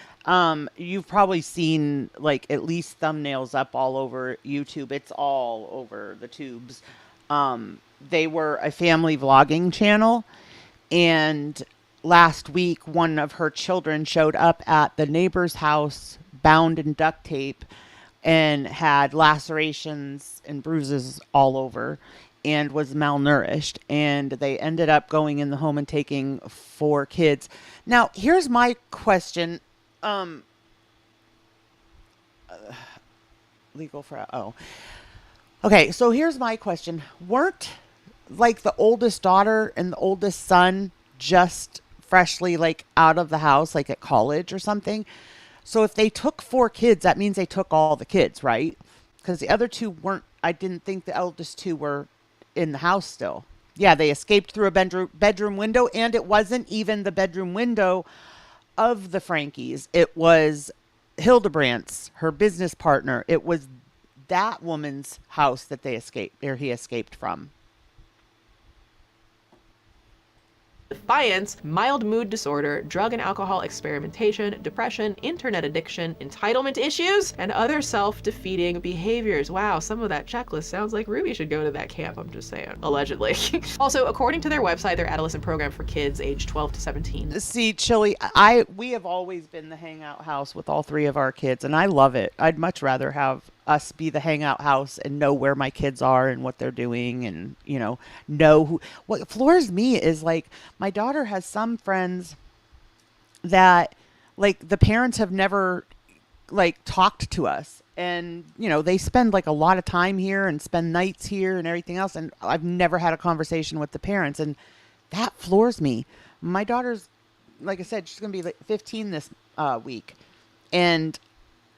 You've probably seen like at least thumbnails up all over YouTube. It's all over the tubes. They were a family vlogging channel, and last week one of her children showed up at the neighbor's house bound in duct tape and had lacerations and bruises all over and was malnourished. And they ended up going in the home and taking 4 kids. Now, here's my question. Okay, so here's my question. Weren't like the oldest daughter and the oldest son just freshly like out of the house, like at college or something? So if they took 4 kids, that means they took all the kids, right? Because the other 2 weren't. I didn't think the eldest 2 were in the house still. Yeah, they escaped through a bedroom window, and it wasn't even the bedroom window of the Frankies. It was Hildebrandt's, her business partner. It was that woman's house that they escaped, or he escaped from. Defiance, mild mood disorder, drug and alcohol experimentation, depression, internet addiction, entitlement issues, and other self-defeating behaviors. Wow, some of that checklist sounds like Ruby should go to that camp, I'm just saying. Allegedly. Also, according to their website, their adolescent program for kids aged 12 to 17. See, Chili, we have always been the hangout house with all 3 of our kids, and I love it. I'd much rather have us be the hangout house and know where my kids are and what they're doing, and know who. What floors me is like my daughter has some friends that like the parents have never like talked to us, and they spend like a lot of time here and spend nights here and everything else, and I've never had a conversation with the parents, and that floors me. My daughter's, like I said, she's gonna be like 15 this week, and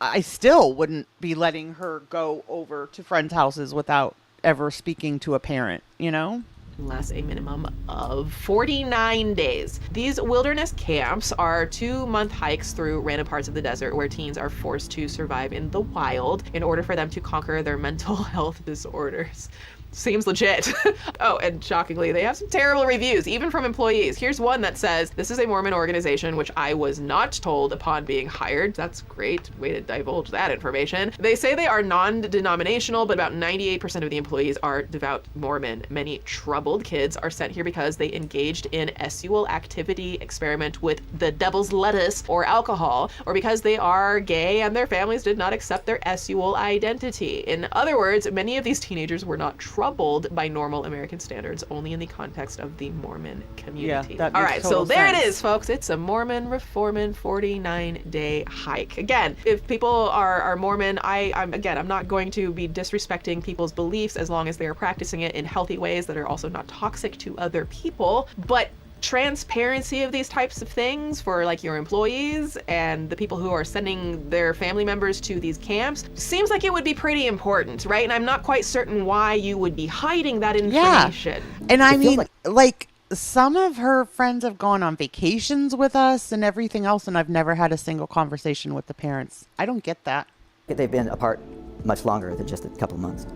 I still wouldn't be letting her go over to friends' houses without ever speaking to a parent, you know? Less a minimum of 49 days. These wilderness camps are 2-month hikes through random parts of the desert where teens are forced to survive in the wild in order for them to conquer their mental health disorders. Seems legit. Oh, and shockingly, they have some terrible reviews, even from employees. Here's one that says, this is a Mormon organization, which I was not told upon being hired. That's great. Way to divulge that information. They say they are non-denominational, but about 98% of the employees are devout Mormon. Many troubled kids are sent here because they engaged in sexual activity, experiment with the devil's lettuce or alcohol, or because they are gay and their families did not accept their sexual identity. In other words, many of these teenagers were not troubled by normal American standards, only in the context of the Mormon community. Yeah, all right, so there sense. it is, folks. It's a Mormon Reformin 49-day hike. Again, if people are Mormon, I'm not going to be disrespecting people's beliefs as long as they are practicing it in healthy ways that are also not toxic to other people. But transparency of these types of things for like your employees and the people who are sending their family members to these camps seems like it would be pretty important, right? And I'm not quite certain why you would be hiding that information. Yeah. And I mean, like some of her friends have gone on vacations with us and everything else, and I've never had a single conversation with the parents. I don't get that. They've been apart much longer than just a couple of months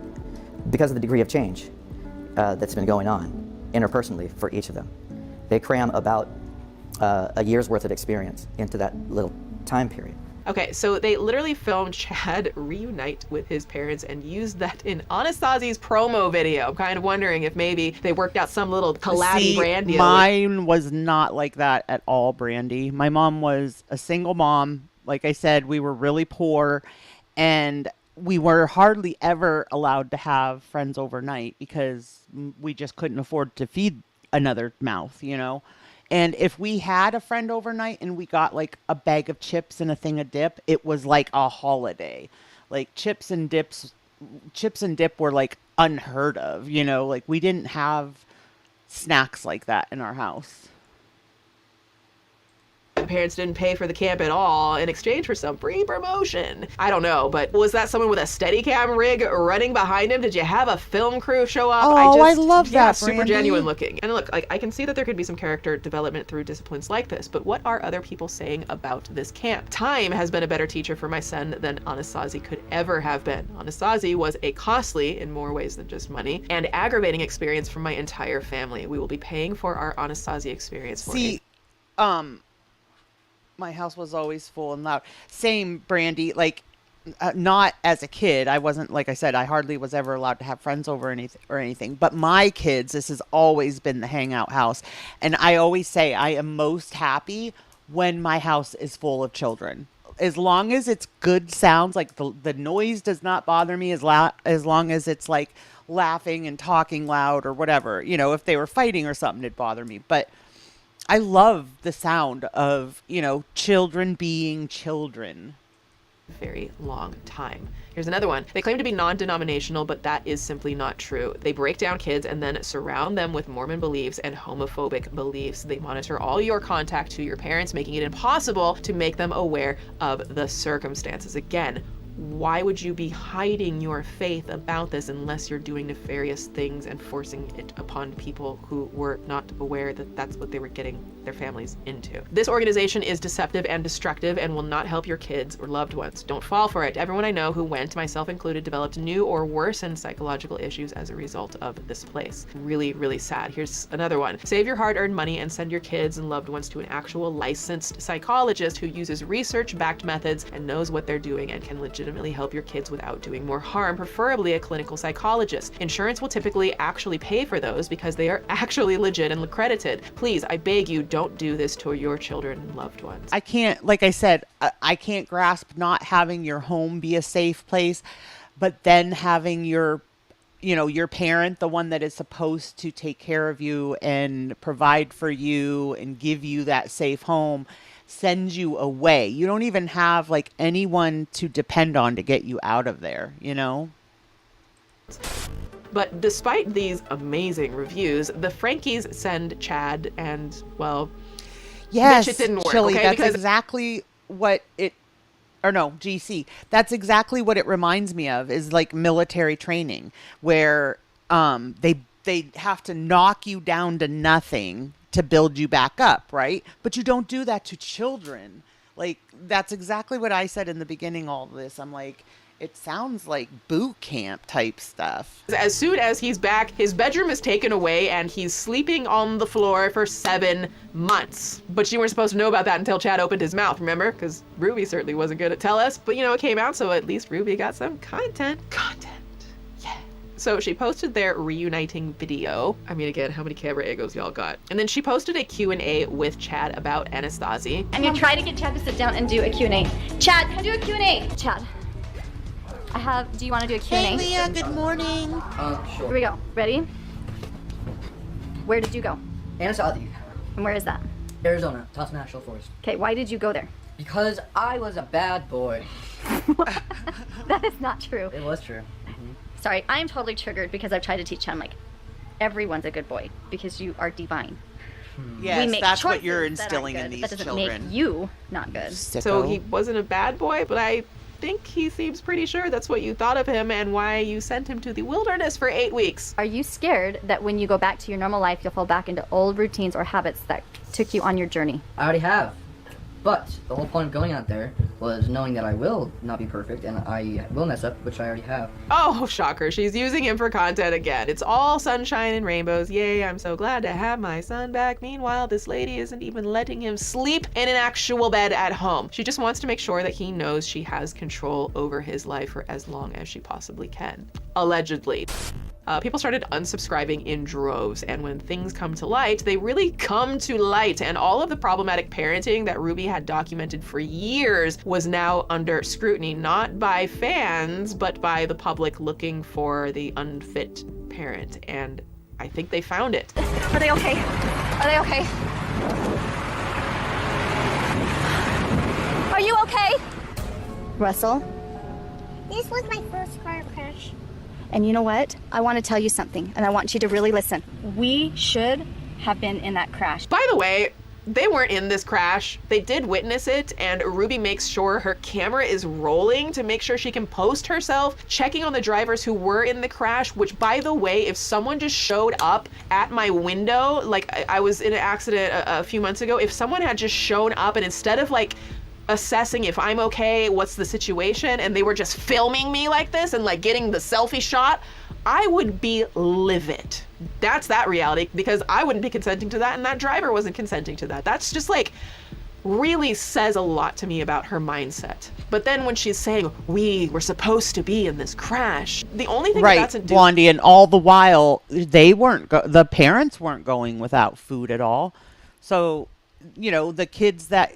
because of the degree of change that's been going on interpersonally for each of them. They cram about a year's worth of experience into that little time period. Okay, so they literally filmed Chad reunite with his parents and used that in Anastasi's promo video. I'm kind of wondering if maybe they worked out some little collab brand deal. Mine was not like that at all, Brandy. My mom was a single mom. Like I said, we were really poor, and we were hardly ever allowed to have friends overnight because we just couldn't afford to feed another mouth, you know. And if we had a friend overnight and we got like a bag of chips and a thing of dip, it was like a holiday. Like chips and dip were like unheard of, you know. Like we didn't have snacks like that in our house. Parents didn't pay for the camp at all in exchange for some free promotion. I don't know, but was that someone with a Steadicam rig running behind him? Did you have a film crew show up? Oh, I love that, super Brandy. genuine looking. And look, I can see that there could be some character development through disciplines like this, but what are other people saying about this camp? Time has been a better teacher for my son than Anasazi could ever have been. Anasazi was a costly, in more ways than just money, and aggravating experience for my entire family. We will be paying for our Anasazi experience for my house was always full and loud. Same, Brandy. Like, not as a kid. I wasn't, like I said, I hardly was ever allowed to have friends over or anything. But my kids, this has always been the hangout house. And I always say I am most happy when my house is full of children. As long as it's good sounds, like the noise does not bother me as long as it's like laughing and talking loud or whatever. You know, if they were fighting or something, it'd bother me. But I love the sound of, you know, children being children. Very long time. Here's another one. They claim to be non-denominational, but that is simply not true. They break down kids and then surround them with Mormon beliefs and homophobic beliefs. They monitor all your contact to your parents, making it impossible to make them aware of the circumstances. Again, why would you be hiding your faith about this unless you're doing nefarious things and forcing it upon people who were not aware that that's what they were getting their families into? This organization is deceptive and destructive and will not help your kids or loved ones. Don't fall for it. Everyone I know who went, myself included, developed new or worsened psychological issues as a result of this place. Really, really sad. Here's another one. Save your hard-earned money and send your kids and loved ones to an actual licensed psychologist who uses research-backed methods and knows what they're doing and can legitimately help your kids without doing more harm, preferably a clinical psychologist. Insurance will typically actually pay for those because they are actually legit and accredited. Please, I beg you, don't do this to your children and loved ones. I can't, like I said, I can't grasp not having your home be a safe place, but then having your parent, the one that is supposed to take care of you and provide for you and give you that safe home, sends you away. You don't even have like anyone to depend on to get you out of there, you know? But despite these amazing reviews, the Frankies send Chad and, well, yes, bitch, it didn't work. Chili, Okay? that's because exactly what it or no, GC. That's exactly what it reminds me of, is like military training where they have to knock you down to nothing to build you back up, right? But you don't do that to children. Like, that's exactly what I said in the beginning, all this. I'm like, it sounds like boot camp type stuff. As soon as he's back, his bedroom is taken away and he's sleeping on the floor for 7 months. But you weren't supposed to know about that until Chad opened his mouth, remember? Because Ruby certainly wasn't going to tell us. But you know, it came out, so at least Ruby got some content. Yeah. So she posted their reuniting video. I mean, again, how many camera angles y'all got? And then she posted a Q&A with Chad about Anastasia. I'm gonna try to get Chad to sit down and do a Q&A. Chad, can I do a Q&A? Chad, do you want to do a Q&A? Hey, Leah, good morning. Here Sure. we go. Ready? Where did you go? Anastasia. And where is that? Arizona, Tucson National Forest. Okay, why did you go there? Because I was a bad boy. That is not true. It was true. Sorry, I'm totally triggered because I've tried to teach him, like, everyone's a good boy because you are divine. Yes, We make that's what choices you're that instilling aren't in good. these That doesn't children. make you not good. So he wasn't a bad boy, but I think he seems pretty sure that's what you thought of him and why you sent him to the wilderness for 8 weeks. Are you scared that when you go back to your normal life, you'll fall back into old routines or habits that took you on your journey? I already have. But the whole point of going out there was knowing that I will not be perfect and I will mess up, which I already have. Oh, shocker. She's using him for content again. It's all sunshine and rainbows. Yay, I'm so glad to have my son back. Meanwhile, this lady isn't even letting him sleep in an actual bed at home. She just wants to make sure that he knows she has control over his life for as long as she possibly can. Allegedly. People started unsubscribing in droves, and when things come to light, they really come to light, and all of the problematic parenting that Ruby had documented for years was now under scrutiny, not by fans, but by the public looking for the unfit parent, and I think they found it. Are they okay? Are they okay? Are you okay? Russell? This was my first car crash. And you know what? I want to tell you something, and I want you to really listen. We should have been in that crash. By the way, they weren't in this crash. They did witness it, and Ruby makes sure her camera is rolling to make sure she can post herself, checking on the drivers who were in the crash, which, by the way, if someone just showed up at my window, like I was in an accident a few months ago, if someone had just shown up and instead of like assessing if I'm okay, what's the situation, and they were just filming me like this and like getting the selfie shot, I would be livid. That's that reality, because I wouldn't be consenting to that and that driver wasn't consenting to that. That's just like really says a lot to me about her mindset. But then when she's saying we were supposed to be in this crash, the only thing right, that's Blondie, and all the while they weren't the parents weren't going without food at all. So, you know, the kids that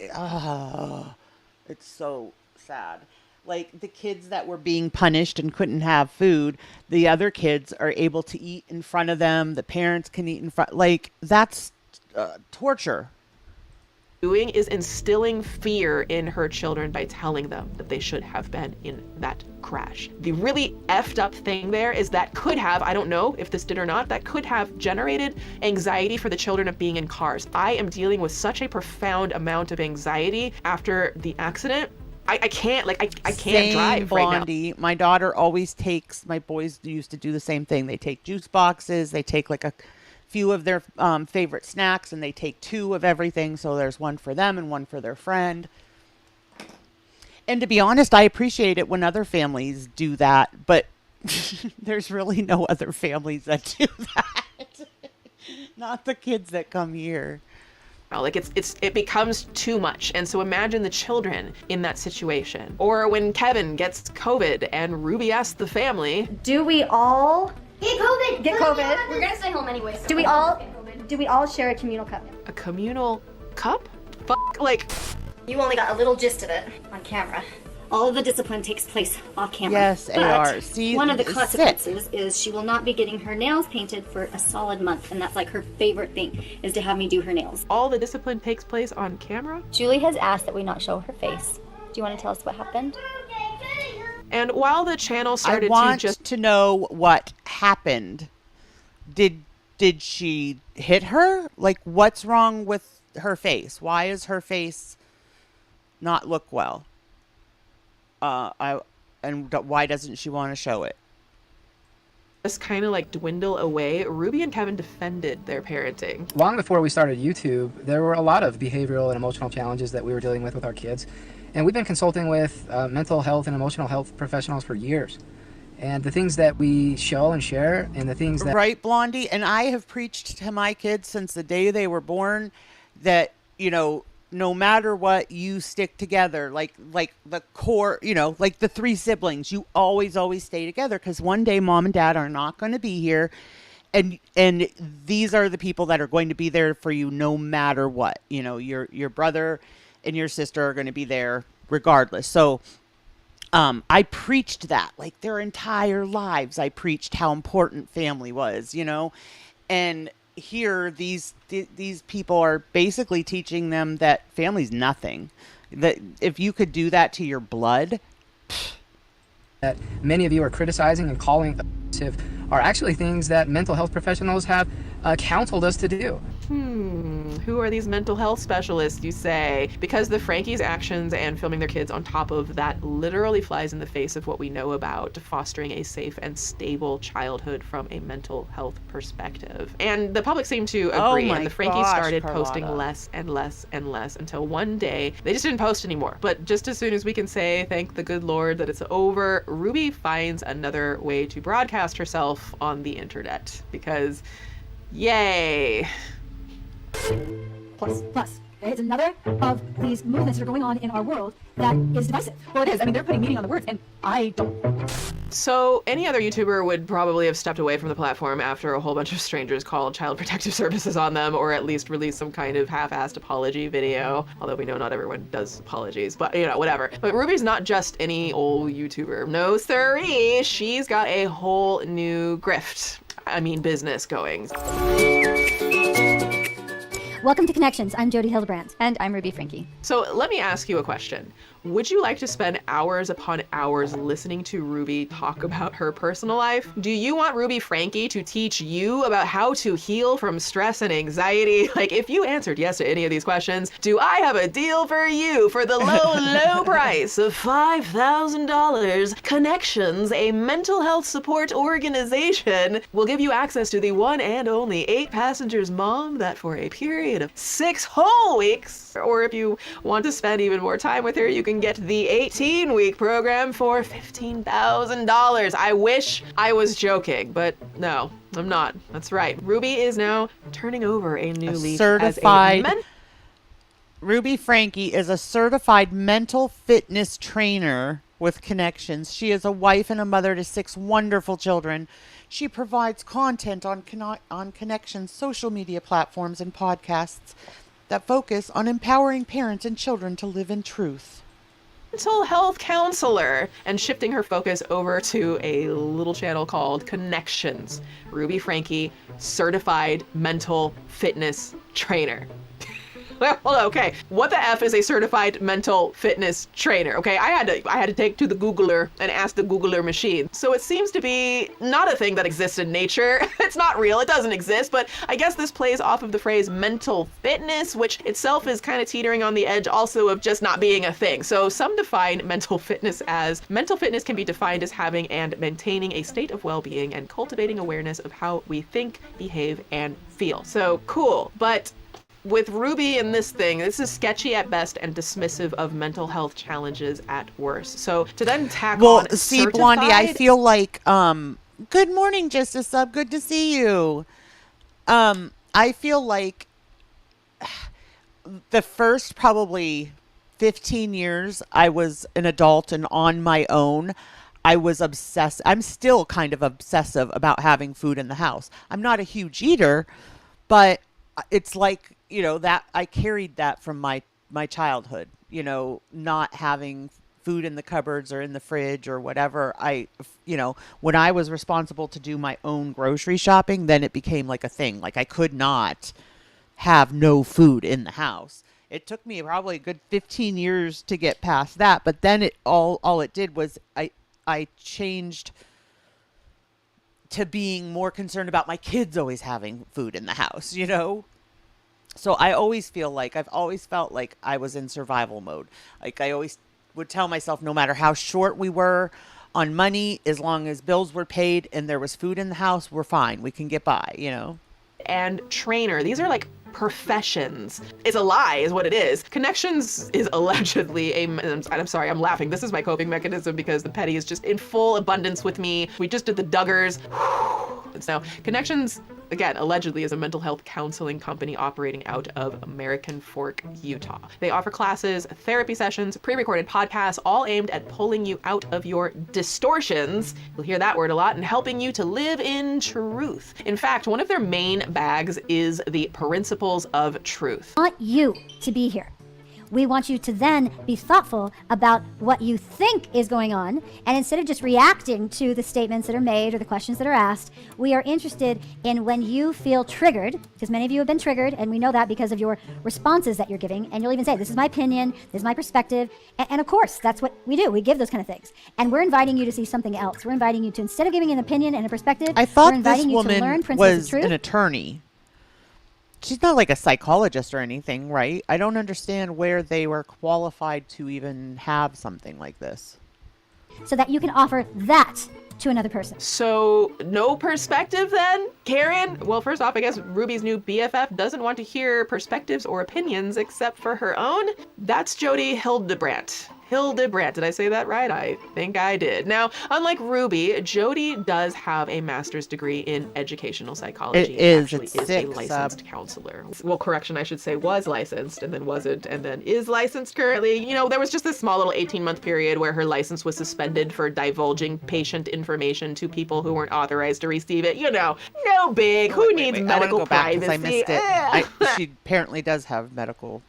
it's so sad. Like the kids that were being punished and couldn't have food, the other kids are able to eat in front of them. The parents can eat in front. Like that's torture. Doing is instilling fear in her children by telling them that they should have been in that crash. The really effed up thing there is that could have, I don't know if this did or not, that could have generated anxiety for the children of being in cars. I am dealing with such a profound amount of anxiety after the accident. I can't, like, I can't Same, drive Blondie. right now. My daughter always takes, my boys used to do the same thing. They take juice boxes, they take like a few of their favorite snacks, and they take 2 of everything, so there's one for them and one for their friend. And to be honest, I appreciate it when other families do that, but there's really no other families that do that. Not the kids that come here. Like it becomes too much. And so imagine the children in that situation. Or when Kevin gets COVID and Ruby asks the family, Do we all Get COVID! get COVID? We're gonna stay home anyways. Do we all share a communal cup? a communal cup? Like, You only got a little gist of it on camera. All of the discipline takes place off camera. Yes, But AR. See, one of the it's consequences is she will not be getting her nails painted for a solid month, and that's like her favorite thing, is to have me do her nails. all the discipline takes place on camera? Julie has asked that we not show her face. Do you want to tell us what happened? And while the channel started I want to just to know what happened. Did she hit her? Like, what's wrong with her face? Why is her face not look well? why doesn't she want to show it? Just kind of like dwindle away. Ruby and Kevin defended their parenting. Long before we started YouTube, there were a lot of behavioral and emotional challenges that we were dealing with our kids. And we've been consulting with mental health and emotional health professionals for years. And the things that we show and share and the things that... Right, Blondie? And I have preached to my kids since the day they were born that, you know, no matter what, you stick together, like the core, you know, like the three siblings, you always stay together, because one day mom and dad are not going to be here, and these are the people that are going to be there for you no matter what. You know, your brother and your sister are going to be there regardless. So I preached that like their entire lives. I preached how important family was, you know, and here these people are basically teaching them that family's nothing, that if you could do that to your blood, that many of you are criticizing and calling abusive are actually things that mental health professionals have counseled us to do. Who are these mental health specialists, you say? Because the Frankies' actions and filming their kids on top of that literally flies in the face of what we know about fostering a safe and stable childhood from a mental health perspective. And the public seemed to agree, and the Frankies started posting less and less and less until one day they just didn't post anymore. But just as soon as we can say, thank the good Lord that it's over, Ruby finds another way to broadcast herself on the internet. Because, yay. Plus. It's another of these movements that are going on in our world that is divisive. Well, it is. I mean, they're putting meaning on the words, and I don't. So any other YouTuber would probably have stepped away from the platform after a whole bunch of strangers called Child Protective Services on them, or at least released some kind of half-assed apology video. Although we know not everyone does apologies, but you know, whatever. But Ruby's not just any old YouTuber. No siree, she's got a whole new business going. Welcome to Connections. I'm Jody Hildebrand. And I'm Ruby Frankie. So let me ask you a question. Would you like to spend hours upon hours listening to Ruby talk about her personal life? Do you want Ruby Frankie to teach you about how to heal from stress and anxiety? Like, if you answered yes to any of these questions, do I have a deal for you for the low price of $5,000? Connections, a mental health support organization, will give you access to the one and only 8 passengers mom that for a period of 6 whole weeks, or if you want to spend even more time with her, you can get the 18-week program for $15,000. I wish I was joking, but no, I'm not. That's right. Ruby is now turning over a new leaf certified as Ruby Frankie is a certified mental fitness trainer with Connections. She is a wife and a mother to 6 wonderful children. She provides content on Connections social media platforms and podcasts that focus on empowering parents and children to live in truth. Mental health counselor, and shifting her focus over to a little channel called Connections. Ruby Frankie, certified mental fitness trainer. Well, okay, what the F is a certified mental fitness trainer? Okay, I had to take to the Googler and ask the Googler machine. So it seems to be not a thing that exists in nature. It's not real, it doesn't exist, but I guess this plays off of the phrase mental fitness, which itself is kind of teetering on the edge also of just not being a thing. So some define mental fitness can be defined as having and maintaining a state of well-being and cultivating awareness of how we think, behave, and feel. So cool, but with Ruby and this is sketchy at best and dismissive of mental health challenges at worst. So to then tack on certified... Blondie, I feel like, good morning, Just a Sub, good to see you. I feel like the first probably 15 years I was an adult and on my own, I was obsessed. I'm still kind of obsessive about having food in the house. I'm not a huge eater, but it's like, you know, that I carried that from my childhood, you know, not having food in the cupboards or in the fridge or whatever. When I was responsible to do my own grocery shopping, then it became like a thing. Like I could not have no food in the house. It took me probably a good 15 years to get past that. But then all it did was I changed to being more concerned about my kids always having food in the house, you know? So I've always felt like I was in survival mode. Like I always would tell myself no matter how short we were on money, as long as bills were paid and there was food in the house, we're fine. We can get by, you know? And trainer. These are like professions. It's a lie is what it is. Connections is allegedly I'm sorry, I'm laughing. This is my coping mechanism because the petty is just in full abundance with me. We just did the Duggars. So Connections, again, allegedly is a mental health counseling company operating out of American Fork, Utah. They offer classes, therapy sessions, pre-recorded podcasts, all aimed at pulling you out of your distortions. You'll hear that word a lot, and helping you to live in truth. In fact, one of their main bags is the principles of truth. We want you to be here. We want you to then be thoughtful about what you think is going on. And instead of just reacting to the statements that are made or the questions that are asked, we are interested in when you feel triggered, because many of you have been triggered, and we know that because of your responses that you're giving. And you'll even say, this is my opinion, this is my perspective. And of course, that's what we do. We give those kind of things. And we're inviting you to see something else. We're inviting you to, instead of giving an opinion and a perspective, I thought we're inviting this you to learn woman principles of was truth. an attorney. She's not like a psychologist or anything, right? I don't understand where they were qualified to even have something like this. So that you can offer that to another person. So no perspective then, Karen? Well, first off, I guess Ruby's new BFF doesn't want to hear perspectives or opinions except for her own. That's Jody Hildebrandt. Hildebrandt, did I say that right? I think I did. Now, unlike Ruby, Jody does have a master's degree in educational psychology. It is. Actually It's is a sick, licensed counselor. Well, correction, I should say was licensed and then wasn't and then is licensed currently. You know, there was just this small little 18-month period where her license was suspended for divulging patient information to people who weren't authorized to receive it. You know, no big. Who needs medical I wanna go back 'cause privacy? I missed it. She apparently does have medical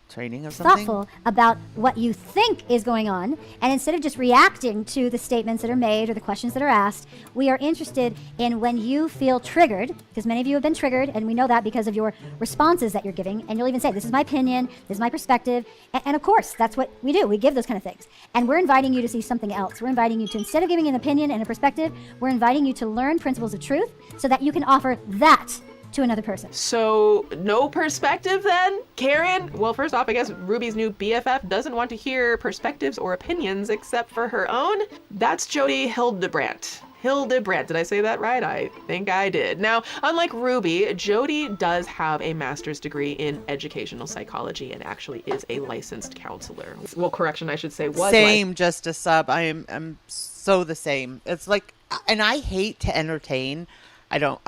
training of something. Thoughtful about what you think is going on, and instead of just reacting to the statements that are made or the questions that are asked, we are interested in when you feel triggered, because many of you have been triggered, and we know that because of your responses that you're giving. And you'll even say, this is my opinion, this is my perspective. And of course, that's what we do. We give those kind of things. And we're inviting you to see something else. We're inviting you to, instead of giving an opinion and a perspective, we're inviting you to learn principles of truth so that you can offer that to another person. So no perspective then, Karen? Well, first off, I guess Ruby's new BFF doesn't want to hear perspectives or opinions except for her own. That's Jody Hildebrandt. Hildebrandt, did I say that right? I think I did. Now, unlike Ruby, Jody does have a master's degree in educational psychology and actually is a licensed counselor. Well, correction, I should say was Same, just a sub. I'm so the same. It's like, and I hate to entertain. I don't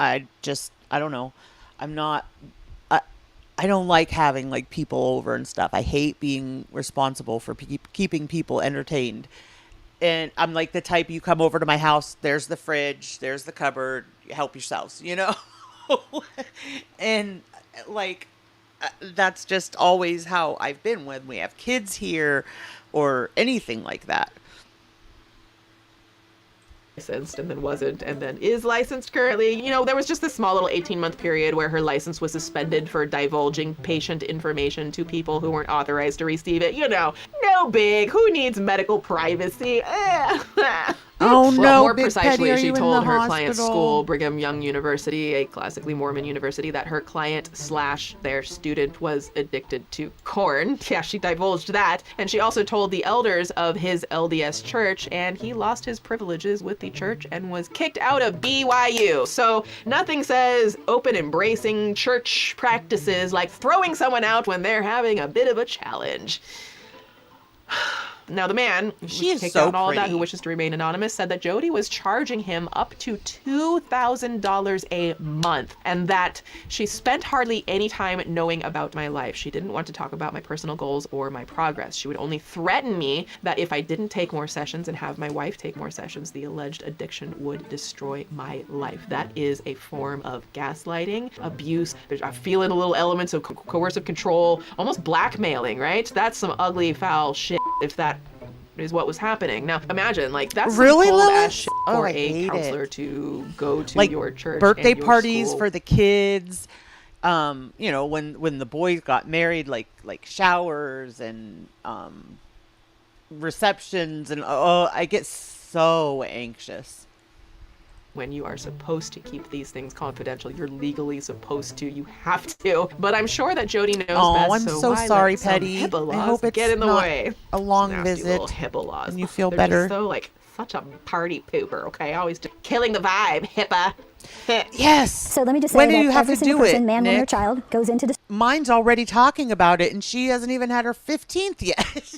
know. I'm not, I don't like having like people over and stuff. I hate being responsible for keeping people entertained. And I'm like the type, you come over to my house, there's the fridge, there's the cupboard, help yourselves, you know? And like, that's just always how I've been when we have kids here or anything like that. Licensed and then wasn't and then is licensed currently. You know, there was just this small little 18-month period where her license was suspended for divulging patient information to people who weren't authorized to receive it. You know, no big. Who needs medical privacy? Oh no, well, more Big precisely, Petty, are she you in told the her client's hospital? school, Brigham Young University, a classically Mormon university, that her client / their student was addicted to corn. Yeah, she divulged that. And she also told the elders of his LDS church, and he lost his privileges with the church and was kicked out of BYU. So nothing says open embracing church practices like throwing someone out when they're having a bit of a challenge. Now, the man who kicked so out and all of that, pretty. who wishes to remain anonymous, said that Jody was charging him up to $2,000 a month and that she spent hardly any time knowing about my life. She didn't want to talk about my personal goals or my progress. She would only threaten me that if I didn't take more sessions and have my wife take more sessions, the alleged addiction would destroy my life. That is a form of gaslighting, abuse. I'm feeling a little elements of coercive control, almost blackmailing, right? That's some ugly, foul shit if that is what was happening. Now imagine, like, that's Really, some cold Lilith? ass shit Oh, for I a hate counselor it. to go to Like your church birthday and your parties school. for the kids. You know, when the boys got married, like showers and receptions, and I get so anxious. when you are supposed to keep these things confidential. You're legally supposed to. You have to. But I'm sure that Jody knows best. I'm so why sorry, let some Petty. HIPAA laws I hope it's get in the not way. a long Nasty visit little HIPAA laws. and you feel They're better. Just so like such a party pooper. Okay, always just killing the vibe. HIPAA. Yes. So let me just say when do that you have every to single do person, it, man, woman, or Nick? child, goes into this. Mine's already talking about it, and she hasn't even had her 15th yet.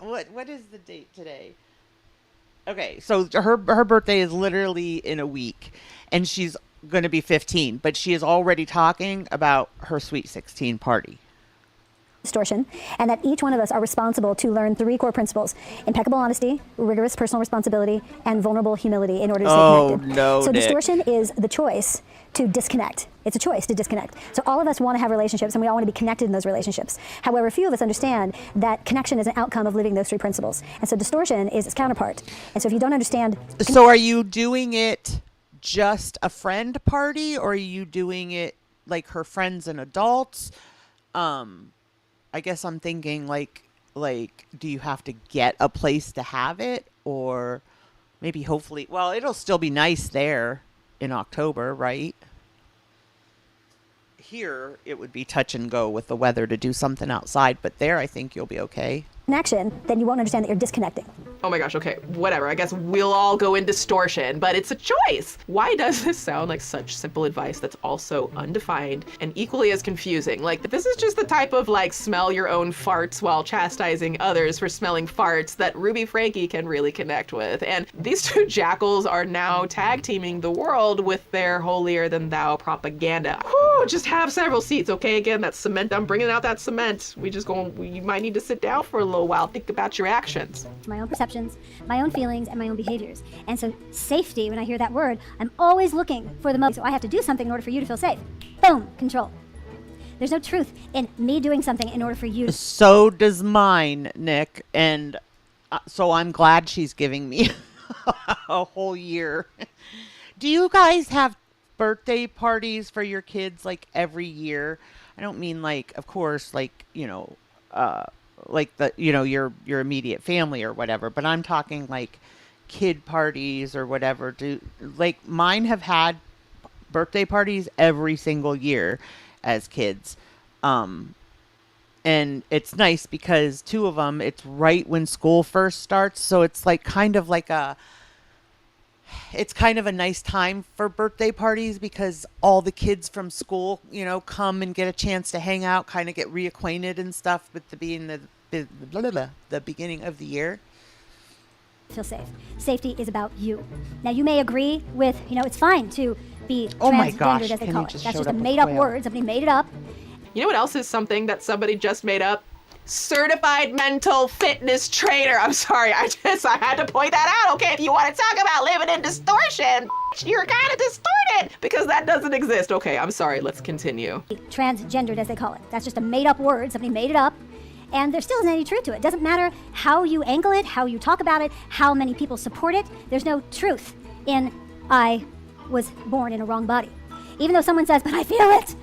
What is the date today? Okay, so her birthday is literally in a week, and she's going to be 15, but she is already talking about her Sweet 16 party. Distortion, and that each one of us are responsible to learn 3 core principles: impeccable honesty, rigorous personal responsibility, and vulnerable humility in order to stay connected. No, so Nick. distortion is the choice to disconnect. It's a choice to disconnect. So all of us want to have relationships, and we all want to be connected in those relationships. However, few of us understand that connection is an outcome of living those 3 principles. And so distortion is its counterpart. And so if you don't understand... So are you doing it just a friend party, or are you doing it like her friends and adults? I guess I'm thinking like, do you have to get a place to have it, or maybe hopefully, well, it'll still be nice there in October, right? Here, it would be touch and go with the weather to do something outside, but there, I think you'll be okay. Connection, then you won't understand that you're disconnecting. Oh my gosh, okay, whatever. I guess we'll all go in distortion, but it's a choice. Why does this sound like such simple advice that's also undefined and equally as confusing? Like, this is just the type of like smell your own farts while chastising others for smelling farts that Ruby Frankie can really connect with. And these 2 jackals are now tag teaming the world with their holier than thou propaganda. Whew, just have several seats, okay? Again, that cement, I'm bringing out that cement. You might need to sit down for a little while, think about your actions. My own perceptions, my own feelings, and my own behaviors. And so safety, when I hear that word, I'm always looking for the most. So I have to do something in order for you to feel safe. Boom, control. There's no truth in me doing something in order for you. So does mine, Nick. And so I'm glad she's giving me a whole year. Do you guys have birthday parties for your kids like every year? I don't mean like, of course, like, like the, your immediate family or whatever, but I'm talking like kid parties or whatever. Like mine have had birthday parties every single year as kids. And it's nice because 2 of them, it's right when school first starts. So it's like kind of a nice time for birthday parties because all the kids from school, come and get a chance to hang out, kind of get reacquainted and stuff with the beginning of the year. Feel safe. Safety is about you. Now, you may agree with, it's fine to be Oh my transgendered, gosh, as they Kenny call it. just That's showed just a up with made-up quail. word. Somebody made it up. You know what else is something that somebody just made up? Certified mental fitness trainer. I'm sorry, I had to point that out, okay? If you want to talk about living in distortion, you're kind of distorted because that doesn't exist. Okay, I'm sorry, let's continue. Transgendered, as they call it. That's just a made-up word. Somebody made it up. And there still isn't any truth to it. It doesn't matter how you angle it, how you talk about it, how many people support it. There's no truth in I was born in a wrong body. Even though someone says, but I feel it.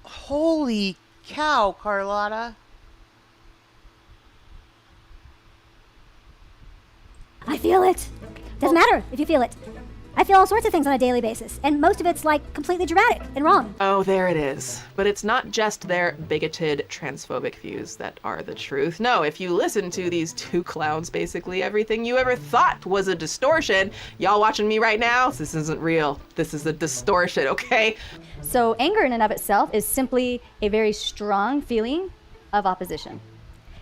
Holy cow, Carlotta. I feel it. Doesn't matter if you feel it. I feel all sorts of things on a daily basis, and most of it's like completely dramatic and wrong. Oh, there it is. But it's not just their bigoted, transphobic views that are the truth. No, if you listen to these 2 clowns, basically everything you ever thought was a distortion, y'all watching me right now, this isn't real. This is a distortion, okay? So anger in and of itself is simply a very strong feeling of opposition.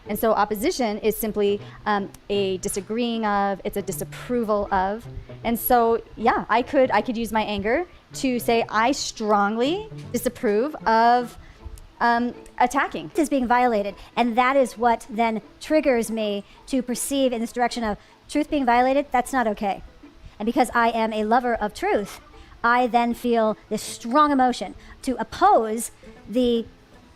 And so opposition is simply a disagreeing of, it's a disapproval of. And so, yeah, I could use my anger to say I strongly disapprove of attacking. Is being violated, and that is what then triggers me to perceive in this direction of truth being violated. That's not okay. And because I am a lover of truth, I then feel this strong emotion to oppose the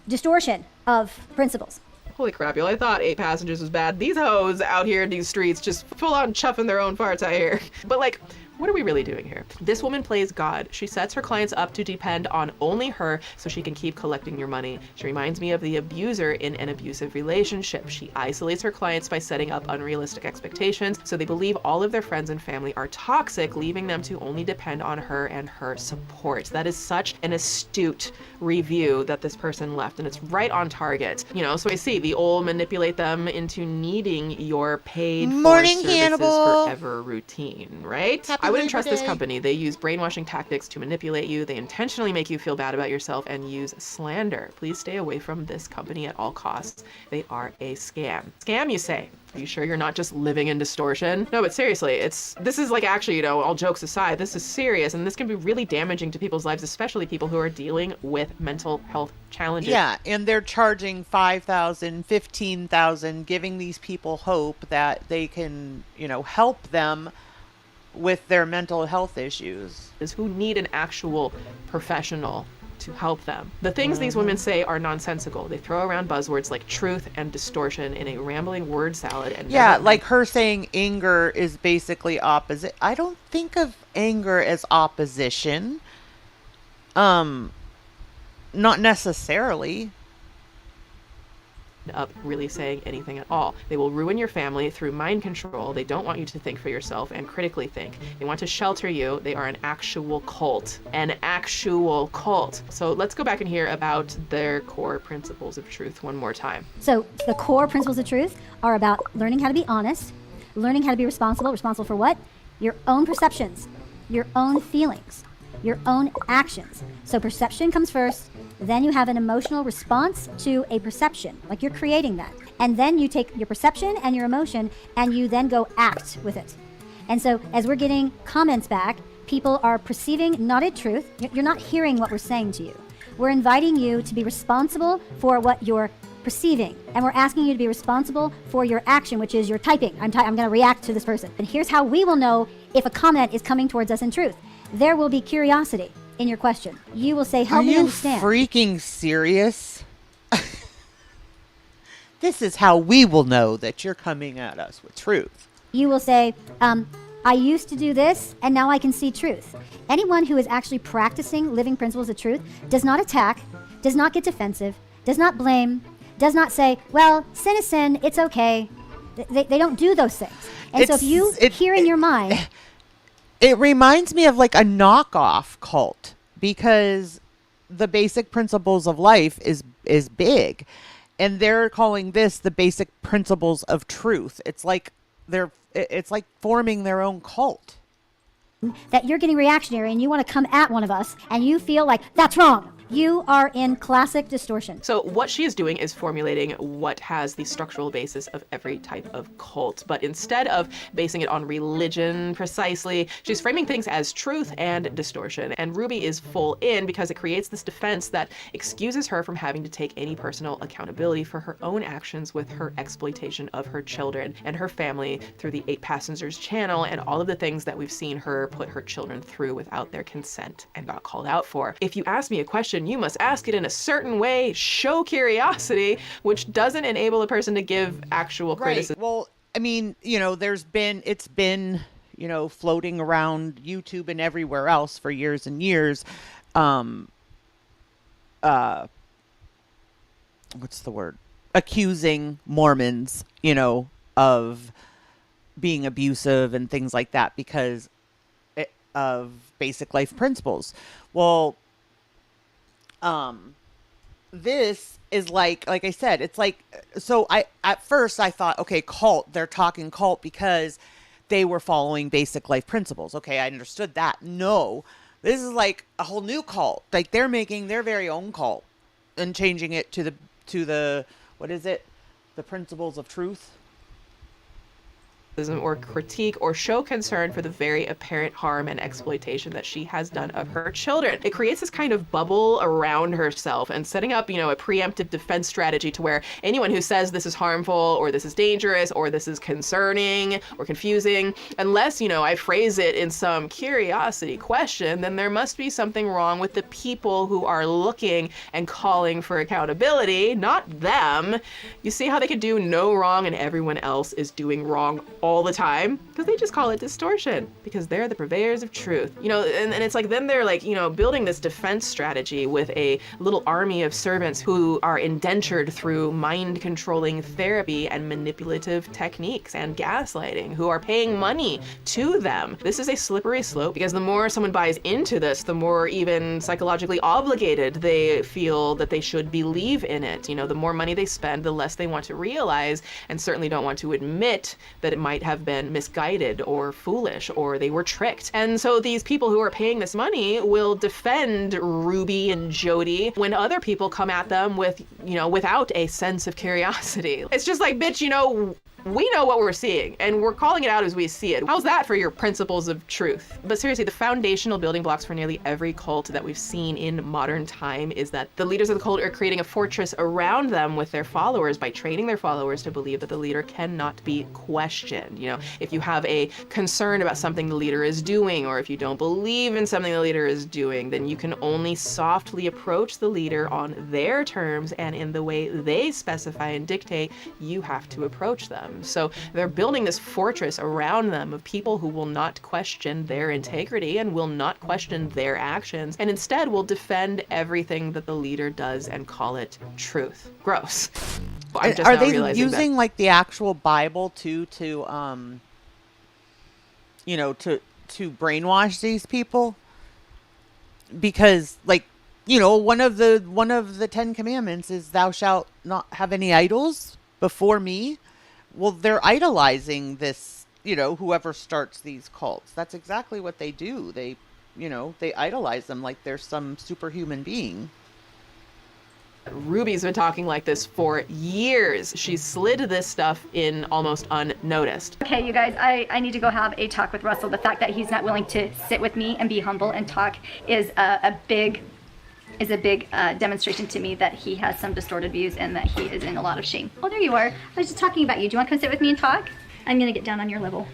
distortion of principles. Holy crap, y'all, I thought 8 passengers was bad. These hoes out here in these streets just full on chuffing their own farts out here. But like, What are we really doing here? This woman plays God. She sets her clients up to depend on only her so she can keep collecting your money. She reminds me of the abuser in an abusive relationship. She isolates her clients by setting up unrealistic expectations so they believe all of their friends and family are toxic, leaving them to only depend on her and her support. That is such an astute review that this person left, and it's right on target. You know, so I see the old manipulate them into needing your paid for services Hannibal. forever routine, right? Happy I wouldn't Labor trust this Day. company. They use brainwashing tactics to manipulate you. They intentionally make you feel bad about yourself and use slander. Please stay away from this company at all costs. They are a scam. Scam, you say? Are you sure you're not just living in distortion? No, but seriously, this is like, actually, you know, all jokes aside, this is serious, and this can be really damaging to people's lives, especially people who are dealing with mental health challenges. Yeah, and they're charging $5,000, $15,000, giving these people hope that they can, you know, help them with their mental health issues. Is who need an actual professional to help them. The things these women say are nonsensical. They throw around buzzwords like truth and distortion in a rambling word salad. And Yeah, like her saying anger is basically opposite. I don't think of anger as opposition. Not necessarily. Up really saying anything at all. They will ruin your family through mind control. They don't want you to think for yourself and critically think. They want to shelter you. They are an actual cult. An actual cult. So let's go back and hear about their core principles of truth one more time. So the core principles of truth are about learning how to be honest, learning how to be responsible. Responsible for what? Your own perceptions, your own feelings, your own actions. So perception comes first. Then you have an emotional response to a perception, like you're creating that. And then you take your perception and your emotion and you then go act with it. And so as we're getting comments back, people are perceiving not a truth. You're not hearing what we're saying to you. We're inviting you to be responsible for what you're perceiving. And we're asking you to be responsible for your action, which is your typing. I'm going to react to this person. And here's how we will know if a comment is coming towards us in truth. There will be curiosity in your question. You will say, help me understand. Are you freaking serious? This is how we will know that you're coming at us with truth. You will say, I used to do this and now I can see truth. Anyone who is actually practicing living principles of truth does not attack, does not get defensive, does not blame, does not say, well, sin is sin, it's okay. They don't do those things. And so if you hear in your mind... It reminds me of like a knockoff cult, because the basic principles of life is big, and they're calling this the basic principles of truth. It's like it's like forming their own cult. That you're getting reactionary and you want to come at one of us and you feel like that's wrong. You are in classic distortion. So what she is doing is formulating what has the structural basis of every type of cult. But instead of basing it on religion precisely, she's framing things as truth and distortion. And Ruby is full in because it creates this defense that excuses her from having to take any personal accountability for her own actions with her exploitation of her children and her family through the 8 Passengers channel and all of the things that we've seen her put her children through without their consent and got called out for. If you ask me a question, you must ask it in a certain way, show curiosity, which doesn't enable a person to give actual criticism. Well, I mean, you know, it's been, you know, floating around YouTube and everywhere else for years and years. What's the word? Accusing Mormons, you know, of being abusive and things like that because of basic life principles. Well, this is like I said, it's like, so at first I thought, okay, cult, they're talking cult because they were following basic life principles. Okay, I understood that. No, this is like a whole new cult. Like they're making their very own cult and changing it to the, what is it? The principles of truth. Or critique or show concern for the very apparent harm and exploitation that she has done of her children. It creates this kind of bubble around herself and setting up, you know, a preemptive defense strategy to where anyone who says this is harmful or this is dangerous or this is concerning or confusing, unless, you know, I phrase it in some curiosity question, then there must be something wrong with the people who are looking and calling for accountability, not them. You see how they could do no wrong and everyone else is doing wrong all the time? Because they just call it distortion, because they're the purveyors of truth. You know, and it's like then they're like, you know, building this defense strategy with a little army of servants who are indentured through mind-controlling therapy and manipulative techniques and gaslighting, who are paying money to them. This is a slippery slope, because the more someone buys into this, the more even psychologically obligated they feel that they should believe in it. You know, the more money they spend, the less they want to realize, and certainly don't want to admit that it might have been misguided or foolish or they were tricked. And so these people who are paying this money will defend Ruby and Jody when other people come at them with, you know, without a sense of curiosity. It's just like, bitch, you know, we know what we're seeing and we're calling it out as we see it. How's that for your principles of truth? But seriously, the foundational building blocks for nearly every cult that we've seen in modern time is that the leaders of the cult are creating a fortress around them with their followers by training their followers to believe that the leader cannot be questioned. You know, if you have a concern about something the leader is doing, or if you don't believe in something the leader is doing, then you can only softly approach the leader on their terms and in the way they specify and dictate. You have to approach them. So they're building this fortress around them of people who will not question their integrity and will not question their actions, and instead will defend everything that the leader does and call it truth. Gross. Are they using like the actual Bible too to you know, to brainwash these people? Because, like, you know, one of the 10 commandments is thou shalt not have any idols before me. Well, they're idolizing this, you know, whoever starts these cults. That's exactly what they do. They, you know, they idolize them like they're some superhuman being. Ruby's been talking like this for years. She slid this stuff in almost unnoticed. Okay, you guys, I need to go have a talk with Russell. The fact that he's not willing to sit with me and be humble and talk is a big demonstration to me that he has some distorted views and that he is in a lot of shame. Oh, there you are. I was just talking about you. Do you want to come sit with me and talk? I'm going to get down on your level.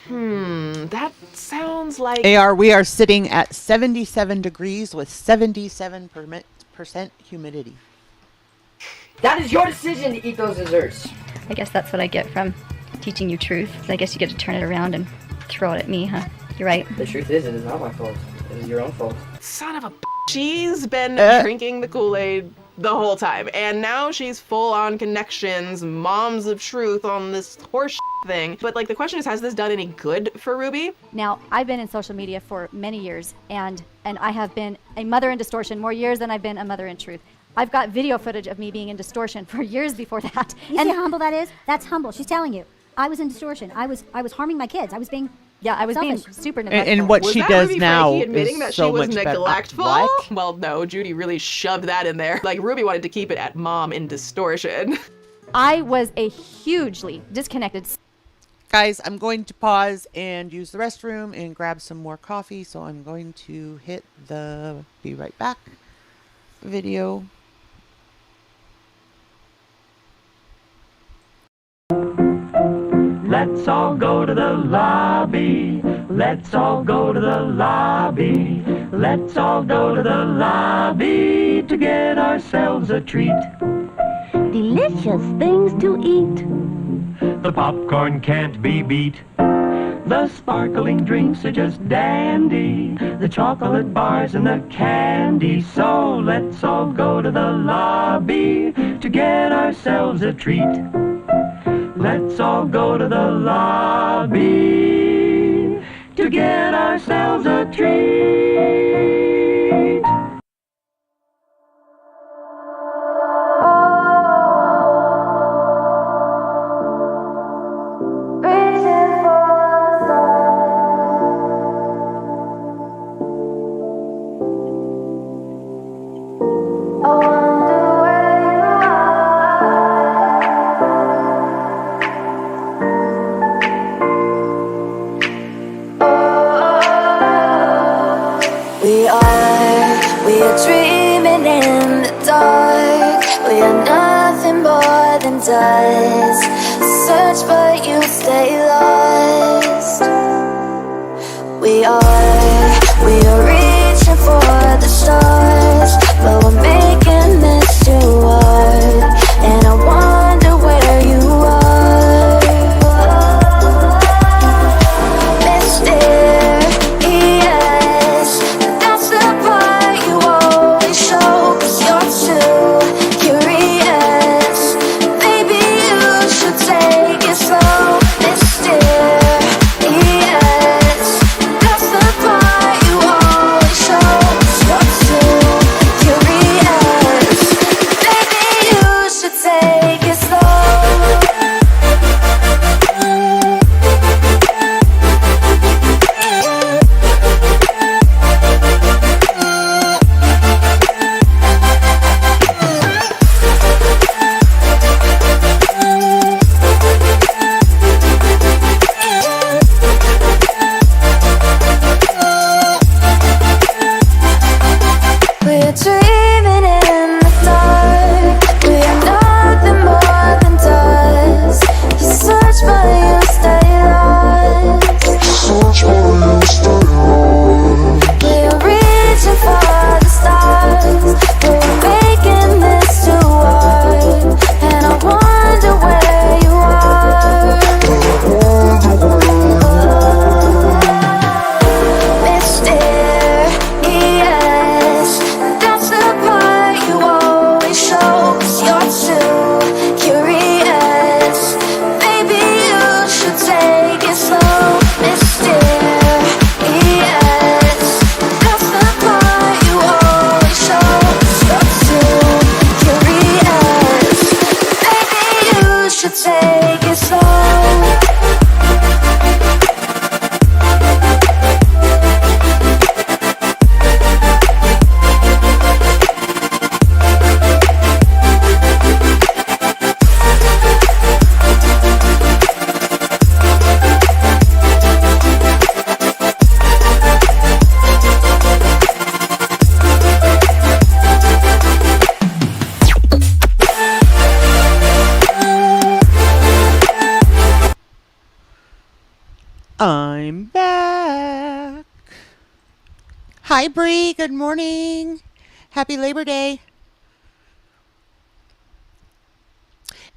That sounds like... AR, we are sitting at 77 degrees with 77% humidity. That is your decision to eat those desserts. I guess that's what I get from teaching you truth. So I guess you get to turn it around and throw it at me, huh? You're right. The truth is, it is not my fault. It is your own fault. Son of a... She's been drinking the Kool-Aid the whole time, and now she's full on connections, moms of truth on this horse thing. But like, the question is, has this done any good for Ruby? Now, I've been in social media for many years, and I have been a mother in distortion more years than I've been a mother in truth. I've got video footage of me being in distortion for years before that. You see how humble that is? That's humble. She's telling you. I was in distortion. I was harming my kids. I was being being super neglectful. And what she does Ruby now Frankie admitting is that so she was much neglectful? better. What? Well, no, Judy really shoved that in there. Like, Ruby wanted to keep it at mom in distortion. I was a hugely disconnected... Guys, I'm going to pause and use the restroom and grab some more coffee, so I'm going to hit the be right back video. Let's all go to the lobby. Let's all go to the lobby. Let's all go to the lobby to get ourselves a treat. Delicious things to eat. The popcorn can't be beat. The sparkling drinks are just dandy. The chocolate bars and the candy. So let's all go to the lobby to get ourselves a treat. Let's all go to the lobby to get ourselves a treat. We are dreaming in the dark. We are nothing more than dust. Search but you stay lost. We are reaching for the stars, but we're making this too hard. And I wonder where you are. Hi, Bree. Good morning. Happy Labor Day.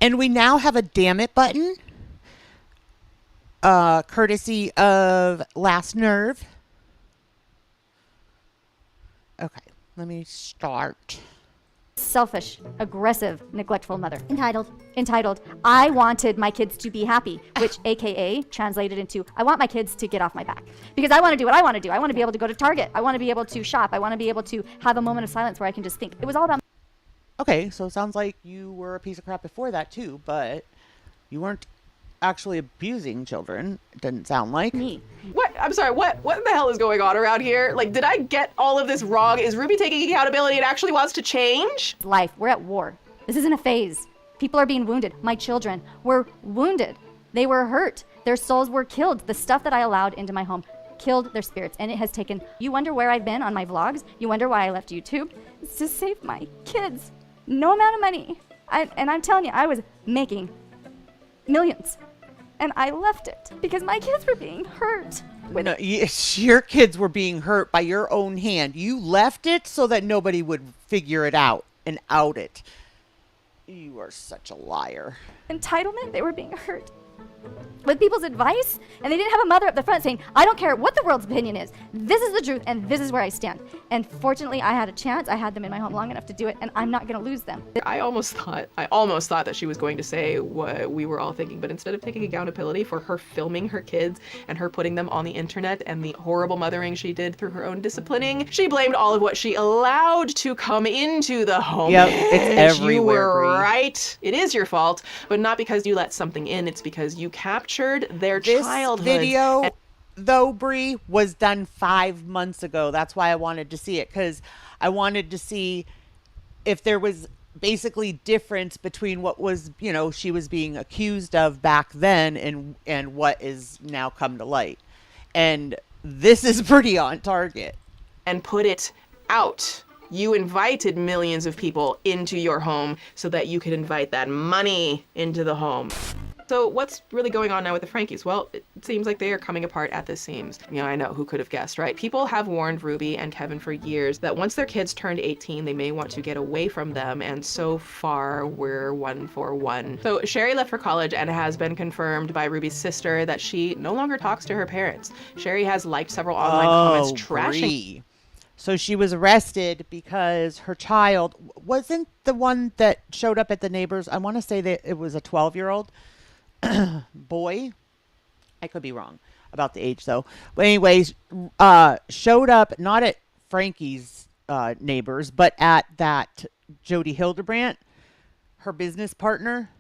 And we now have a Dammit button, courtesy of Last Nerve. Okay, let me start. Selfish, aggressive, neglectful mother. Entitled. I wanted my kids to be happy, which AKA translated into I want my kids to get off my back. Because I want to do what I want to do. I want to be able to go to Target. I want to be able to shop. I want to be able to have a moment of silence where I can just think. It was all about. Okay, so it sounds like you were a piece of crap before that too, but you weren't actually abusing children. It didn't sound like. Me. What? I'm sorry, what the hell is going on around here? Like, did I get all of this wrong? Is Ruby taking accountability and actually wants to change? Life. We're at war. This isn't a phase. People are being wounded. My children were wounded. They were hurt. Their souls were killed. The stuff that I allowed into my home killed their spirits, and it has taken. You wonder where I've been on my vlogs? You wonder why I left YouTube? It's to save my kids. No amount of money. And I'm telling you, I was making millions. And I left it because my kids were being hurt. No, your kids were being hurt by your own hand. You left it so that nobody would figure it out and out it. You are such a liar. Entitlement, they were being hurt with people's advice, and they didn't have a mother up the front saying, I don't care what the world's opinion is. This is the truth, and this is where I stand. And fortunately, I had a chance. I had them in my home long enough to do it, and I'm not going to lose them. I almost thought that she was going to say what we were all thinking, but instead of taking accountability for her filming her kids and her putting them on the internet and the horrible mothering she did through her own disciplining, she blamed all of what she allowed to come into the home. Yep, it's everywhere. You were Bree. right. It is your fault, but not because you let something in. It's because you captured their childhood. This video, though, Bree, was done 5 months ago. That's why I wanted to see it, because I wanted to see if there was basically difference between what was, she was being accused of back then and what is now come to light. And this is pretty on target. And put it out. You invited millions of people into your home so that you could invite that money into the home. So what's really going on now with the Frankies? Well, it seems like they are coming apart at the seams. I know, who could have guessed, right? People have warned Ruby and Kevin for years that once their kids turned 18, they may want to get away from them, and so far, we're 1 for 1. So Sherry left for college, and it has been confirmed by Ruby's sister that she no longer talks to her parents. Sherry has liked several online comments trashing. Bree. So she was arrested because her child wasn't the one that showed up at the neighbors. I want to say that it was a 12-year-old boy. I could be wrong about the age though. But anyways, showed up not at Frankie's neighbors, but at that Jody Hildebrandt, her business partner.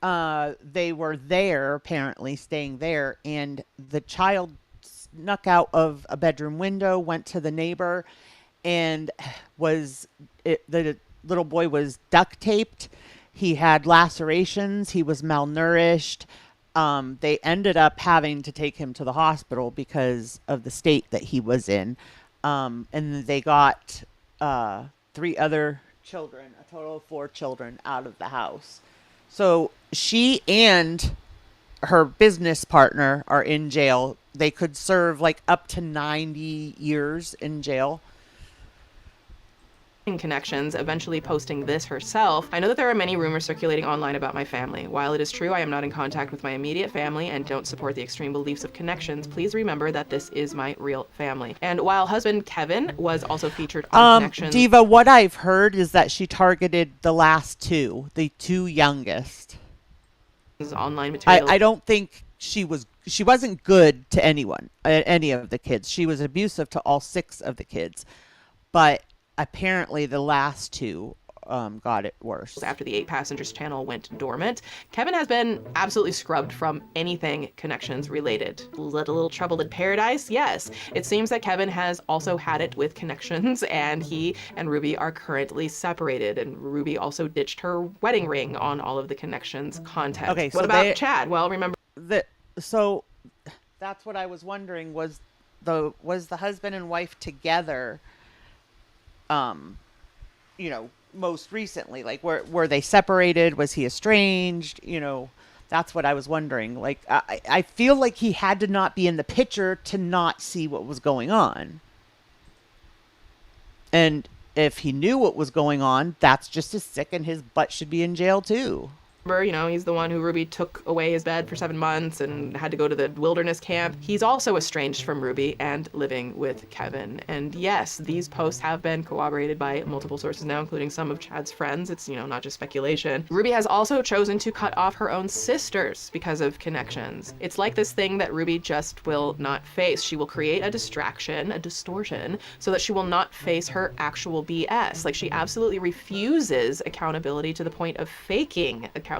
They were there, apparently staying there, and the child snuck out of a bedroom window, went to the neighbor, and the little boy was duct taped. He had lacerations. He was malnourished. They ended up having to take him to the hospital because of the state that he was in. And they got 3 other children, a total of 4 children, out of the house. So she and her business partner are in jail. They could serve like up to 90 years in jail. Connections, eventually posting this herself. I know that there are many rumors circulating online about my family. While it is true I am not in contact with my immediate family and don't support the extreme beliefs of Connections, please remember that this is my real family. And while husband Kevin was also featured on Connections... Diva, what I've heard is that she targeted the last 2, the 2 youngest. Online material. I don't think she wasn't good to anyone, any of the kids. She was abusive to all 6 of the kids. But apparently the last 2 got it worse. After the 8 Passengers channel went dormant, Kevin has been absolutely scrubbed from anything Connections related. A little trouble in paradise? Yes. It seems that Kevin has also had it with Connections, and he and Ruby are currently separated, and Ruby also ditched her wedding ring on all of the Connections content. Okay, so what about Chad? Well, remember... So that's what I was wondering, was the husband and wife together, most recently, like were they separated? Was he estranged? That's what I was wondering. Like, I feel like he had to not be in the picture to not see what was going on. And if he knew what was going on, that's just as sick, and his butt should be in jail too. You know, he's the one who Ruby took away his bed for 7 months and had to go to the wilderness camp. He's also estranged from Ruby and living with Kevin. And yes, these posts have been corroborated by multiple sources now, including some of Chad's friends. It's, you know, not just speculation. Ruby has also chosen to cut off her own sisters because of connections. It's like this thing that Ruby just will not face. She will create a distraction, a distortion, so that she will not face her actual BS. Like, she absolutely refuses accountability to the point of faking accountability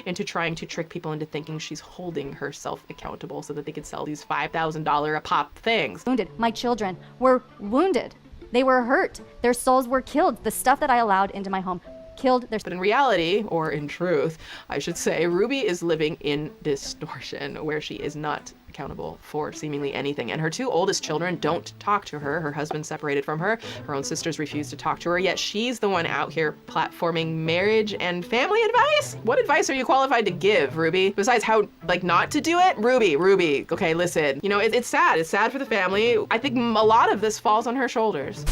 into trying to trick people into thinking she's holding herself accountable so that they could sell these $5,000 a pop things. Wounded. My children were wounded. They were hurt. Their souls were killed. The stuff that I allowed into my home killed their... But in reality, or in truth, I should say, Ruby is living in distortion, where she is not accountable for seemingly anything. And her 2 oldest children don't talk to her. Her husband separated from her. Her own sisters refuse to talk to her, yet she's the one out here platforming marriage and family advice? What advice are you qualified to give, Ruby? Besides how, like, not to do it? Ruby, okay, listen. You know, it's sad. It's sad for the family. I think a lot of this falls on her shoulders.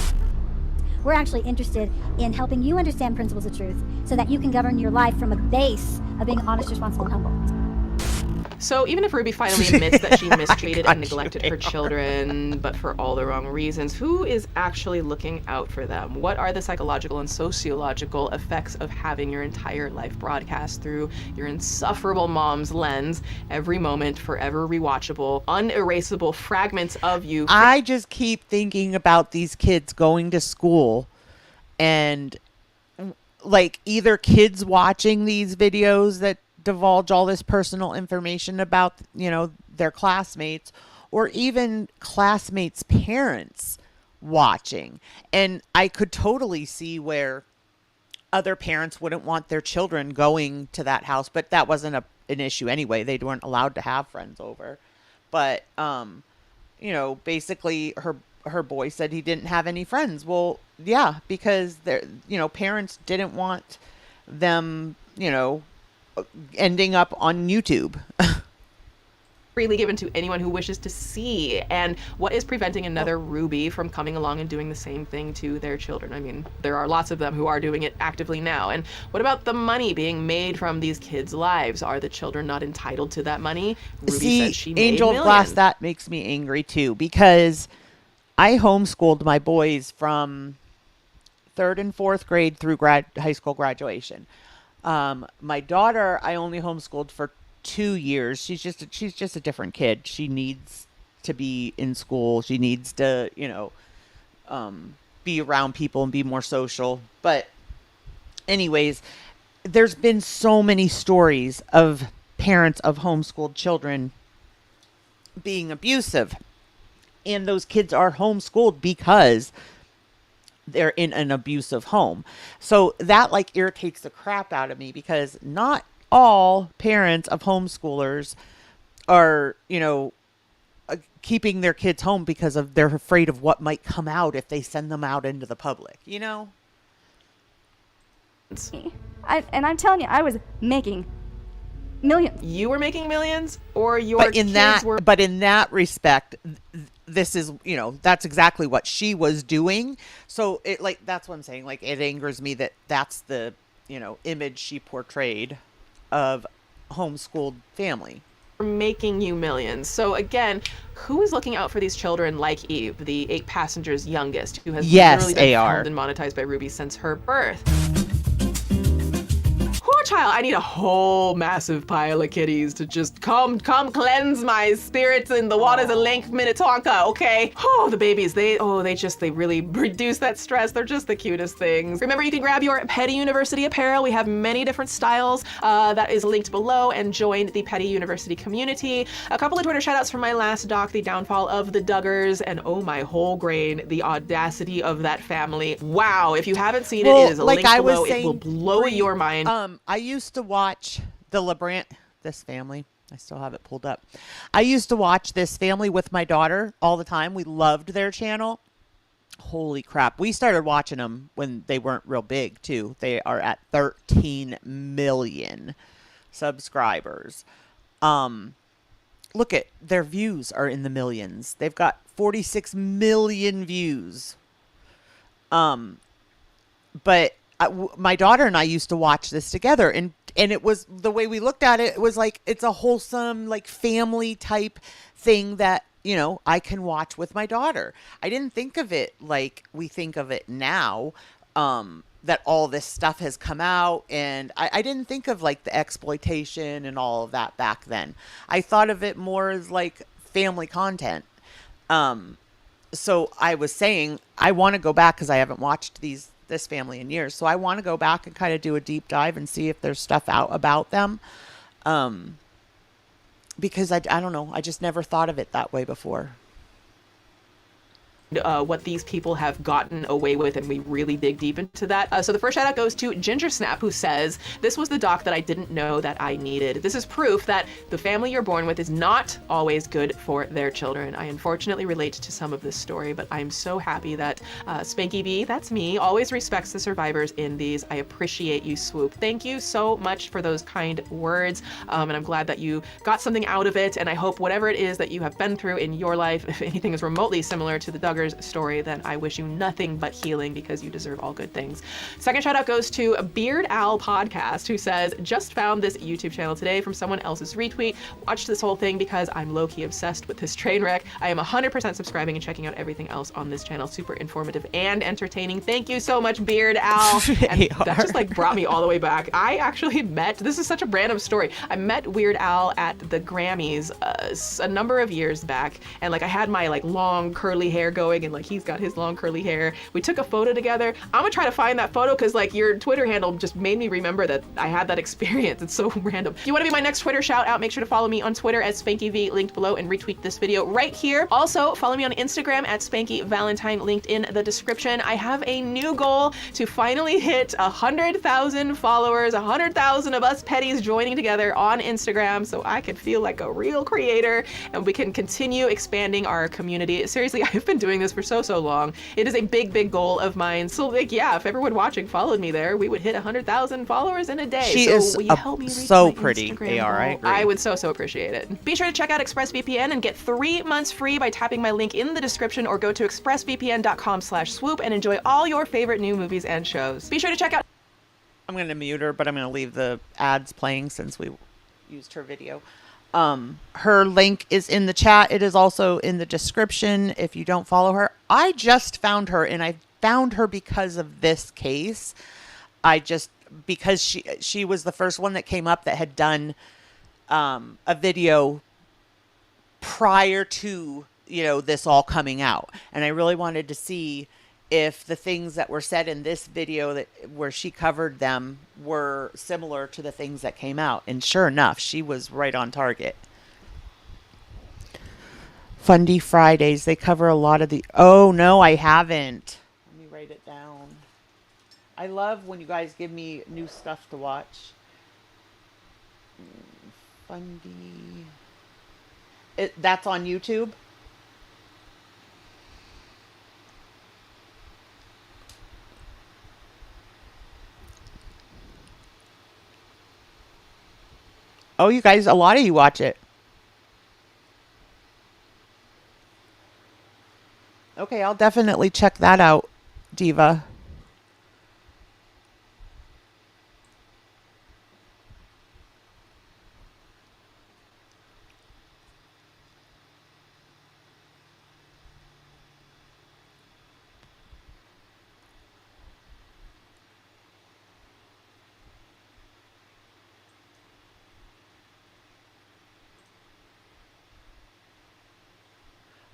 We're actually interested in helping you understand principles of truth so that you can govern your life from a base of being honest, responsible, and humble. So even if Ruby finally admits that she mistreated and neglected her children, but for all the wrong reasons, who is actually looking out for them? What are the psychological and sociological effects of having your entire life broadcast through your insufferable mom's lens, every moment, forever rewatchable, unerasable fragments of you? I just keep thinking about these kids going to school and, like, either kids watching these videos that divulge all this personal information about, you know, their classmates, or even classmates' parents watching. And I could totally see where other parents wouldn't want their children going to that house, but that wasn't an issue anyway. They weren't allowed to have friends over. But you know, basically her boy said he didn't have any friends. Well, yeah, because they're, you know, parents didn't want them, you know, ending up on YouTube. Freely given to anyone who wishes to see. And what is preventing another Ruby from coming along and doing the same thing to their children? I mean, there are lots of them who are doing it actively now. And what about the money being made from these kids' lives? Are the children not entitled to that money? Ruby said she made Angel millions. Glass, that makes me angry too, because I homeschooled my boys from 3rd and 4th grade through high school graduation. My daughter, I only homeschooled for 2 years. She's just a different kid. She needs to be in school. She needs to, you know, be around people and be more social. But anyways, there's been so many stories of parents of homeschooled children being abusive. And those kids are homeschooled because they're in an abusive home. So that, like, irritates the crap out of me, because not all parents of homeschoolers are, you know, keeping their kids home because they're afraid of what might come out if they send them out into the public, you know? And I'm telling you, I was making millions. You were making millions, or your But in kids were... But in that respect, this is, you know, that's exactly what she was doing. So it, like, that's what I'm saying. Like, it angers me that that's the, you know, image she portrayed of homeschooled family. Making you millions. So again, who is looking out for these children like Eve, the 8 passengers' youngest, who has literally been filmed and monetized by Ruby since her birth? Poor child, I need a whole massive pile of kitties to just come cleanse my spirits in the waters of Lake Minnetonka, okay? Oh, the babies, they really reduce that stress. They're just the cutest things. Remember, you can grab your Petty University apparel. We have many different styles. That is linked below, and join the Petty University community. A couple of Twitter shoutouts from my last doc, The Downfall of the Duggars, and oh my whole grain, the audacity of that family. Wow, if you haven't seen it, it is linked below. It will blow your mind. I used to watch the LeBrant, this family. I still have it pulled up. I used to watch this family with my daughter all the time. We loved their channel. Holy crap. We started watching them when they weren't real big, too. They are at 13 million subscribers. Look at their views are in the millions. They've got 46 million views. But my daughter and I used to watch this together, and it was the way we looked at it. It was like it's a wholesome, like family type thing that I can watch with my daughter. I didn't think of it like we think of it now. That all this stuff has come out, and I didn't think of like the exploitation and all of that back then. I thought of it more as like family content. So I was saying I want to go back because I haven't watched this family in years. So I want to go back and kind of do a deep dive and see if there's stuff out about them. Because I don't know. I just never thought of it that way before. What these people have gotten away with, and we really dig deep into that. So the first shout out goes to Ginger Snap, who says, "This was the doc that I didn't know that I needed. This is proof that the family you're born with is not always good for their children. I unfortunately relate to some of this story, but I'm so happy that Spanky B, that's me, always respects the survivors in these. I appreciate you, Swoop." Thank you so much for those kind words, and I'm glad that you got something out of it, and I hope whatever it is that you have been through in your life, if anything is remotely similar to the Duggar story, then I wish you nothing but healing, because you deserve all good things. Second shout out goes to Beard Owl Podcast, who says, "Just found this YouTube channel today from someone else's retweet. Watched this whole thing because I'm low-key obsessed with this train wreck. I am 100% subscribing and checking out everything else on this channel. Super informative and entertaining." Thank you so much, Beard Owl. And that just like brought me all the way back. I actually met, this is such a random story, I met Weird Al at the Grammys a number of years back, and like I had my like long curly hair going, and like he's got his long curly hair. We took a photo together. I'm gonna try to find that photo because like your Twitter handle just made me remember that I had that experience. It's so random. If you want to be my next Twitter shout out, make sure to follow me on Twitter at SpankyV, linked below, and retweet this video right here. Also, follow me on Instagram at Spanky Valentine, linked in the description. I have a new goal to finally hit 100,000 followers, 100,000 of us petties joining together on Instagram, so I can feel like a real creator and we can continue expanding our community. Seriously, I've been doing this for so long. It is a big goal of mine. So like, yeah, if everyone watching followed me there, we would hit 100,000 followers in a day. She so is will you help me reach so my pretty, Instagram AR. I goal? agree. I would so appreciate it. Be sure to check out ExpressVPN and get 3 months free by tapping my link in the description, or go to expressvpn.com/swoop and enjoy all your favorite new movies and shows. Be sure to check out. I'm going to mute her, but I'm going to leave the ads playing since we used her video. Her link is in the chat. It is also in the description if you don't follow her. I just found her, and I found her because of this case. Because she was the first one that came up that had done a video prior to, this all coming out. And I really wanted to see if the things that were said in this video where she covered them were similar to the things that came out. And sure enough, she was right on target. Fundy Fridays. They cover a lot of the... Oh, no, I haven't. Let me write it down. I love when you guys give me new stuff to watch. Fundy... That's on YouTube? Oh, you guys, a lot of you watch it. Okay, I'll definitely check that out, Diva.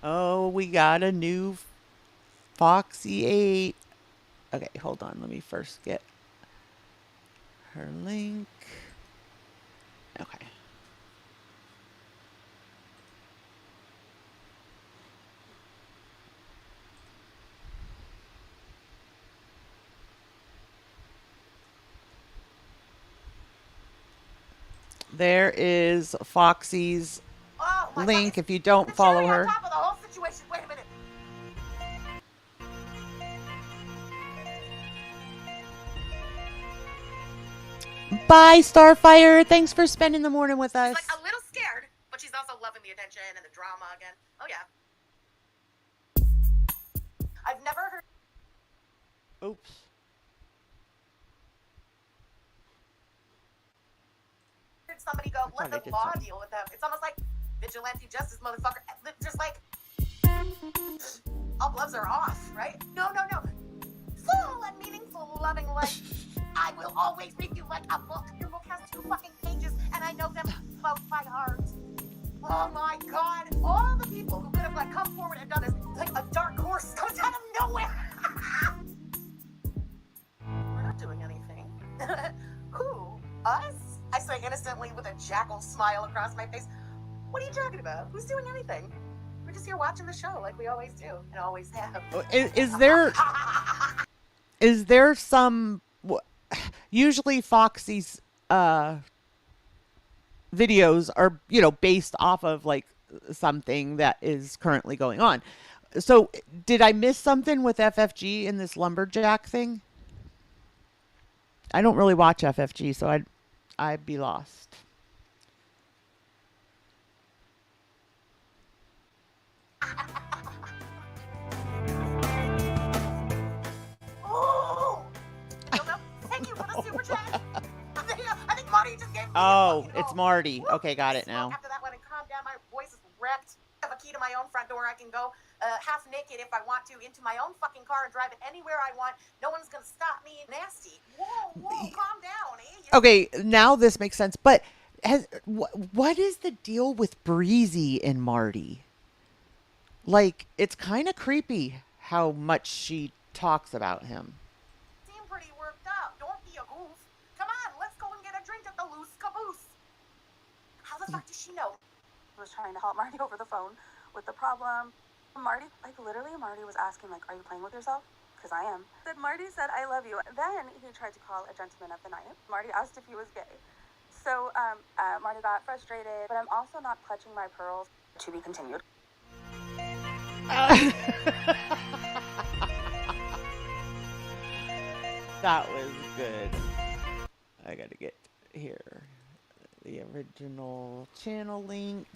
Oh, we got a new Foxy 8. Okay, hold on. Let me first get her link. Okay. There is Foxy's link if you don't follow her. Bye, Starfire. Thanks for spending the morning with us. She's like a little scared, but she's also loving the attention and the drama again. Oh yeah. I've never heard. Oops. Somebody go, let the law deal with them. It's almost like vigilante justice, motherfucker. Just like, all gloves are off, right? No. Full and meaningful, loving life. I will always read you like a book. Your book has 2 fucking pages, and I know them both by heart. Oh my God! All the people who could have like come forward and done this, like a dark horse comes out of nowhere. We're not doing anything. Who? Us? I say innocently with a jackal smile across my face. What are you talking about? Who's doing anything? We're just here watching the show like we always do and always have. Is there some? Usually Foxy's videos are, you know, based off of like something that is currently going on. So did I miss something with FFG in this lumberjack thing? I don't really watch FFG, so I'd be lost. Oh! Thank you for the super chat. I think Marty just gave me It's Marty. Okay, got it now. After that one, and calm down. My voice is wrecked. I have a key to my own front door. I can go half naked if I want to into my own fucking car and drive it anywhere I want. No one's gonna stop me. Nasty. Whoa, calm down. Okay, now this makes sense. But what is the deal with Breezy and Marty? Like, it's kind of creepy how much she talks about him. Seem pretty worked up. Don't be a goof. Come on, let's go and get a drink at the Loose Caboose. How the fuck does she know? I was trying to help Marty over the phone with the problem. Marty was asking, like, are you playing with yourself? Because I am. Then Marty said, I love you. Then he tried to call a gentleman of the night. Marty asked if he was gay. So Marty got frustrated, but I'm also not clutching my pearls. To be continued. That was good. I gotta get here the original channel link.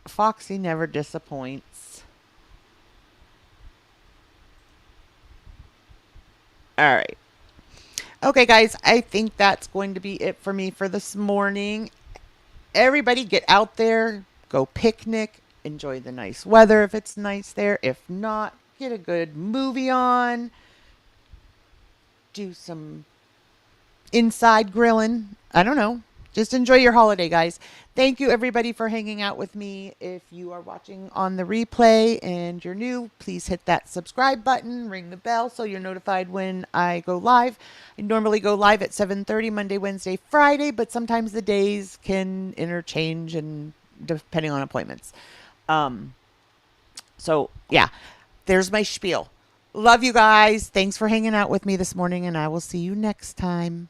Foxy never disappoints. All right. Okay, guys, I think that's going to be it for me for this morning. Everybody get out there, go picnic, enjoy the nice weather if it's nice there. If not, get a good movie on. Do some inside grilling. I don't know. Just enjoy your holiday, guys. Thank you, everybody, for hanging out with me. If you are watching on the replay and you're new, please hit that subscribe button, ring the bell so you're notified when I go live. I normally go live at 7:30 Monday, Wednesday, Friday, but sometimes the days can interchange and depending on appointments. So, yeah, there's my spiel. Love you guys. Thanks for hanging out with me this morning, and I will see you next time.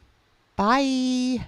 Bye.